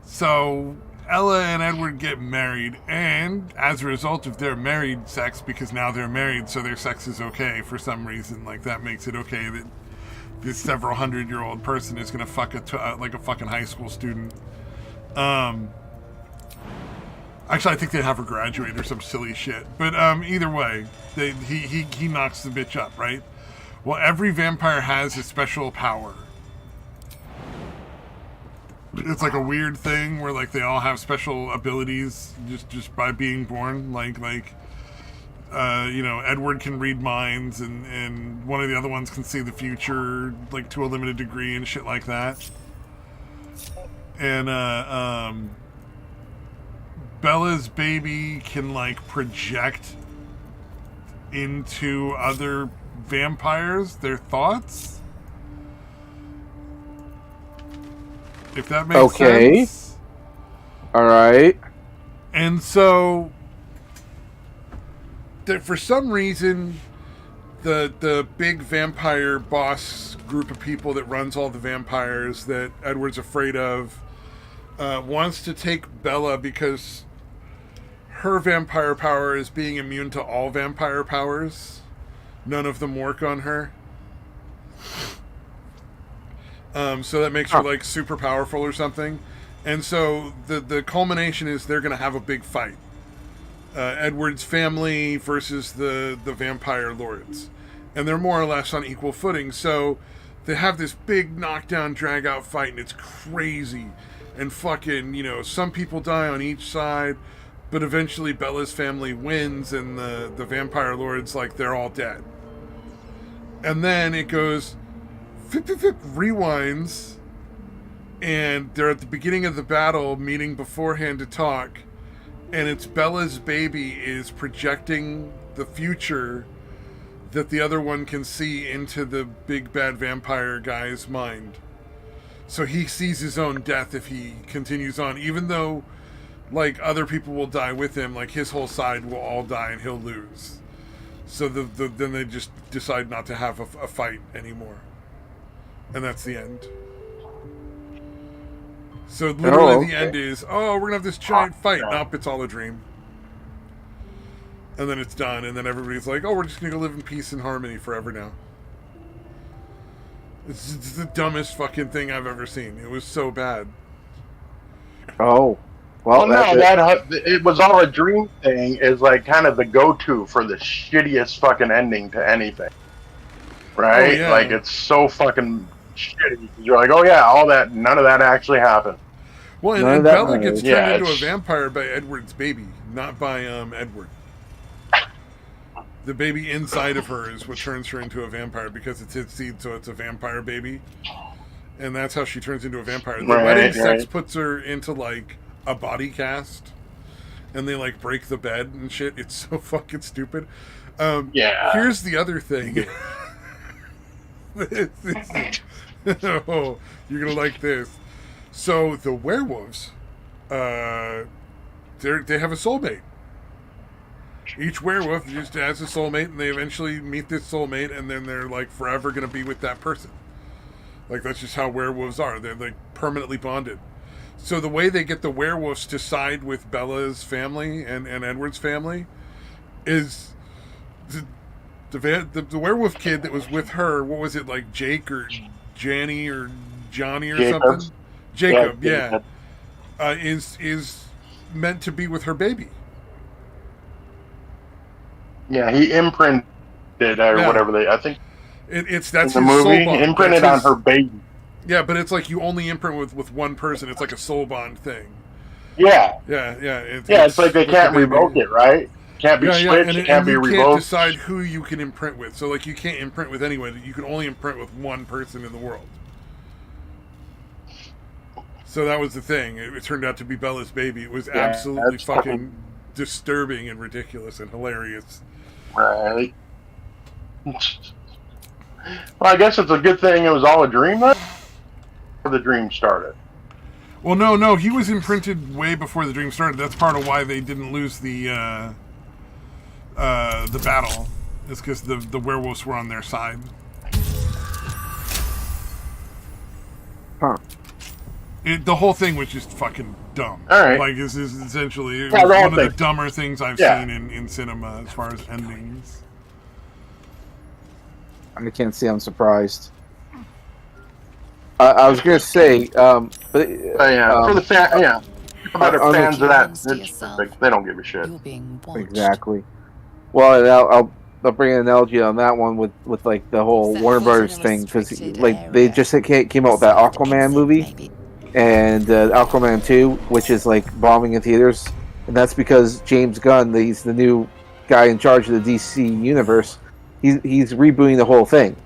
So Ella and Edward get married, and as a result of their married sex, because now they're married, so their sex is okay for some reason. Like that makes it okay that this several 100-year-old person is gonna fuck like a fucking high school student. Actually, I think they have her graduate or some silly shit. But either way, he knocks the bitch up, right? Well, every vampire has a special power. It's like a weird thing where like they all have special abilities just by being born. Like you know, Edward can read minds, and one of the other ones can see the future, like to a limited degree and shit like that. And Bella's baby can like project into other vampires their thoughts. If that makes sense. All right. And so, for some reason, the big vampire boss group of people that runs all the vampires that Edward's afraid of wants to take Bella because her vampire power is being immune to all vampire powers. None of them work on her. So that makes her like super powerful or something. And so the culmination is they're going to have a big fight. Edward's family versus the vampire lords. And they're more or less on equal footing. So they have this big knockdown, drag out fight, and it's crazy. And fucking, you know, some people die on each side, but eventually Bella's family wins, and the vampire lords, like, they're all dead. And then it goes, rewinds, and they're at the beginning of the battle, meeting beforehand to talk, and it's Bella's baby is projecting the future that the other one can see into the big bad vampire guy's mind. So he sees his own death if he continues on, even though like other people will die with him, like his whole side will all die and he'll lose. So then they just decide not to have a fight anymore. And that's the end. So literally the end is, oh, we're going to have this giant fight. Nope, it's all a dream. And then it's done, and then everybody's like, oh, we're just going to go live in peace and harmony forever now. It's the dumbest fucking thing I've ever seen. It was so bad. Oh. Well, no, that it was all a dream thing is like kind of the go-to for the shittiest fucking ending to anything. Right? Oh, yeah. Like, it's so fucking shitty. You're like, oh yeah, all that, none of that actually happened. Well, and Bella gets turned into a vampire by Edward's baby, not by Edward. The baby inside of her is what turns her into a vampire because it's his seed, so it's a vampire baby. And that's how she turns into a vampire. The wedding sex puts her into, like, a body cast. And they, like, break the bed and shit. It's so fucking stupid. Here's the other thing. Oh, you're gonna like this. So, the werewolves, they have a soulmate. Each werewolf just has a soulmate, and they eventually meet this soulmate, and then they're, like, forever going to be with that person. Like, that's just how werewolves are. They're, like, permanently bonded. So the way they get the werewolves to side with Bella's family and Edward's family is the werewolf kid that was with her, what was it, like Jake or Janny or Johnny or something? Jacob, yeah. is meant to be with her baby. Yeah, he imprinted or whatever I think that's in the his movie soul bond. imprinted on her baby. Yeah, but it's like you only imprint with one person. It's like a soul bond thing. Yeah. It's like they can't revoke it, right? Can't be switched. And, it can't be you revoked. Can't decide who you can imprint with. So like you can't imprint with anyone. You can only imprint with one person in the world. So that was the thing. It turned out to be Bella's baby. It was absolutely fucking disturbing and ridiculous and hilarious. Right. Well, I guess it's a good thing it was all a dream then? Or the dream started? Well, no. He was imprinted way before the dream started. That's part of why they didn't lose the battle. It's because the werewolves were on their side. Huh. The whole thing was just fucking dumb. All right. Like, this is essentially one of the dumber things I've seen in cinema as far as endings. I can't say I'm surprised. I was gonna say, for the people that are fans of that, they don't give a shit. Exactly. Well, I'll bring an analogy on that one with like the whole Warner Brothers thing, because like they just came out with that Aquaman movie and Aquaman 2, which is like bombing in theaters, and that's because James Gunn, he's the new guy in charge of the DC universe. He's rebooting the whole thing.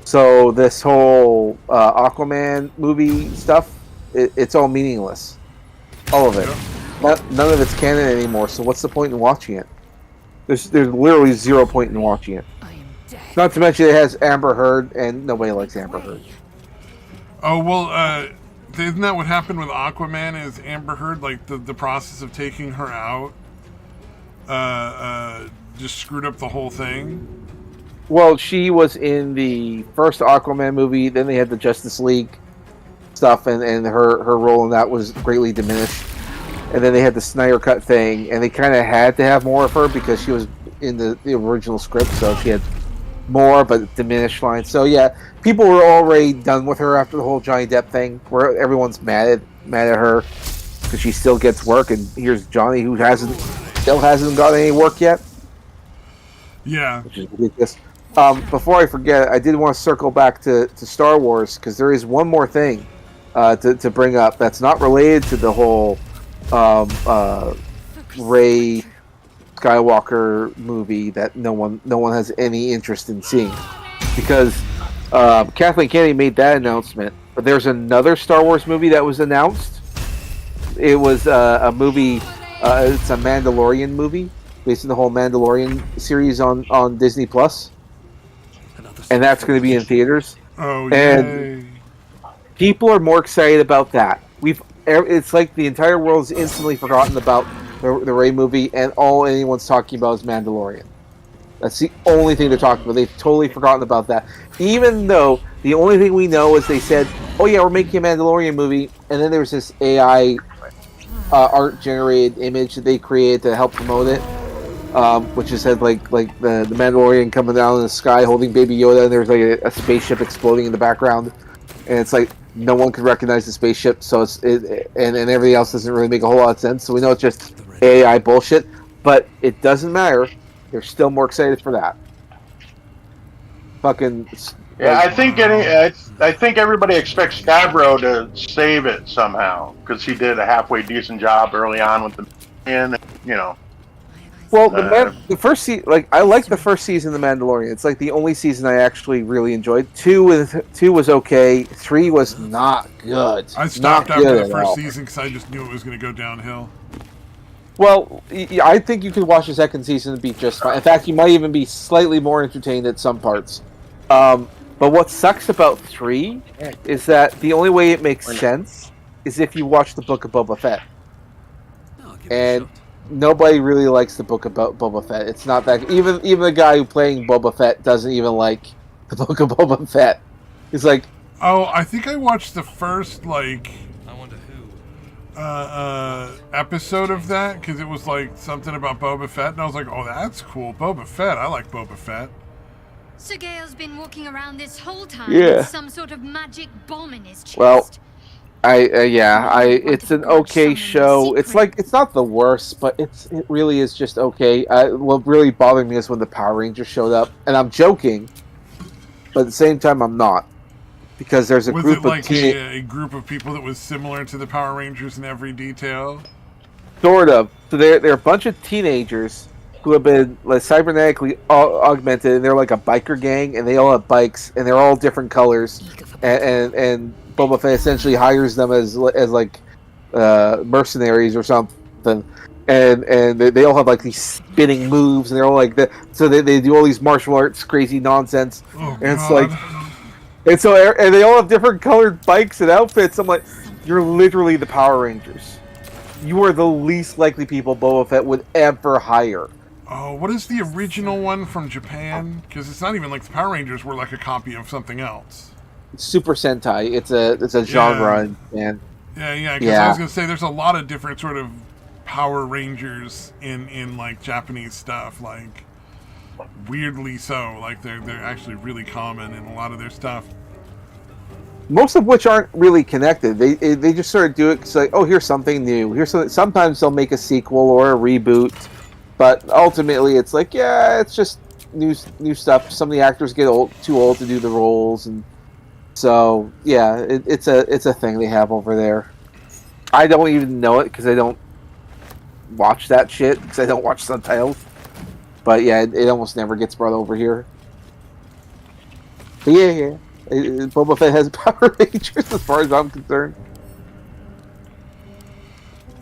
So this whole Aquaman movie stuff, it's all meaningless. All of it. None of it's canon anymore, so what's the point in watching it? There's literally zero point in watching it. Not to mention it has Amber Heard, and nobody likes Amber Heard. Oh, well, isn't that what happened with Aquaman, is Amber Heard, like, the process of taking her out just screwed up the whole thing? Well, she was in the first Aquaman movie, then they had the Justice League stuff, and her role in that was greatly diminished. And then they had the Snyder Cut thing, and they kind of had to have more of her because she was in the original script, so she had more, but diminished lines. So yeah, people were already done with her after the whole Johnny Depp thing, where everyone's mad at her because she still gets work, and here's Johnny who still hasn't got any work yet. Yeah. Which is ridiculous. Before I forget, I did want to circle back to Star Wars, because there is one more thing to bring up that's not related to the whole Rey Skywalker movie that no one has any interest in seeing, because Kathleen Kennedy made that announcement. But there's another Star Wars movie that was announced. It was a movie. It's a Mandalorian movie based on the whole Mandalorian series on Disney Plus. And that's going to be in theaters. Oh, and people are more excited about that. It's like the entire world's instantly forgotten about the Rey movie, and all anyone's talking about is Mandalorian. That's the only thing they're talking about. They've totally forgotten about that. Even though the only thing we know is they said, "Oh yeah, we're making a Mandalorian movie," and then there was this AI art-generated image that they created to help promote it. Which is said like the Mandalorian coming down in the sky holding Baby Yoda, and there's like a spaceship exploding in the background, and it's like no one could recognize the spaceship, so and everything else doesn't really make a whole lot of sense. So we know it's just AI bullshit, but it doesn't matter. They're still more excited for that. Fucking yeah, I think everybody expects Favreau to save it somehow, because he did a halfway decent job early on with the Well, the first season, I like the first season of The Mandalorian. It's like the only season I actually really enjoyed. Two was okay. 3 was not good. I stopped after the first season because I just knew it was going to go downhill. Well, I think you could watch the second season and be just fine. In fact, you might even be slightly more entertained at some parts. But what sucks about 3 is that the only way it makes sense is if you watch the Book of Boba Fett. And nobody really likes the book about Boba Fett. It's not that even the guy who playing Boba Fett doesn't even like the Book of Boba Fett. He's like, oh, I think I watched the first I wonder who episode of that because it was like something about Boba Fett, and I was like, oh, that's cool, Boba Fett. I like Boba Fett. Sergeo's been walking around this whole time Yeah. with some sort of magic bomb in his chest. well, It's an okay show. It's not the worst, but it really is just okay. What really bothered me is when the Power Rangers showed up, and I'm joking, but at the same time I'm not, because there's a Was group it like of a group of people that was similar to the Power Rangers in every detail? sort of. So they're a bunch of teenagers who have been like cybernetically augmented, and they're like a biker gang, and they all have bikes, and they're all different colors, and Boba Fett essentially hires them as like mercenaries or something, and they all have like these spinning moves, and they're all like that. So they do all these martial arts crazy nonsense, Oh, and it's God. like, and they all have different colored bikes and outfits. I'm like, you're literally the Power Rangers. You are the least likely people Boba Fett would ever hire. Oh, what is the original one from Japan? Because it's not even like the Power Rangers were like a copy of something else. Super Sentai. It's a genre, man. Yeah. Because I was gonna say there's a lot of different sort of Power Rangers in like Japanese stuff, like weirdly so. Like they're actually really common in a lot of their stuff. Most of which aren't really connected. They just sort of do it because like, oh, here's something new. Here's something. Sometimes they'll make a sequel or a reboot, but ultimately it's like, yeah, it's just new stuff. Some of the actors get too old to do the roles, and so yeah, it's a thing they have over there. I don't even know it because I don't watch that shit because I don't watch subtitles. But yeah, it almost never gets brought over here. But yeah. Boba Fett has Power Rangers as far as I'm concerned.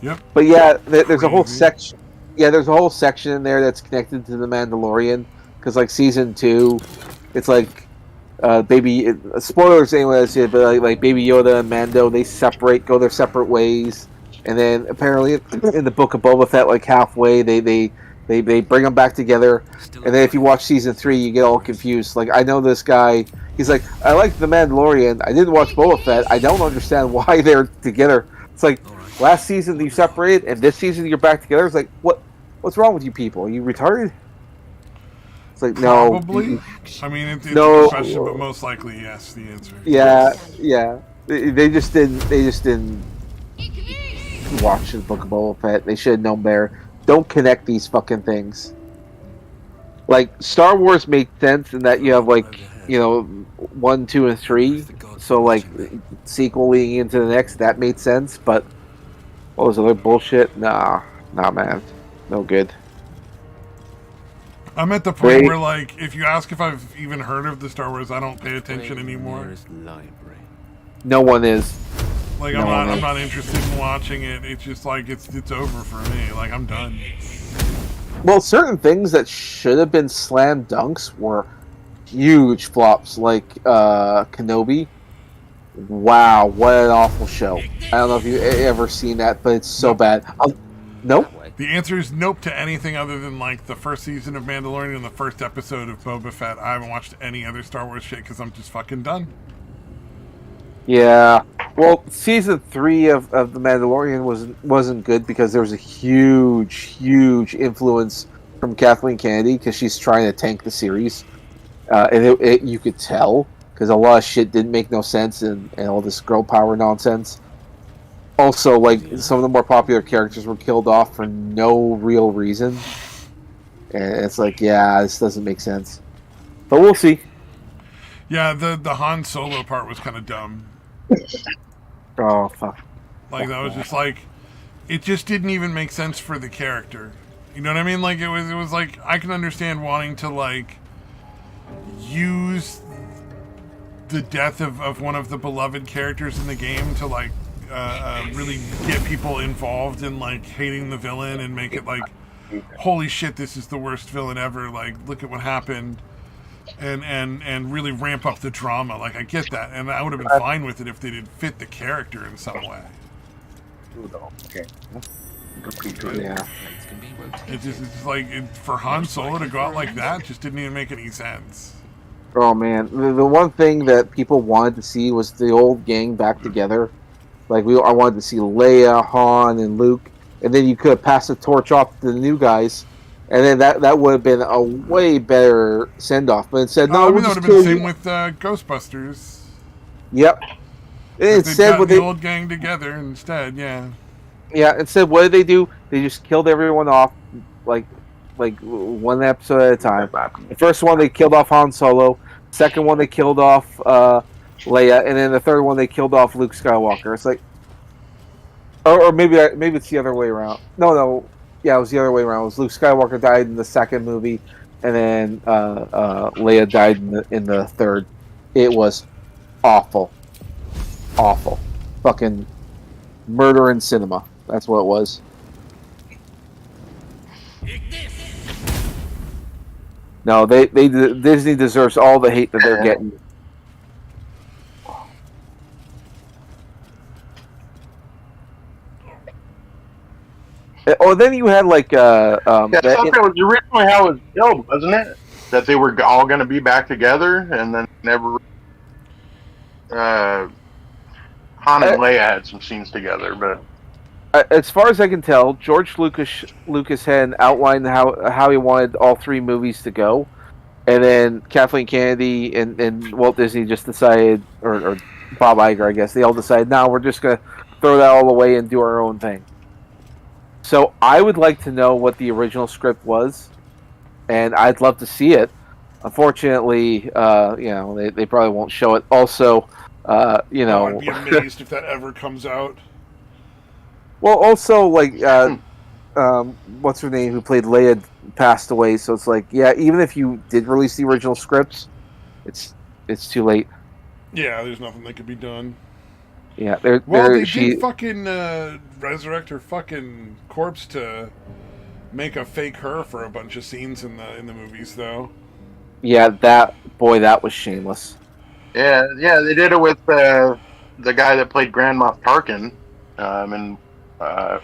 Yep. But yeah, there's a whole section. Yeah, there's a whole section in there that's connected to the Mandalorian because like season 2, it's like spoilers anyway. But like Baby Yoda and Mando, they go their separate ways, and then apparently in the Book of Boba Fett, like halfway they bring them back together, and then if you watch season 3, you get all confused. Like, I know this guy. He's like, I like the Mandalorian. I didn't watch Boba Fett. I don't understand why they're together. It's like last season you separated, and this season you're back together. It's like, what's wrong with you people? Are you retarded? It's like, no. Probably. I mean, it's No. a good question, but most likely yes. The answer. Yeah. They just didn't watch the Book of Boba Fett. They should have known better. Don't connect these fucking things. Like, Star Wars made sense in that you have, like, 1, 2, and 3. So, like, sequel leading into the next, that made sense. But all this other bullshit, nah, man. No good. I'm at the point where, like, if you ask if I've even heard of the Star Wars, I don't pay attention anymore. No one is. Like, I'm not interested in watching it. It's just like it's over for me. Like, I'm done. Well, certain things that should have been slam dunks were huge flops, like Kenobi. Wow, what an awful show! I don't know if you've ever seen that, but it's so bad. Nope. The answer is nope to anything other than like the first season of Mandalorian and the first episode of Boba Fett. I haven't watched any other Star Wars shit because I'm just fucking done. Yeah. Well, season 3 of The Mandalorian wasn't good because there was a huge influence from Kathleen Kennedy because she's trying to tank the series, and you could tell because a lot of shit didn't make no sense and all this girl power nonsense. Also, like some of the more popular characters were killed off for no real reason, and it's like, yeah, this doesn't make sense. But we'll see. Yeah, the Han Solo part was kind of dumb. Oh fuck! Like that was just like, it just didn't even make sense for the character. You know what I mean? Like it was like I can understand wanting to like use the death of one of the beloved characters in the game to like really get people involved in like hating the villain and make it like, holy shit, this is the worst villain ever. Like look at what happened. And really ramp up the drama. Like, I get that. And I would have been fine with it if they did fit the character in some way. Okay. Yeah. It's just like, for Han Solo to go out like that just didn't even make any sense. Oh, man. The one thing that people wanted to see was the old gang back together. Like, I wanted to see Leia, Han, and Luke. And then you could have passed the torch off to the new guys. And then that would have been a way better send off, but instead, no. That would have been the same with Ghostbusters. Yep. Instead, what the old gang together instead, yeah. Yeah, instead, what did they do? They just killed everyone off, like one episode at a time. The first one they killed off Han Solo. Second one they killed off Leia, and then the third one they killed off Luke Skywalker. It's like, or maybe it's the other way around. No, yeah, it was the other way around. It was Luke Skywalker died in the second movie, and then Leia died in the third. It was awful, fucking murder in cinema. That's what it was. No, Disney deserves all the hate that they're getting. Then you had like I thought that was originally how it was built, wasn't it? That they were all going to be back together, and then never. Han and Leia had some scenes together, but as far as I can tell, George Lucas had outlined how he wanted all three movies to go, and then Kathleen Kennedy and Walt Disney just decided, or Bob Iger, I guess, they all decided, no, we're just going to throw that all away and do our own thing. So I would like to know what the original script was, and I'd love to see it. Unfortunately, they probably won't show it. Also, I'd be amazed if that ever comes out. Well, also, like, what's her name, who played Leia, passed away, so it's like, yeah, even if you did release the original scripts, it's too late. Yeah, there's nothing that could be done. Yeah, they did fucking resurrect her fucking corpse to make a fake her for a bunch of scenes in the movies, though. Yeah, that was shameless. Yeah, they did it with the guy that played Grand Moff Tarkin, and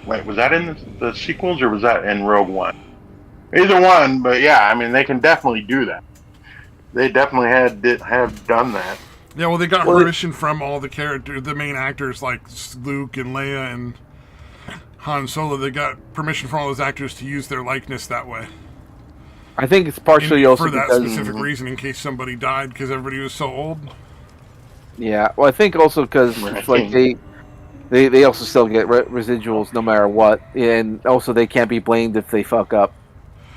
wait, was that in the sequels or was that in Rogue One? Either one, but yeah, I mean, they can definitely do that. They definitely have done that. Yeah, well, they got permission from all the main actors like Luke and Leia and Han Solo. They got permission from all those actors to use their likeness that way. I think it's partially also for that specific reason, in case somebody died because everybody was so old. Yeah, well, I think also because like they also still get residuals no matter what, and also they can't be blamed if they fuck up.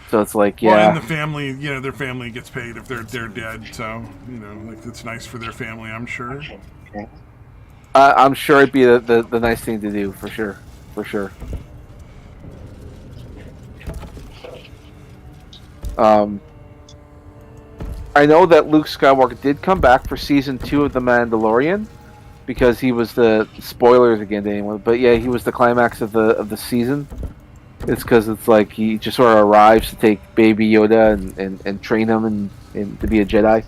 So it's like, yeah. Well, and the family, their family gets paid if they're dead. So like it's nice for their family, I'm sure. I'm sure it'd be the nice thing to do for sure. I know that Luke Skywalker did come back for season 2 of The Mandalorian because he was the spoilers again to anyone, but yeah, he was the climax of the season. It's because it's like he just sort of arrives to take Baby Yoda and train him and to be a Jedi.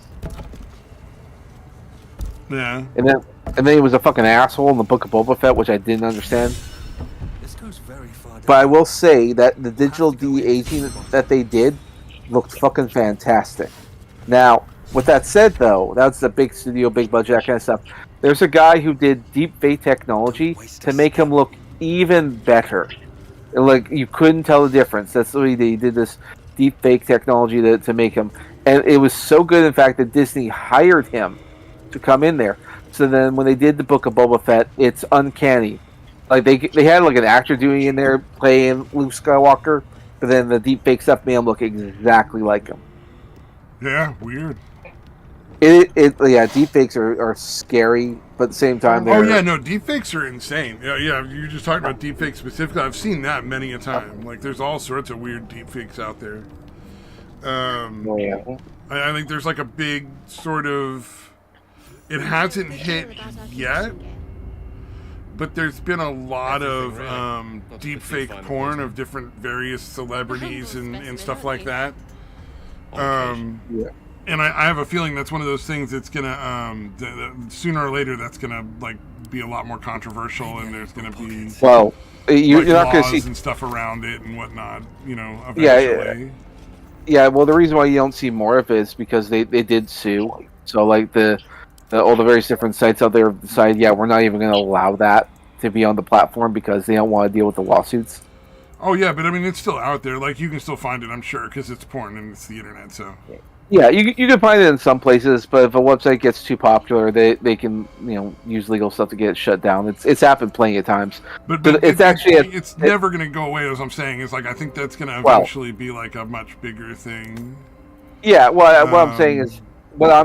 Yeah. And then he was a fucking asshole in the Book of Boba Fett, which I didn't understand. This goes very far. But I will say that the digital de-aging that they did looked fucking fantastic. Now, with that said, though, that's a big studio, big budget, that kind of stuff. There's a guy who did deep fake technology to make him look even better. Like, you couldn't tell the difference. That's what he did. He did this deep fake technology to make him. And it was so good, in fact, that Disney hired him to come in there. So then when they did the Book of Boba Fett, it's uncanny. Like, they had, like, an actor doing in there playing Luke Skywalker, but then the deep fake stuff made him look exactly like him. Yeah, weird. Yeah, deepfakes are scary, but at the same time, deepfakes are insane. Yeah, you're just talking about deepfakes specifically. I've seen that many a time. Like, there's all sorts of weird deepfakes out there. I think there's like a big sort of. It hasn't hit yet, but there's been a lot of deepfake porn of different various celebrities and stuff like that. And I have a feeling that's one of those things that's gonna sooner or later that's gonna like be a lot more controversial, and there's gonna be you're not gonna see and stuff around it and whatnot. Eventually. Yeah. Well, the reason why you don't see more of it is because they did sue. So like all the various different sites out there decide, we're not even gonna allow that to be on the platform because they don't want to deal with the lawsuits. Oh yeah, but I mean it's still out there. Like you can still find it, I'm sure, because it's porn and it's the internet. So. Yeah, you can find it in some places, but if a website gets too popular, they can use legal stuff to get it shut down. It's happened plenty of times. But It's never going to go away. As I'm saying, is like I think that's going to eventually be like a much bigger thing. Yeah, what I'm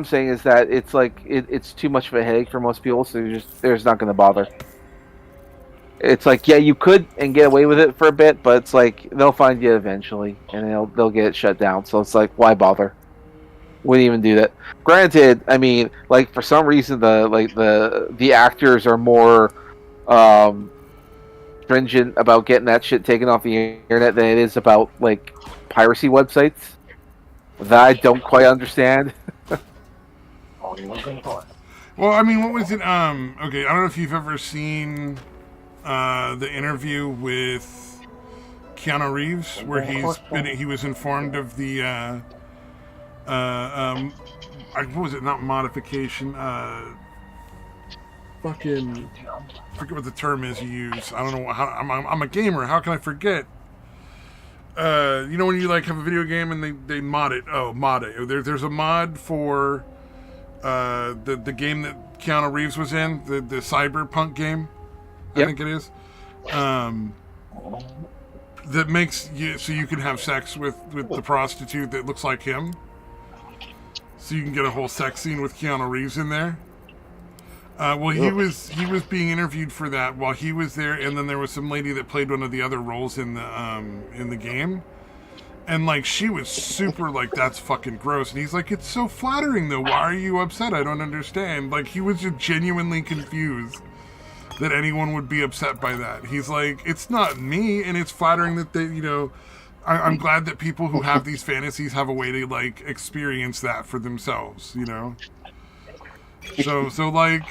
saying is that it's like it's too much of a headache for most people, so they're just not going to bother. It's like, yeah, you could and get away with it for a bit, but it's like they'll find you eventually, and they'll get it shut down. So it's like, why bother? Wouldn't even do that. Granted, I mean, like for some reason the actors are more stringent about getting that shit taken off the internet than it is about like piracy websites. That I don't quite understand. Well, I mean, what was it? Okay, I don't know if you've ever seen the interview with Keanu Reeves, where he was informed of the what was it? Not modification. Fucking forget what the term is you use. I don't know how. I'm a gamer. How can I forget? You know when you like have a video game and they mod it. Oh, mod it. There's a mod for the game that Keanu Reeves was in, the Cyberpunk game. I think it is. That makes you so you can have sex with the prostitute that looks like him. So you can get a whole sex scene with Keanu Reeves in there. Well, he was being interviewed for that while he was there, and then there was some lady that played one of the other roles in the game, and like she was super like that's fucking gross, and he's like it's so flattering though. Why are you upset? I don't understand. Like he was just genuinely confused that anyone would be upset by that. He's like it's not me, and it's flattering that they I'm glad that people who have these fantasies have a way to like experience that for themselves. So like.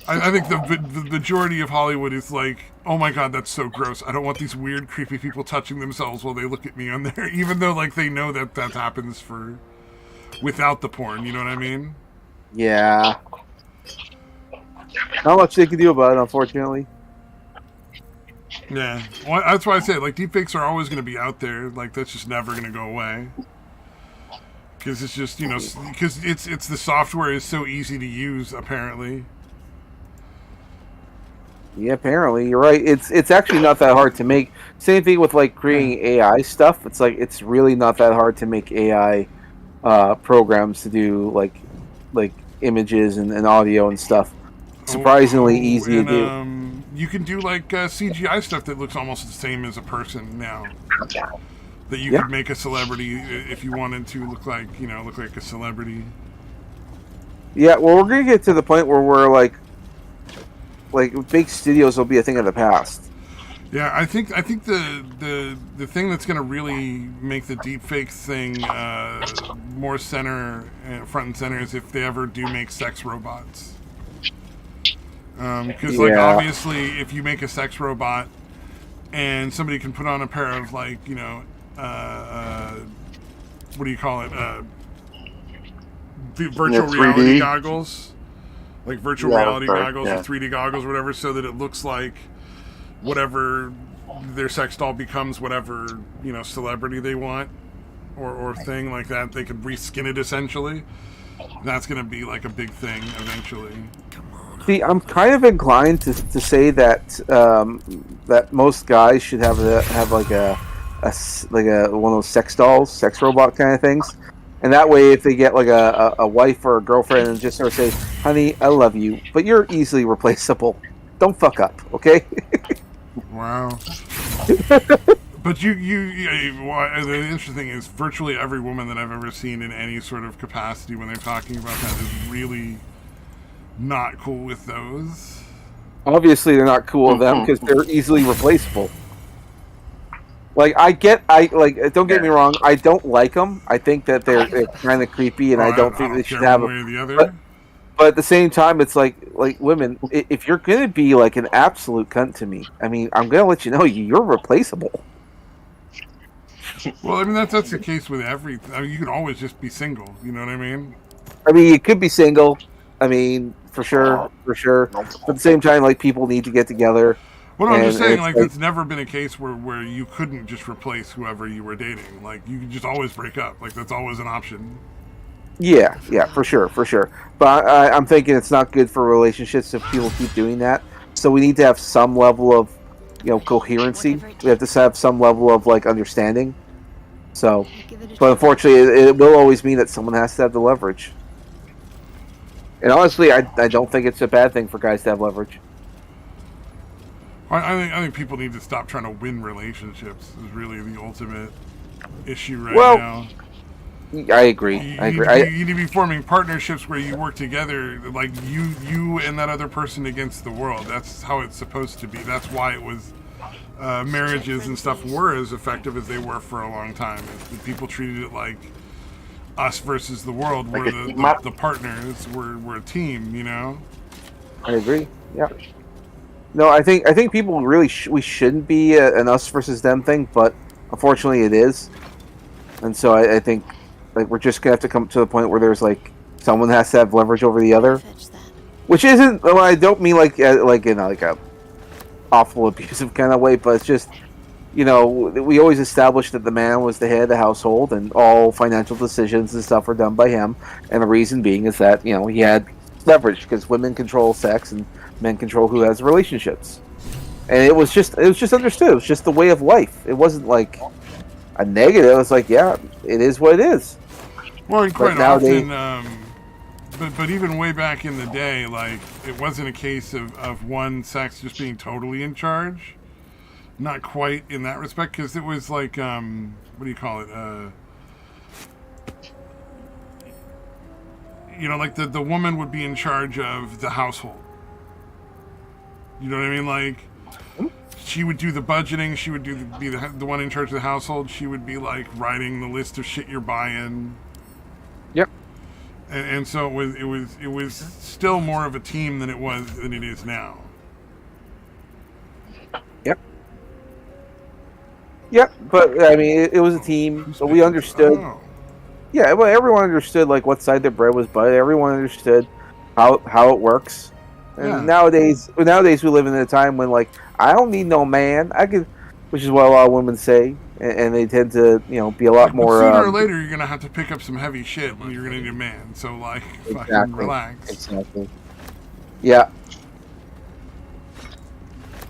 I think the majority of Hollywood is like, oh my god, that's so gross. I don't want these weird, creepy people touching themselves while they look at me on there, even though like they know that happens without the porn. You know what I mean? Yeah. Not much they can do about it, unfortunately. Yeah, well, that's why I say like deepfakes are always going to be out there. Like that's just never going to go away. Because it's just because it's the software is so easy to use apparently. Yeah, apparently you're right. It's actually not that hard to make. Same thing with like creating AI stuff. It's like it's really not that hard to make AI programs to do like images and audio and stuff. Surprisingly easy to do. You can do like CGI stuff that looks almost the same as a person now. That you could make a celebrity if you wanted to look like a celebrity. Yeah, well, we're gonna get to the point where we're like big studios will be a thing of the past. Yeah, I think the thing that's going to really make the deepfake thing more front and center is if they ever do make sex robots. Because like obviously, if you make a sex robot and somebody can put on a pair of like what do you call it? Virtual reality goggles. Like virtual reality goggles or 3D goggles or whatever, so that it looks like whatever their sex doll becomes, whatever, celebrity they want or thing like that. They could reskin it essentially. That's going to be like a big thing eventually. See, I'm kind of inclined to say that that most guys should have like a one of those sex dolls, sex robot kind of things. And that way, if they get like a wife or a girlfriend and just sort of say, honey, I love you, but you're easily replaceable. Don't fuck up, okay? Wow. But the interesting thing is virtually every woman that I've ever seen in any sort of capacity when they're talking about that is really not cool with those. Obviously, they're not cool with them because they're easily replaceable. Like don't get me wrong, I don't like them. I think that they're kind of creepy, and I don't think they should have them. But at the same time, it's like women, if you're gonna be like an absolute cunt to me, I mean, I'm gonna let you know you're replaceable. Well, I mean that's the case with everything. I mean, you can always just be single. You know what I mean? I mean, you could be single. I mean, for sure. But at the same time, like people need to get together. Well, I'm just saying, it's like, it's never been a case where you couldn't just replace whoever you were dating. Like, you could just always break up. Like, that's always an option. Yeah, for sure. But I'm thinking it's not good for relationships if people keep doing that. So we need to have some level of, coherency. We have to have some level of like understanding. So, but unfortunately, it will always mean that someone has to have the leverage. And honestly, I don't think it's a bad thing for guys to have leverage. I think people need to stop trying to win relationships. Is really the ultimate issue right now. I agree. You need to be forming partnerships where you work together, like you and that other person against the world. That's how it's supposed to be. That's why it was marriages and stuff were as effective as they were for a long time. People treated it like us versus the world. We're the partners. We're a team. I agree. Yeah. No, I think people really we shouldn't be an us versus them thing, but unfortunately it is, and so I think. Like, we're just gonna have to come to the point where there's like someone has to have leverage over the other, which isn't. Well, I don't mean like in like a awful abusive kind of way, but it's just we always established that the man was the head of the household and all financial decisions and stuff are done by him, and the reason being is that he had leverage because women control sex and men control who has relationships, and it was just understood. It was just the way of life. It wasn't like a negative. It's like, yeah, it is what it is. Well, and quite often, but even way back in the day, like, it wasn't a case of one sex just being totally in charge. Not quite in that respect, because it was like, what do you call it? Like the woman would be in charge of the household. You know what I mean? Like, she would do the budgeting. She would be the one in charge of the household. She would be like writing the list of shit you're buying. Yep. And so it was still more of a team than it is now. Yep. Yep. But I mean, it was a team, so we understood. Oh. Yeah, well, everyone understood like what side their bread was buttered. Everyone understood how it works. And nowadays we live in a time when like I don't need no man. I could, which is what a lot of women say, and they tend to be a lot more. Sooner or later, you're gonna have to pick up some heavy shit when you're gonna need a man. So like, fucking relax. Exactly. Yeah.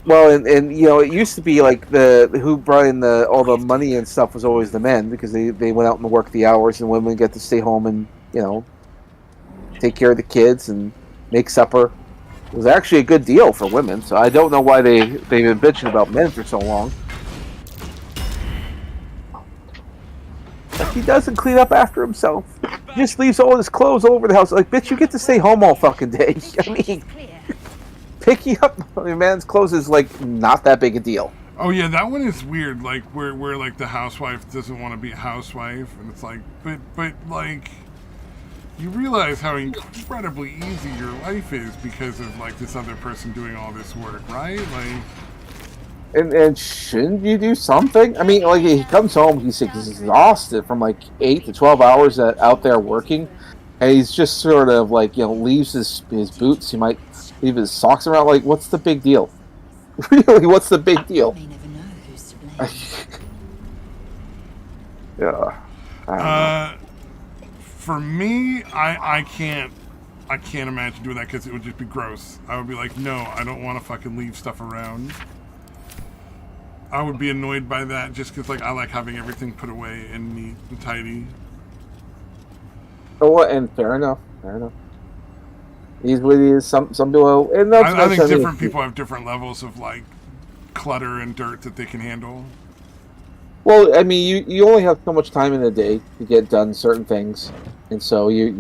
Well, and it used to be like who brought in all the money and stuff was always the men because they went out and worked the hours and women get to stay home and take care of the kids and make supper. It was actually a good deal for women, so I don't know why they've been bitching about men for so long. Like, he doesn't clean up after himself. He just leaves all his clothes all over the house. Like, bitch, you get to stay home all fucking day. I mean, picking up a man's clothes is like not that big a deal. Oh yeah, that one is weird. Like where like the housewife doesn't want to be a housewife, and it's like, but like. You realize how incredibly easy your life is because of like this other person doing all this work, right? Like, and shouldn't you do something? I mean, like he comes home, he's exhausted from like 8 to 12 hours out there working, and he's just sort of like leaves his boots. He might leave his socks around. Like, what's the big deal? Really, what's the big deal? Yeah. I don't know. For me, I can't imagine doing that because it would just be gross. I would be like, no, I don't want to fucking leave stuff around. I would be annoyed by that just because like I like having everything put away and neat and tidy. Oh, and fair enough. He's what he is. Some people, and I think different people have different levels of like clutter and dirt that they can handle. Well, I mean, you only have so much time in the day to get done certain things, and so you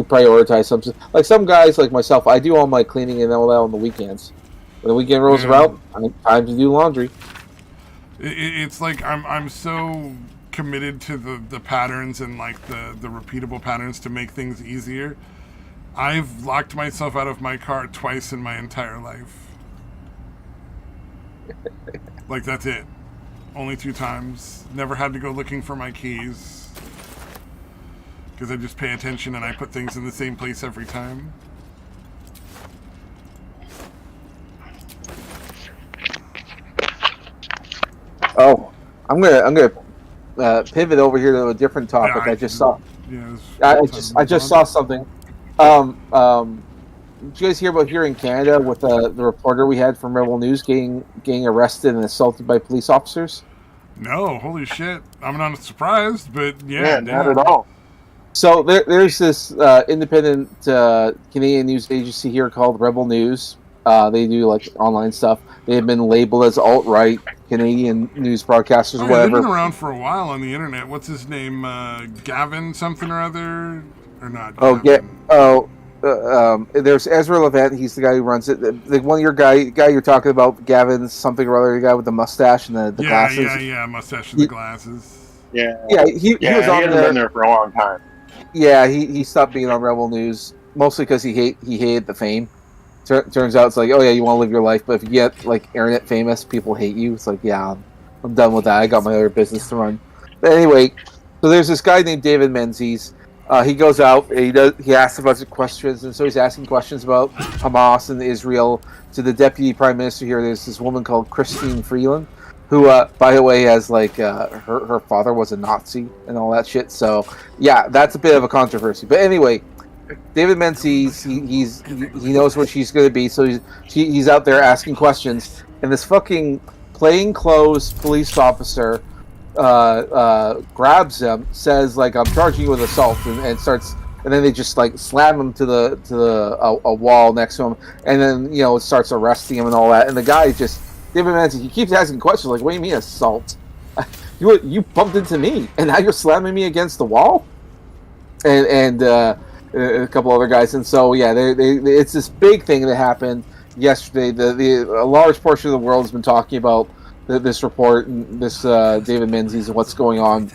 prioritize some. Like some guys, like myself, I do all my cleaning and all that on the weekends. When the weekend rolls around, time to do laundry. It's like I'm so committed to the patterns and like the repeatable patterns to make things easier. I've locked myself out of my car twice in my entire life. Like that's it. Only 2 times. Never had to go looking for my keys. Because I just pay attention and I put things in the same place every time. I'm gonna pivot over here to a different topic. I just saw. Yeah, I just saw something. Did you guys hear about here in Canada with the reporter we had from Rebel News getting arrested and assaulted by police officers? No, holy shit! I'm not surprised, but Yeah, damn. not at all. So there's this independent Canadian news agency here called Rebel News. They do like online stuff. They have been labeled as alt-right Canadian news broadcasters or Oh, yeah, whatever. they've been around for a while on the internet. What's his name? Gavin something or other, or not? There's Ezra Levant. He's the guy who runs it. The one of your guy you're talking about, Gavin something or other, the guy with the mustache and the glasses. Yeah, mustache and the glasses. Yeah, he was on hasn't been there for a long time. Yeah, he stopped being on Rebel News mostly because he hated the fame. Turns out it's like, oh yeah, you want to live your life, but if you get like internet famous, people hate you. It's like, yeah, I'm done with that. I got my other business to run. But anyway, so there's this guy named David Menzies. He goes out. He asks a bunch of questions, and so he's asking questions about Hamas and Israel to the deputy prime minister here. There's this woman called Christine Freeland, who, by the way, has like her father was a Nazi and all that shit. So yeah, that's a bit of a controversy. But anyway, David Menzies, he knows where she's going to be, so he's out there asking questions, and this fucking plainclothes police officer grabs him, says like, "I'm charging you with assault," and starts, and then they just like slam him to a wall next to him, and then starts arresting him and all that, and the guy just. David Menzies, he keeps asking questions like, "What do you mean assault? You bumped into me, and now you're slamming me against the wall?" And a couple other guys, and so yeah, it's this big thing that happened yesterday. A large portion of the world has been talking about this report and this David Menzies and what's going on.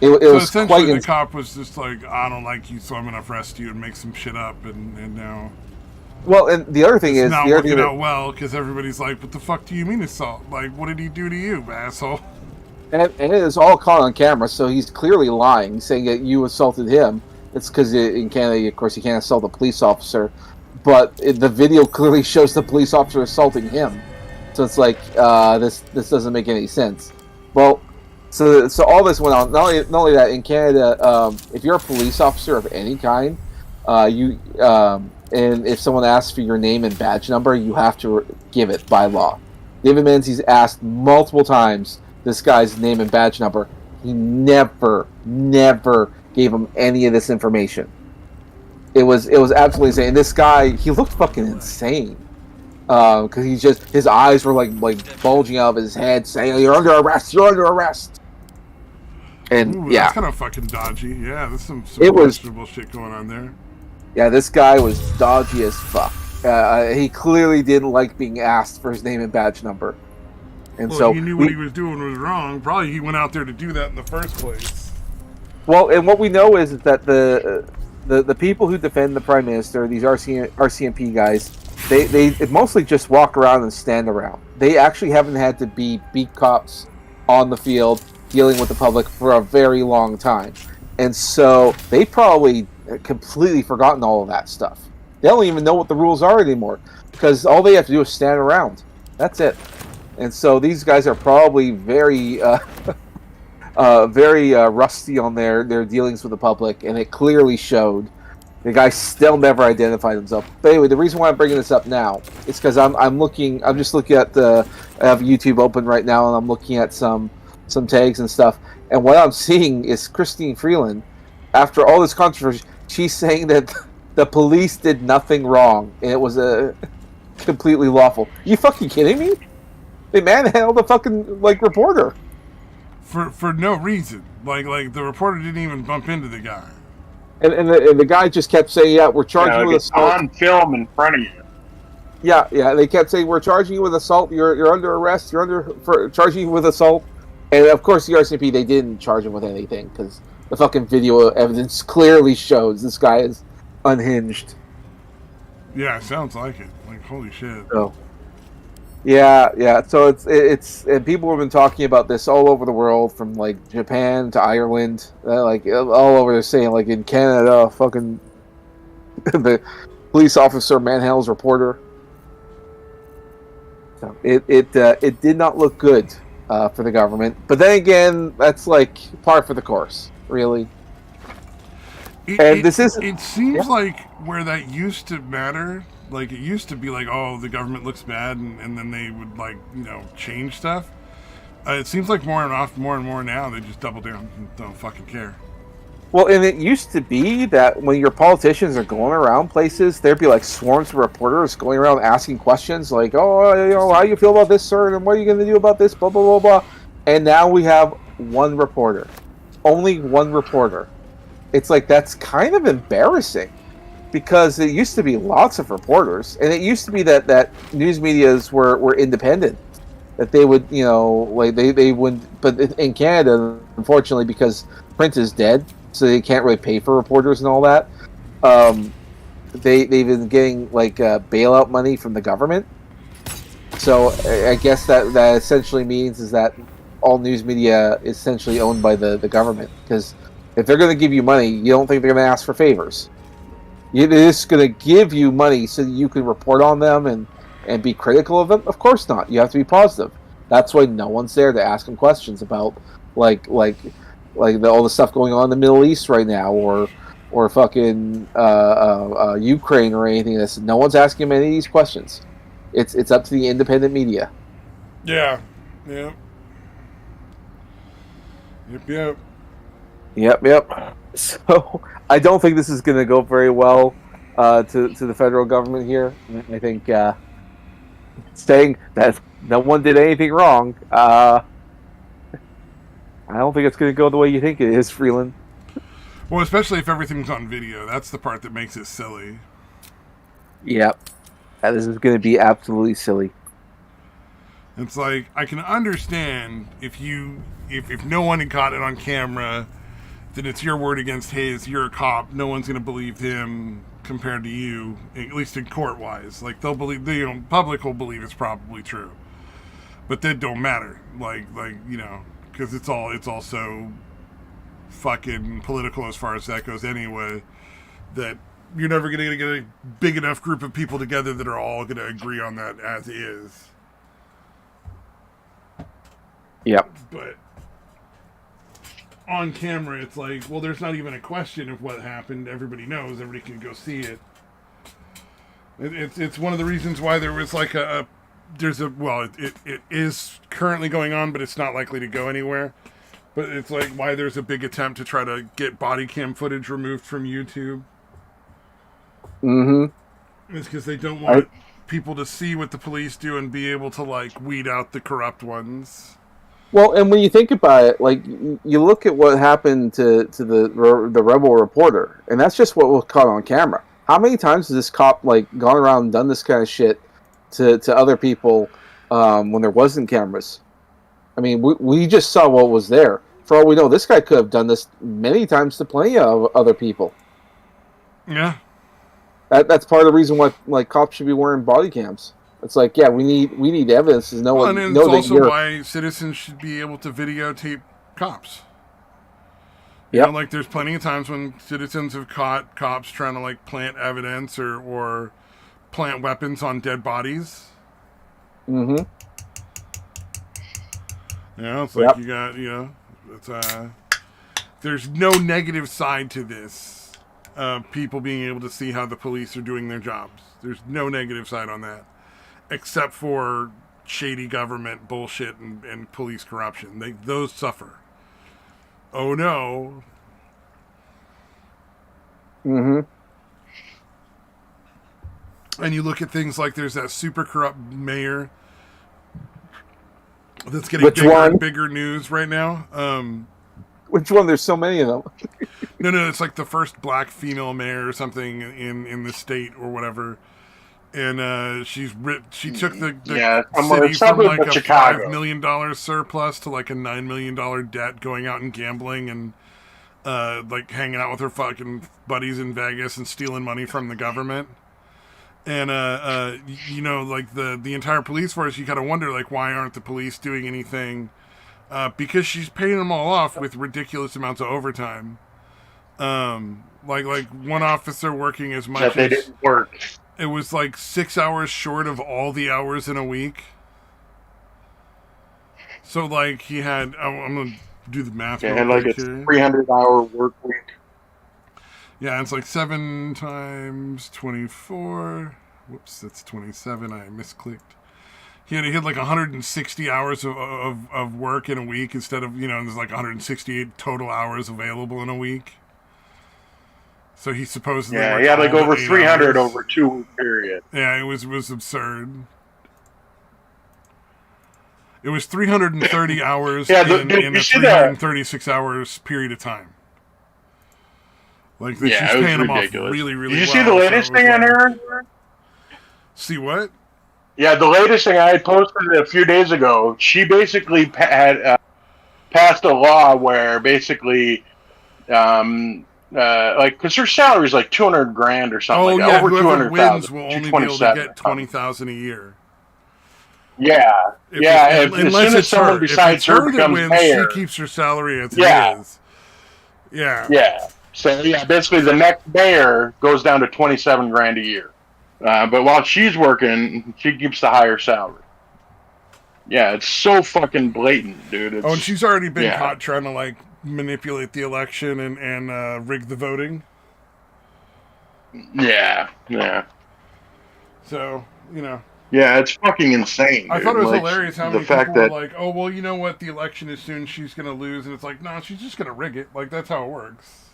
It was essentially quite the cop was just like, "I don't like you, so I'm gonna arrest you and make some shit up," and now. Well, and the other thing is not working out well because everybody's like, "What the fuck do you mean assault? Like, what did he do to you, asshole?" And it is all caught on camera, so he's clearly lying, saying that you assaulted him. It's because in Canada, of course, you can't assault a police officer, but the video clearly shows the police officer assaulting him. So it's like this doesn't make any sense. Well, so all this went on. Not only that, in Canada, if you're a police officer of any kind, and if someone asks for your name and badge number, you have to give it by law. David Menzies asked multiple times this guy's name and badge number. He never gave him any of this information. It was absolutely insane. And this guy, he looked fucking insane. Because his eyes were like bulging out of his head, saying, "You're under arrest! You're under arrest!" And Ooh, yeah, that's kind of fucking dodgy. Yeah, there's some questionable shit going on there. Yeah, this guy was dodgy as fuck. He clearly didn't like being asked for his name and badge number. And so he knew what he was doing was wrong. Probably he went out there to do that in the first place. Well, and what we know is that the people who defend the prime minister, these RCMP guys, they mostly just walk around and stand around. They actually haven't had to be beat cops on the field dealing with the public for a very long time. And so they probably completely forgotten all of that stuff. They don't even know what the rules are anymore because all they have to do is stand around. That's it. And so these guys are probably very rusty on their dealings with the public, and it clearly showed. The guy still never identified himself. But anyway, the reason why I'm bringing this up now is because I'm just looking at I have YouTube open right now, and I'm looking at some tags and stuff. And what I'm seeing is Christine Freeland, after all this controversy, she's saying that the police did nothing wrong, and it was completely lawful. Are you fucking kidding me? They manhandled the fucking reporter for no reason. Like the reporter didn't even bump into the guy. And the guy just kept saying, "Yeah, we're charging you with assault." On film in front of you. Yeah. They kept saying, "We're charging you with assault. You're under arrest. For charging you with assault." And of course, the RCMP, they didn't charge him with anything because the fucking video evidence clearly shows this guy is unhinged. Yeah, it sounds like it. Like, holy shit. So, yeah. So it's and people have been talking about this all over the world, from Japan to Ireland, all over. They're saying in Canada, fucking the police officer manhandles reporter. So it did not look good for the government. But then again, that's like par for the course, really. It seems like where that used to matter, like it used to be like, oh, the government looks bad, and then they would like change stuff. It seems like more and more now they just double down and don't fucking care. Well, and it used to be that when your politicians are going around places, there'd be like swarms of reporters going around asking questions like, "Oh, how do you feel about this, sir? And what are you going to do about this?" Blah blah blah blah. And now we have one reporter, only one reporter. It's like that's kind of embarrassing because it used to be lots of reporters, and it used to be that news medias were independent. That they would, like they wouldn't. But in Canada, unfortunately, because print is dead, so they can't really pay for reporters and all that. They've been getting like bailout money from the government. So I guess that essentially means is that all news media is essentially owned by the government. Because if they're going to give you money, you don't think they're going to ask for favors. They're just going to give you money so that you can report on them and be critical of them? Of course not. You have to be positive. That's why no one's there to ask them questions about like all the stuff going on in the Middle East right now, or fucking Ukraine or anything. No one's asking them any of these questions. It's up to the independent media. Yeah. Yep. So I don't think this is going to go very well to the federal government here. I think saying that no one did anything wrong, I don't think it's going to go the way you think it is, Freeland. Well, especially if everything's on video. That's the part that makes it silly. Yep. This is going to be absolutely silly. It's like, I can understand if no one had caught it on camera, then it's your word against his. You're a cop. No one's going to believe him compared to you, at least in court-wise. Like, they'll believe, public will believe it's probably true. But that don't matter. Because it's all so fucking political as far as that goes anyway, that you're never going to get a big enough group of people together that are all going to agree on that as is. Yep. But on camera, it's like, well, there's not even a question of what happened. Everybody knows. Everybody can go see it. It's one of the reasons why there was like it is currently going on, but it's not likely to go anywhere. But it's like why there's a big attempt to try to get body cam footage removed from YouTube. Mm-hmm. It's because they don't want people to see what the police do and be able to like weed out the corrupt ones. Well, and when you think about it, like you look at what happened to the rebel reporter, and that's just what was caught on camera. How many times has this cop like gone around and done this kind of shit to other people when there wasn't cameras? I mean, we just saw what was there. For all we know, this guy could have done this many times to plenty of other people. Yeah. That's part of the reason why like cops should be wearing body cams. It's like, yeah, we need evidence to know what. And it's also why citizens should be able to videotape cops. Yeah, like there's plenty of times when citizens have caught cops trying to like plant evidence or plant weapons on dead bodies. Mm-hmm. It's like you got it's there's no negative side to this. People being able to see how the police are doing their jobs. There's no negative side on that. Except for shady government bullshit and police corruption. Those suffer. Oh no. Mm-hmm. And you look at things like there's that super corrupt mayor that's getting bigger and bigger news right now. Which one? There's so many of them. No, it's like the first black female mayor or something in the state or whatever. And she took the city from like a $5 million surplus to like a $9 million debt, going out and gambling and like hanging out with her fucking buddies in Vegas and stealing money from the government. And like the entire police force, you kind of wonder like why aren't the police doing anything? Because she's paying them all off with ridiculous amounts of overtime. Like one officer working as much they didn't work. It was like 6 hours short of all the hours in a week. So like he had. I'm gonna do the math. Yeah, real and like quick a here. 300-hour work week. Yeah, it's like 7 times 24. Whoops, that's 27. I misclicked. He had like 160 hours of work in a week instead of, there's like 168 total hours available in a week. So he supposedly Yeah, worked he had like all over the 300 hours. over a 2-week period. Yeah, it was absurd. It was 330 hours Yeah, in a 336 hours period of time. Like she's it was paying him off ridiculous. really, really Did you well. see the latest thing on her? See what? Yeah, the latest thing I posted a few days ago. She basically had passed a law where basically, like, because her salary is like 200 grand or something like that, over whoever 200,000. wins will only be able to get 20,000 a year. Yeah, Unless as soon as someone her. besides her her becomes wins, mayor, she keeps her salary as it is. Yeah. Yeah. So yeah, basically the next mayor goes down to 27 grand a year. But while she's working, she keeps the higher salary. Yeah, it's so fucking blatant, dude. And she's already been caught trying to like manipulate the election and rig the voting. Yeah. So, Yeah, it's fucking insane. Dude. I thought it was hilarious how many people were that, like, "Oh, well, you know what? The election is soon. She's going to lose," and it's like, no, she's just going to rig it. Like that's how it works.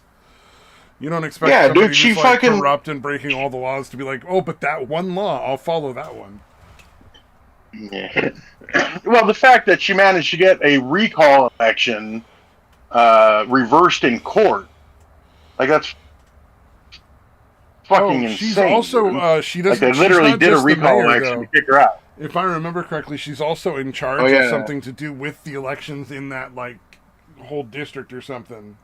You don't expect somebody who's like corrupt and breaking all the laws to be like, "Oh, but that one law, I'll follow that one." Yeah. Well, the fact that she managed to get a recall election reversed in court, like that's fucking insane. She's also she doesn't. Like they literally did a recall election to kick her out. If I remember correctly, she's also in charge of something to do with the elections in that like whole district or something.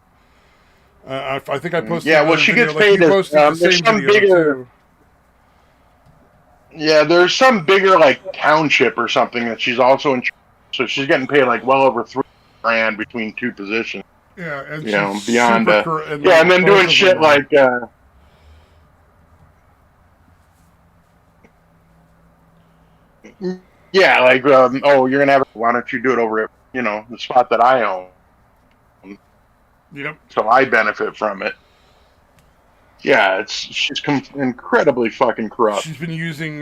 I think I posted. Yeah, well, she gets paid. There's some bigger. Yeah, there's some bigger like township or something that she's also in. So she's getting paid like well over $3 grand between two positions. Yeah, and beyond. And then doing shit like. Yeah, like you're gonna have. Why don't you do it over at the spot that I own? Yep. So I benefit from it. Yeah, she's incredibly fucking corrupt. She's been using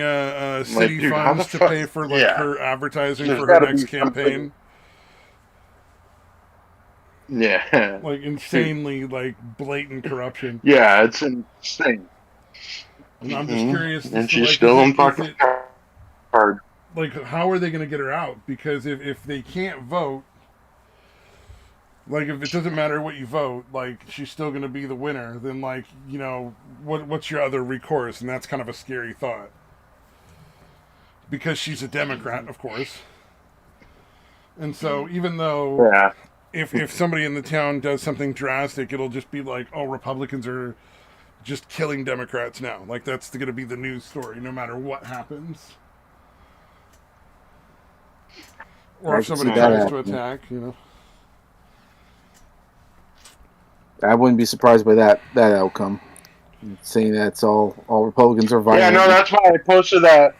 city funds to pay for her advertising for her next campaign. Yeah. Like insanely blatant corruption. Yeah, it's insane. And I'm just curious. And she's still in fucking hard. Like, how are they going to get her out? Because if they can't vote, like, if it doesn't matter what you vote, like, she's still going to be the winner, then, like, what's your other recourse? And that's kind of a scary thought. Because she's a Democrat, of course. And so, even though if somebody in the town does something drastic, it'll just be like, oh, Republicans are just killing Democrats now. Like, that's going to be the news story, no matter what happens. Or if somebody tries to attack, I wouldn't be surprised by that outcome. Saying that all Republicans are violent. Yeah, no, that's why I posted that.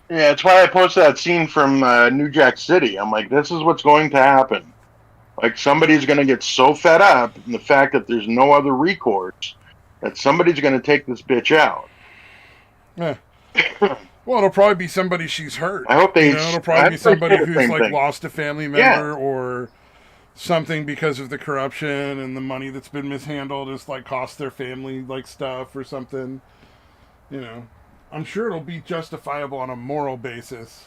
Yeah, that's why I posted that scene from New Jack City. I'm like, this is what's going to happen. Like, somebody's going to get so fed up in the fact that there's no other recourse that somebody's going to take this bitch out. Yeah. Well, it'll probably be somebody she's hurt. I hope they. It'll probably be somebody who's lost a family member or something because of the corruption and the money that's been mishandled has cost their family stuff or something. I'm sure it'll be justifiable on a moral basis,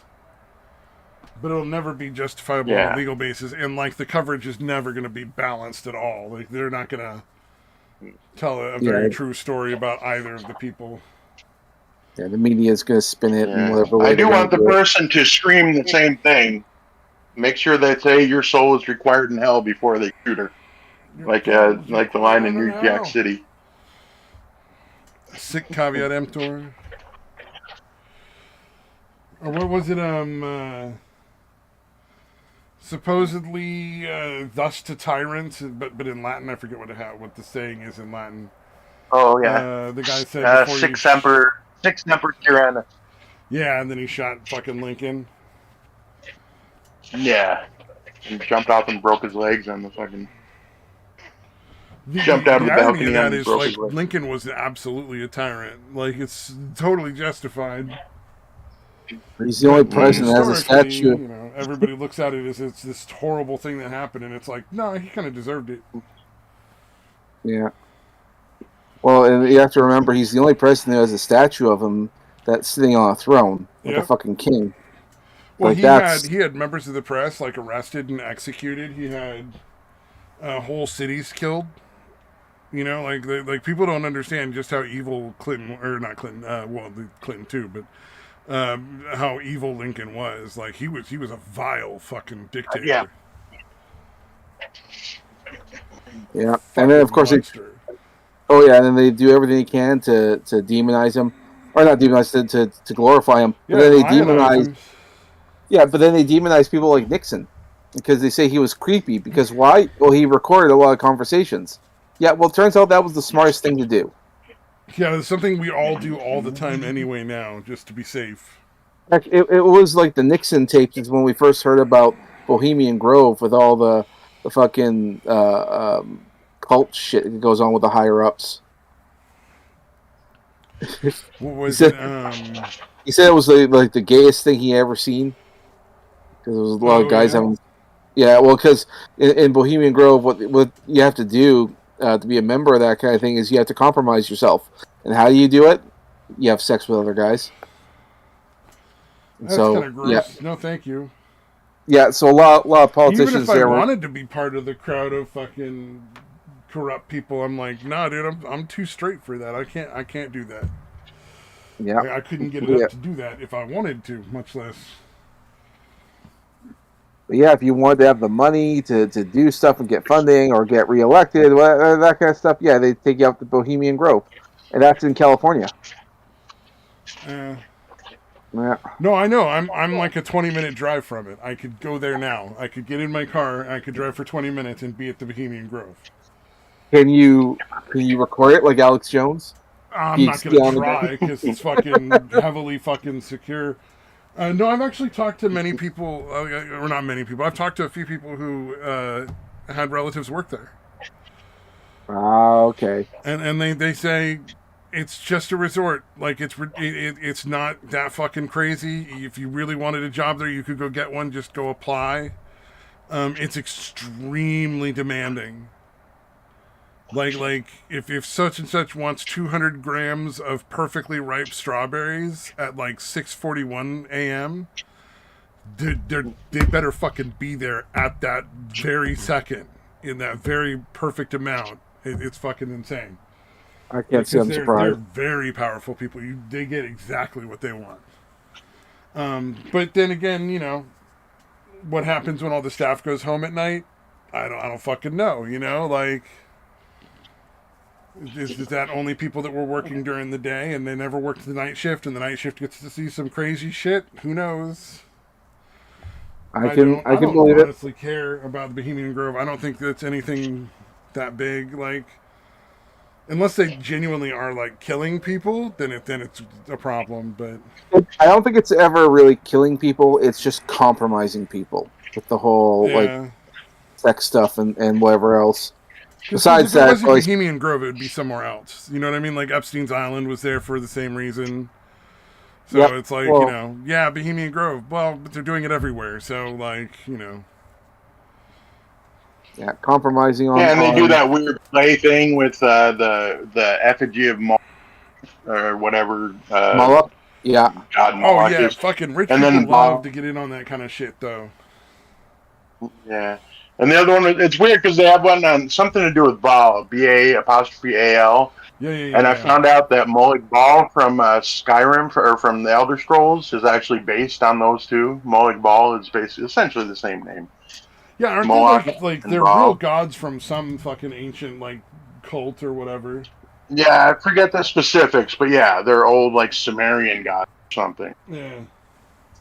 but it'll never be justifiable on a legal basis. And the coverage is never going to be balanced at all. Like they're not going to tell a very true story about either of the people. Yeah, the media is going to spin it in whatever way. I do want the person to scream the same thing. Make sure they say your soul is required in hell before they shoot her. Like the line in New Jack City. Sic caveat emptor. Or what was it? Supposedly, thus to tyrants, but in Latin, I forget what the saying is in Latin. Oh yeah. The guy said Six semper Tyrannus. Yeah, and then he shot fucking Lincoln. Yeah. And jumped off and broke his legs on the fucking... Jumped out of The the irony of balcony that and is, broke like, his legs. Lincoln was absolutely a tyrant. Like, it's totally justified. He's the only But president that has a historically, statue. you know, everybody looks at it as it's this horrible thing that happened, and it's like, no, he kind of deserved it. Yeah. Well, and you have to remember, he's the only president who has a statue of him that's sitting on a throne like a Yep. fucking king. Well, Like, he that's... had members of the press like arrested and executed. He had whole cities killed. You know, like people don't understand just how evil Clinton, or not Clinton, well, Clinton too, but how evil Lincoln was. Like he was a vile fucking dictator. Yeah. Yeah, Fucking and then of course monster. oh yeah, and then they do everything they can to demonize him, or not demonize, to glorify him. But then they demonize. Yeah, but then they demonize people like Nixon because they say he was creepy. Because why? Well, he recorded a lot of conversations. Yeah, well, it turns out that was the smartest thing to do. Yeah, it's something we all do all the time anyway now, just to be safe. Heck, it was like the Nixon tapes is when we first heard about Bohemian Grove with all the fucking cult shit that goes on with the higher ups. What was he it? Said, he said it was like the gayest thing he ever seen. Because there was a lot of guys having... Yeah, well, because in Bohemian Grove, what you have to do to be a member of that kind of thing is you have to compromise yourself. And how do you do it? You have sex with other guys. That's kind of gross. Yeah. No, thank you. Yeah, so a lot of politicians Even if I there wanted to be part of the crowd of fucking corrupt people, I'm like, nah, dude, I'm too straight for that. I can't do that. Yeah, I couldn't get it up to do that if I wanted to, much less. But yeah, if you wanted to have the money to do stuff and get funding or get reelected, that kind of stuff, yeah, they take you out to Bohemian Grove, and that's in California. Yeah. No, I know. I'm like a 20-minute drive from it. I could go there now. I could get in my car. I could drive for 20 minutes and be at the Bohemian Grove. Can you record it like Alex Jones? I'm not gonna try because it's fucking heavily fucking secure. No, I've actually talked to many people, or not many people. I've talked to a few people who had relatives work there. Okay. And they say it's just a resort. Like it's not that fucking crazy. If you really wanted a job there, you could go get one. Just go apply. It's extremely demanding. Like if such and such wants 200 grams of perfectly ripe strawberries at like 6:41 a.m., they better fucking be there at that very second in that very perfect amount. It's fucking insane. I can't say I'm surprised. They're very powerful people. They get exactly what they want. But then again, you know, what happens when all the staff goes home at night? I don't fucking know. You know, like. Is that only people that were working during the day and they never worked the night shift and the night shift gets to see some crazy shit? Who knows? I don't honestly care about the Bohemian Grove. I don't think that's anything that big. Like, unless they genuinely are like killing people, then it's a problem. But I don't think it's ever really killing people. It's just compromising people with the whole like sex stuff and whatever else. Besides that, if it wasn't like, Bohemian Grove, it would be somewhere else. You know what I mean? Like Epstein's Island was there for the same reason. So it's like, you know, yeah, Bohemian Grove. Well, but they're doing it everywhere. So, like, you know. Yeah, compromising on... Yeah, and they do that weird play thing with the effigy of Moloch, or whatever. Moloch? Yeah. God, Moloch yeah, fucking rich and people then love to get in on that kind of shit, though. Yeah. And the other one, it's weird because they have one on something to do with Baal, B-A''A'-L. Yeah. And I found out that Moloch Baal from Skyrim, or from the Elder Scrolls, is actually based on those two. Moloch Baal is essentially the same name. Yeah, aren't Moloch they like they're real gods from some fucking ancient like cult or whatever? Yeah, I forget the specifics, but yeah, they're old like Sumerian gods or something. Yeah.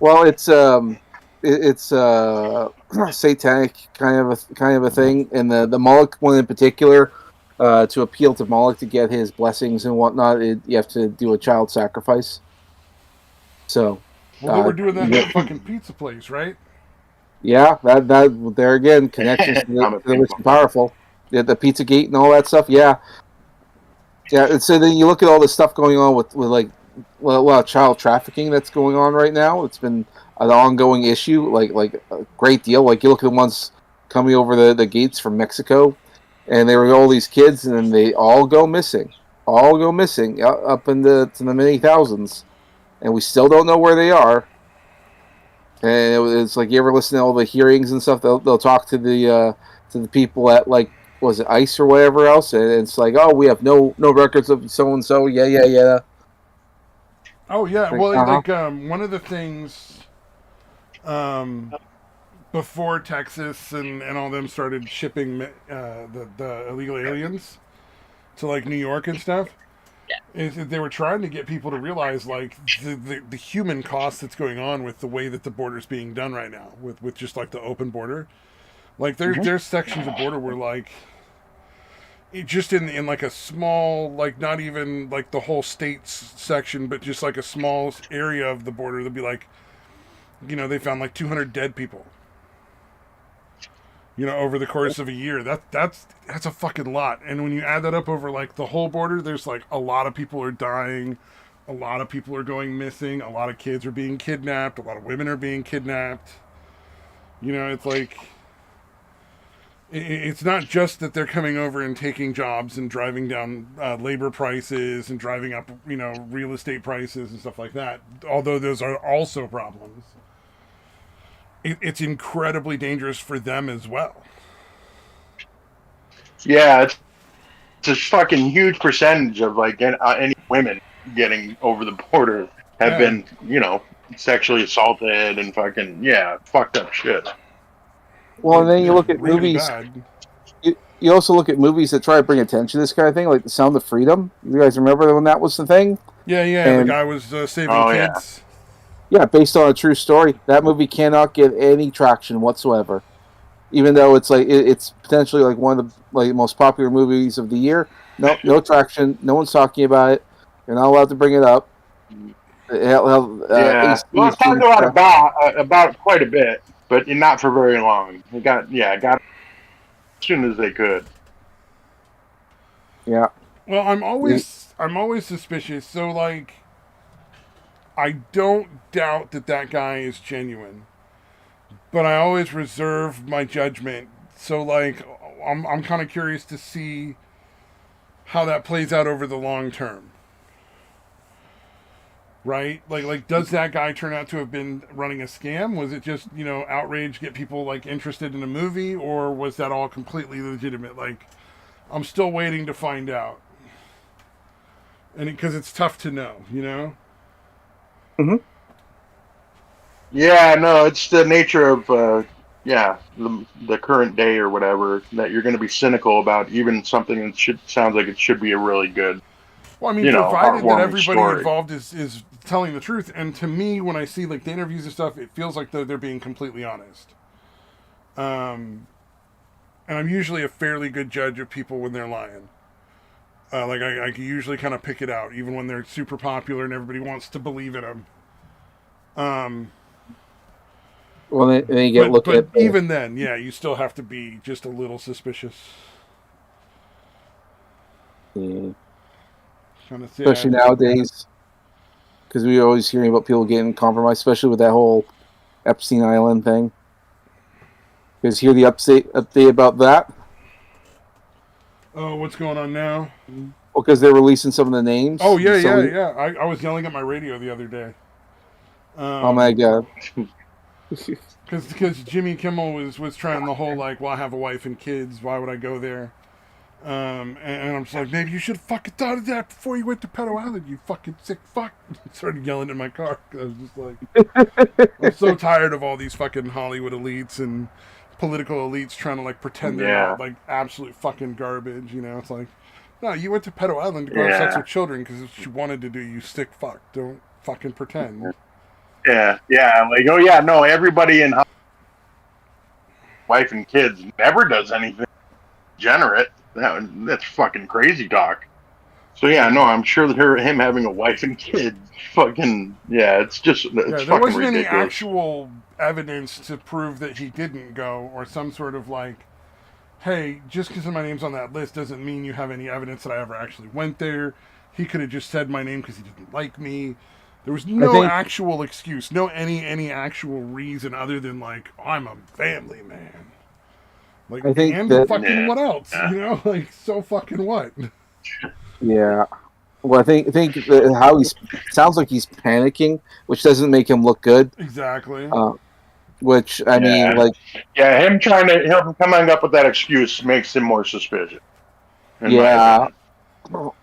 Well, it's satanic kind of a thing, and the Moloch one in particular, to appeal to Moloch to get his blessings and whatnot, you have to do a child sacrifice. So, well, they were doing that at the fucking pizza place, right? Yeah, that there again, connections to the rich and powerful. Yeah, the Pizzagate and all that stuff. Yeah, yeah. And so then you look at all the stuff going on with like a lot of child trafficking that's going on right now. It's been an ongoing issue, like a great deal. Like you look at the ones coming over the gates from Mexico, and there were all these kids, and then they all go missing, up in to the many thousands, and we still don't know where they are. And it's like you ever listen to all the hearings and stuff. They'll talk to the people at like was it ICE or whatever else, and it's like, oh, we have no records of so and so. Yeah. Oh yeah, Like, well, like one of the things before Texas and all them started shipping the illegal aliens to like New York and stuff. Is that they were trying to get people to realize like the human cost that's going on with the way that the border's being done right now with just like the open border. Like there's sections of border where like just in like a small, like not even like the whole state's section, but just like a small area of the border, there'll be like, they found like 200 dead people. Over the course of a year. That's a fucking lot. And when you add that up over like the whole border, there's like a lot of people are dying, a lot of people are going missing, a lot of kids are being kidnapped, a lot of women are being kidnapped. It's like it's not just that they're coming over and taking jobs and driving down labor prices and driving up, real estate prices and stuff like that. Although those are also problems. It's incredibly dangerous for them as well. Yeah, it's a fucking huge percentage of like any women getting over the border have been, sexually assaulted and fucking fucked up shit. Well, and then you look at movies. You also look at movies that try to bring attention to this kind of thing, like The Sound of Freedom. You guys remember when that was the thing? Yeah. And the guy was saving kids. Yeah, based on a true story. That movie cannot get any traction whatsoever, even though it's like it's potentially like one of the most popular movies of the year. No traction. No one's talking about it. You're not allowed to bring it up. Well, it's talked about quite a bit, but not for very long. It got as soon as they could. Yeah. Well, I'm always suspicious. So like, I don't doubt that guy is genuine, but I always reserve my judgment. So like, I'm kind of curious to see how that plays out over the long term. Right? Like, does that guy turn out to have been running a scam? Was it just, outrage, get people like interested in a movie, or was that all completely legitimate? Like, I'm still waiting to find out. And because it's tough to know, Mm-hmm. Yeah, no, it's the nature of the current day or whatever that you're going to be cynical about even something that sounds like it should be a really good. Well, I mean, provided that everybody story. Involved is telling the truth, and to me, when I see like the interviews and stuff, it feels like they're being completely honest. And I'm usually a fairly good judge of people when they're lying. Like I can usually kind of pick it out, even when they're super popular and everybody wants to believe in them. Well, then you get looked at. Even then, you still have to be just a little suspicious. Yeah. Especially nowadays, because we're always hearing about people getting compromised, especially with that whole Epstein Island thing. You guys hear the update about that? Oh, what's going on now? Well, because they're releasing some of the names. Oh, yeah. I was yelling at my radio the other day. Oh, my God. Because Jimmy Kimmel was trying the whole, like, well, I have a wife and kids. Why would I go there? And I'm just like, maybe you should have fucking thought of that before you went to Pedo Island, you fucking sick fuck. Started yelling in my car. I was just like, I'm so tired of all these fucking Hollywood elites and political elites trying to like pretend they're not like absolute fucking garbage. It's like, no, you went to Pedo Island to go have sex with children because it's what you wanted to do, you sick fuck. Don't fucking pretend. Yeah, like, oh yeah, no, everybody in wife and kids never does anything degenerate. That's fucking crazy talk. So yeah, no, I'm sure that him having a wife and kid, fucking yeah, it's Yeah, there fucking wasn't any ridiculous. actual evidence to prove that he didn't go, or some sort of like, hey, just because my name's on that list doesn't mean you have any evidence that I ever actually went there. He could have just said my name because he didn't like me. There was I no think actual excuse, no any actual reason other than like I'm a family man. Like, I think and that fucking Yeah, what else? yeah. You know, like so fucking what? yeah. Well, I think that how he's sounds like he's panicking, which doesn't make him look good. Exactly. Uh, which I mean, Yeah, like, yeah. Him coming up with that excuse makes him more suspicious, in my yeah. opinion.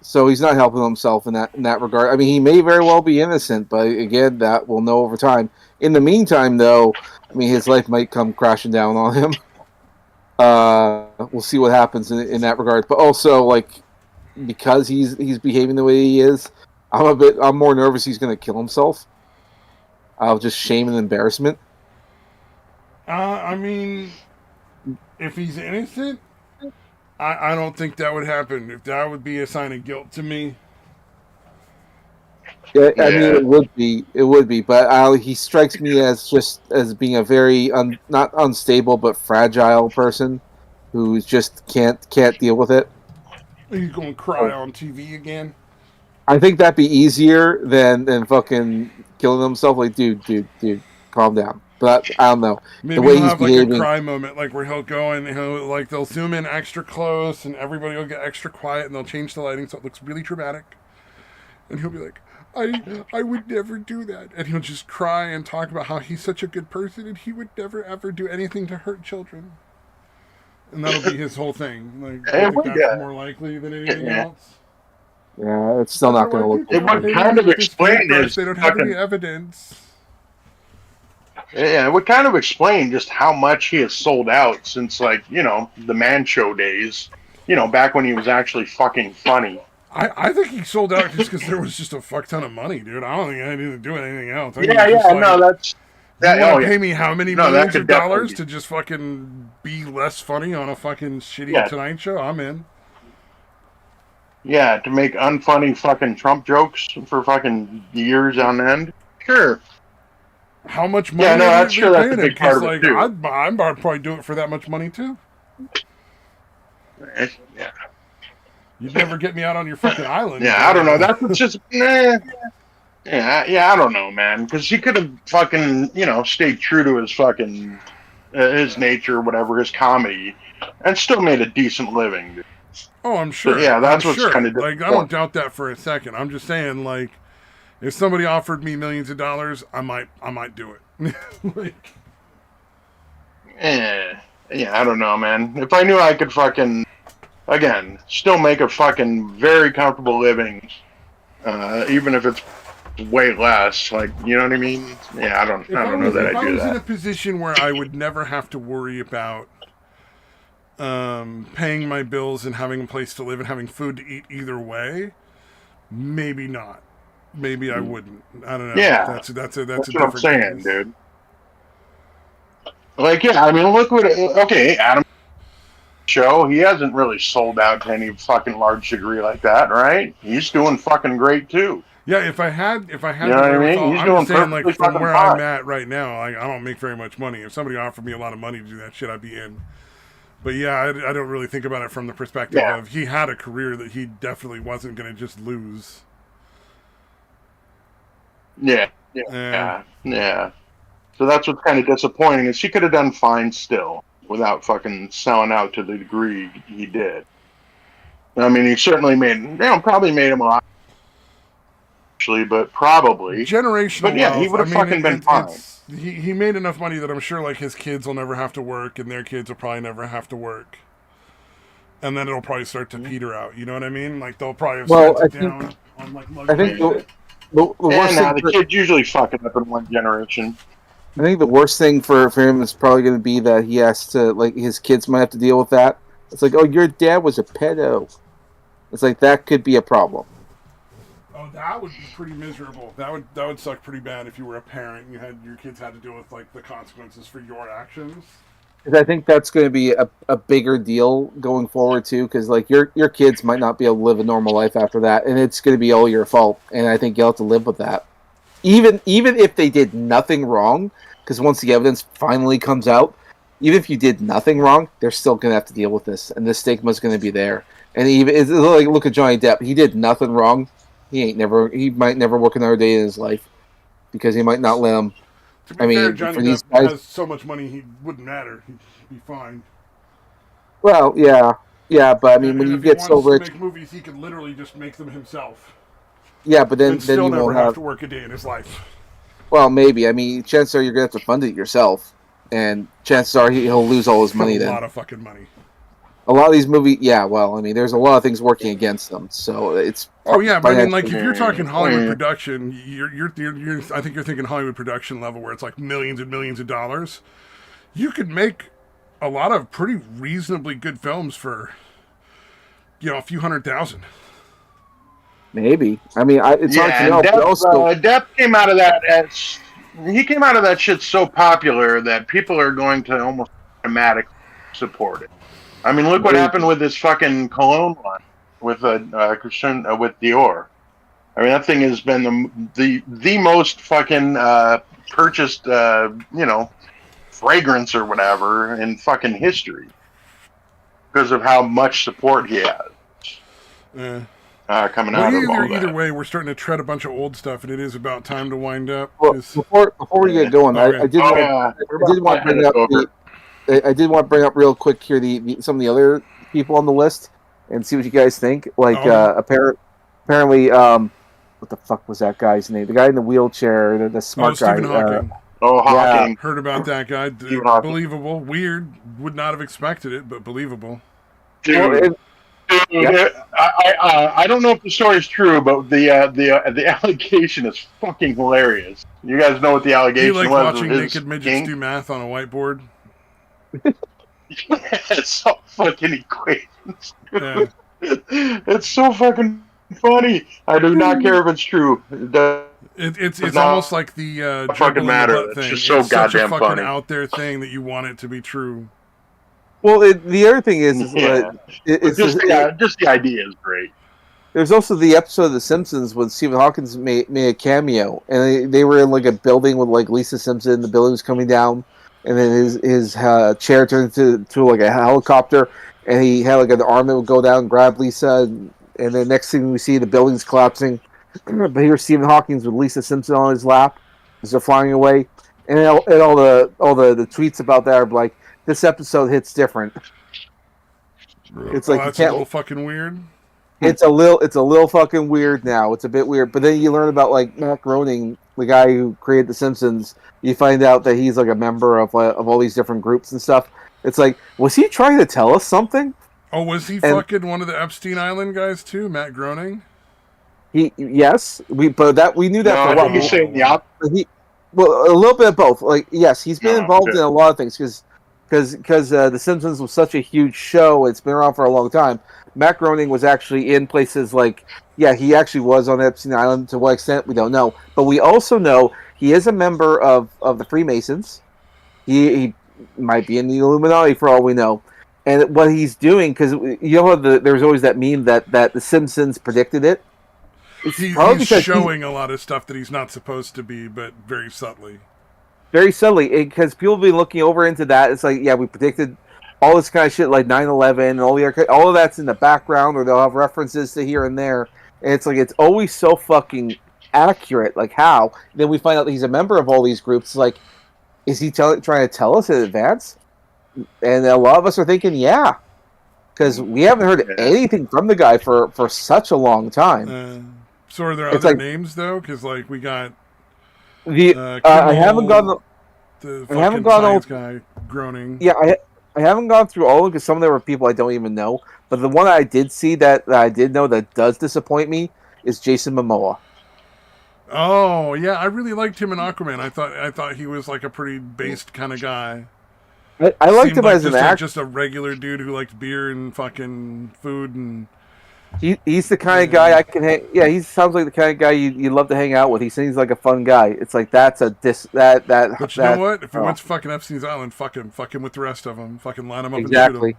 So he's not helping himself in that regard. I mean, he may very well be innocent, but again, that we'll know over time. In the meantime, though, I mean, his life might come crashing down on him. We'll see what happens in that regard. But also, like, because he's behaving the way he is, I'm more nervous he's going to kill himself out of just shame and embarrassment. I mean, if he's innocent, I don't think that would happen. If that would be a sign of guilt to me. Yeah, I mean, Yeah, it would be, but he strikes me as just as being a very not unstable but fragile person who just can't deal with it. He's gonna cry So on TV again. I think that'd be easier than fucking killing himself. Like, dude, calm down. But I don't know the Maybe way he'll he's have like a behaving. cry moment, like where he'll go and he'll like they'll zoom in extra close and everybody will get extra quiet and they'll change the lighting so it looks really dramatic. And he'll be like, I would never do that. And he'll just cry and talk about how he's such a good person and he would never ever do anything to hurt children. And that'll be his whole thing. Like I it think would. that's more likely than anything Yeah, else. Yeah, it's I still don't know not going why to look people it good are for would him. painting kind him of with this explain paintbrush. his They don't have any fucking. evidence. Yeah, it would kind of explain just how much he has sold out since, like, the Man Show days. Back when he was actually fucking funny. I think he sold out just because there was just a fuck ton of money, dude. I don't think I had anything to do with anything else. I think Yeah, it's just yeah, no, like, that's you that. want Oh to yeah, pay me how many no, that millions could of definitely dollars be. to just fucking be less funny on a fucking shitty Yeah, Tonight Show? I'm in. yeah, to make unfunny fucking Trump jokes for fucking years on end. Sure. How much Yeah, money no, are that's they sure that's a paying him? big part Because of it like too. I'd probably do it for that much money too. Yeah, You'd never get me out on your fucking island, yeah, I but don't know. That's what's just. Nah. Yeah, I don't know, man. Because he could have fucking, stayed true to his fucking his nature, whatever, his comedy, and still made a decent living. Dude. oh, I'm But sure. yeah, I'm that's what's kind sure. of Like I don't disappointing. doubt that for a second. I'm just saying, like, if somebody offered me millions of dollars, I might do it. Like, Eh, yeah, I don't know, man. If I knew I could fucking, again, still make a fucking very comfortable living, even if it's way less, like, you know what I mean? Yeah, I don't know that if I'd I do was in that. a position where I would never have to worry about paying my bills and having a place to live and having food to eat either way, maybe not. Maybe I wouldn't. I don't know. Yeah, That's a that's what I'm different saying, case. dude. Like, yeah, I mean, look what. Okay, Adam show. He hasn't really sold out to any fucking large degree like that, right? He's doing fucking great too. Yeah, if I had You know the what I mean? wherewithal, He's I'm doing just saying like perfectly from fucking where I'm fine. at right now, I don't make very much money. If somebody offered me a lot of money to do that shit, I'd be in. But yeah, I don't really think about it from the perspective Yeah, of he had a career that he definitely wasn't going to just lose. yeah, And yeah, yeah. So that's what's kind of disappointing is he could have done fine still without fucking selling out to the degree he did. I mean, he certainly probably made him a lot actually, but probably. But generational yeah, he wealth. would I have mean, fucking been fine. it's he made enough money that I'm sure like his kids will never have to work, and their kids will probably never have to work, and then it'll probably start to peter out. You know what I mean? Like they'll probably have Well, spent it down on like I luxury think and shit. the And worst now thing the for kids usually fuck it up in one generation. I think the worst thing for him is probably going to be that he has to like his kids might have to deal with that. It's like, oh, your dad was a pedo. It's like that could be a problem. Oh, that would be pretty miserable. That would suck pretty bad if you were a parent and your kids had to deal with like the consequences for your actions. 'Cause I think that's going to be a bigger deal going forward too. Because like your kids might not be able to live a normal life after that, and it's going to be all your fault. And I think you'll have to live with that. Even if they did nothing wrong, because once the evidence finally comes out, even if you did nothing wrong, they're still going to have to deal with this, and the stigma is going to be there. And even it's like look at Johnny Depp. He did nothing wrong. He might never work another day in his life because he might not let him. To be I fair, mean, Johnny for these Depp guys, has so much money he wouldn't matter. He'd be fine. well, yeah, but I mean, when And you if he get so wants to rich, make movies, he could literally just make them himself. yeah, but then And still you never won't have to work a day in his life. Well, maybe. I mean, chances are you're gonna have to fund it yourself, and chances are he'll lose all his money a then. lot of fucking money. A lot of these movies, yeah. Well, I mean, there's a lot of things working against them, so it's. Oh yeah, but I mean, like if financially- you're talking Hollywood production, you're I think you're thinking Hollywood production level where it's like millions and millions of dollars. You could make a lot of pretty reasonably good films for, a few $100,000. Maybe. I mean, it's hard to Yeah, know. and But Depp, also, Depp came out of that he came out of that shit so popular that people are going to almost automatically support it. I mean, look what happened with this fucking cologne line with Christian with Dior. I mean, that thing has been the most fucking purchased fragrance or whatever in fucking history because of how much support he has. Coming out of all Either that. way, we're starting to tread a bunch of old stuff, and it is about time to wind up. well, before we get going, Okay. I did want to bring up I did want to bring up real quick here some of the other people on the list and see what you guys think. Like apparently, what the fuck was that guy's name? The guy in the wheelchair, the smart guy. Stephen Hawking. Hawking. Yeah. Heard about that guy. Stephen Hawking. Believable. Weird. Would not have expected it, but believable. Dude, I don't know if the story's true, but the allegation is fucking hilarious. You guys know what the Do allegation you like was? watching naked midgets do math on a whiteboard? It's so fucking equations. Yeah. It's so fucking funny. I do not care if it's true. It's almost like the fucking matter. Butt thing. It's just so such a goddamn fucking funny. out there thing that you want it to be true. Well, the other thing is it's just the idea is great. There's also the episode of The Simpsons when Stephen Hawkins made a cameo, and they were in like a building with like Lisa Simpson. The building was coming down, and then his chair turned to like a helicopter, and he had like an arm that would go down and grab Lisa, and then next thing we see the building's collapsing. But here's Stephen Hawkins with Lisa Simpson on his lap as they're flying away, and all the tweets about that are like, this episode hits different. It's like that's a little fucking weird. It's a little fucking weird now. It's a bit weird, but then you learn about like Matt Groening, the guy who created The Simpsons. You find out that he's like a member of all these different groups and stuff. It's like, was he trying to tell us something? Oh, was he fucking one of the Epstein Island guys too, Matt Groening? We knew that for a while. He's saying the opposite. Well, a little bit of both. Like, yes, he's been involved in a lot of things because The Simpsons was such a huge show. It's been around for a long time. Matt Groening was actually in places like, he actually was on Epstein Island. To what extent, we don't know. But we also know he is a member of the Freemasons. He might be in the Illuminati for all we know. And what he's doing, because there's always that meme that The Simpsons predicted it. He's showing a lot of stuff that he's not supposed to be, but very subtly. Very subtly, because people have been looking over into that. It's like, we predicted all this kind of shit like 9/11 and all of that's in the background, or they'll have references to here and there. And it's like, it's always so fucking accurate. Like, how? Then we find out that he's a member of all these groups. It's like, is he trying to tell us in advance? And a lot of us are thinking, because we haven't heard anything from the guy for such a long time. So are there other names though? Because like we got I haven't gone. I haven't gone all guy Groening. Yeah, I haven't gone through all of them because some of them were people I don't even know. But the one I did see that I did know that does disappoint me is Jason Momoa. Oh yeah, I really liked him in Aquaman. I thought he was like a pretty based kind of guy. I liked him as an actor. Just a regular dude who liked beer and fucking food and He's the kind of guy I can hang. Yeah, he sounds like the kind of guy you love to hang out with. He seems like a fun guy. It's like that's a that. But you know what? If he went to fucking Epstein's Island, fuck him with the rest of them. Fucking line him up exactly. and shoot him.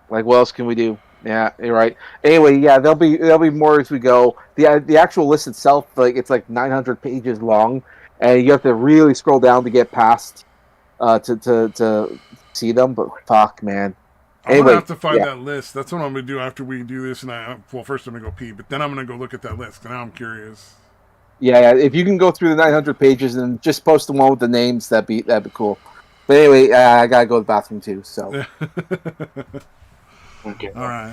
Like, what else can we do? Yeah, you're right. Anyway, yeah, there'll be more as we go. The actual list itself, like it's like 900 pages long, and you have to really scroll down to get past to see them. But fuck, man. I'm gonna have to find that list. That's what I'm gonna do after we do this. And first I'm gonna go pee, but then I'm gonna go look at that list. And now I'm curious. Yeah, if you can go through the 900 pages and just post the one with the names, that'd be cool. But anyway, I gotta go to the bathroom too. So. Okay. All right.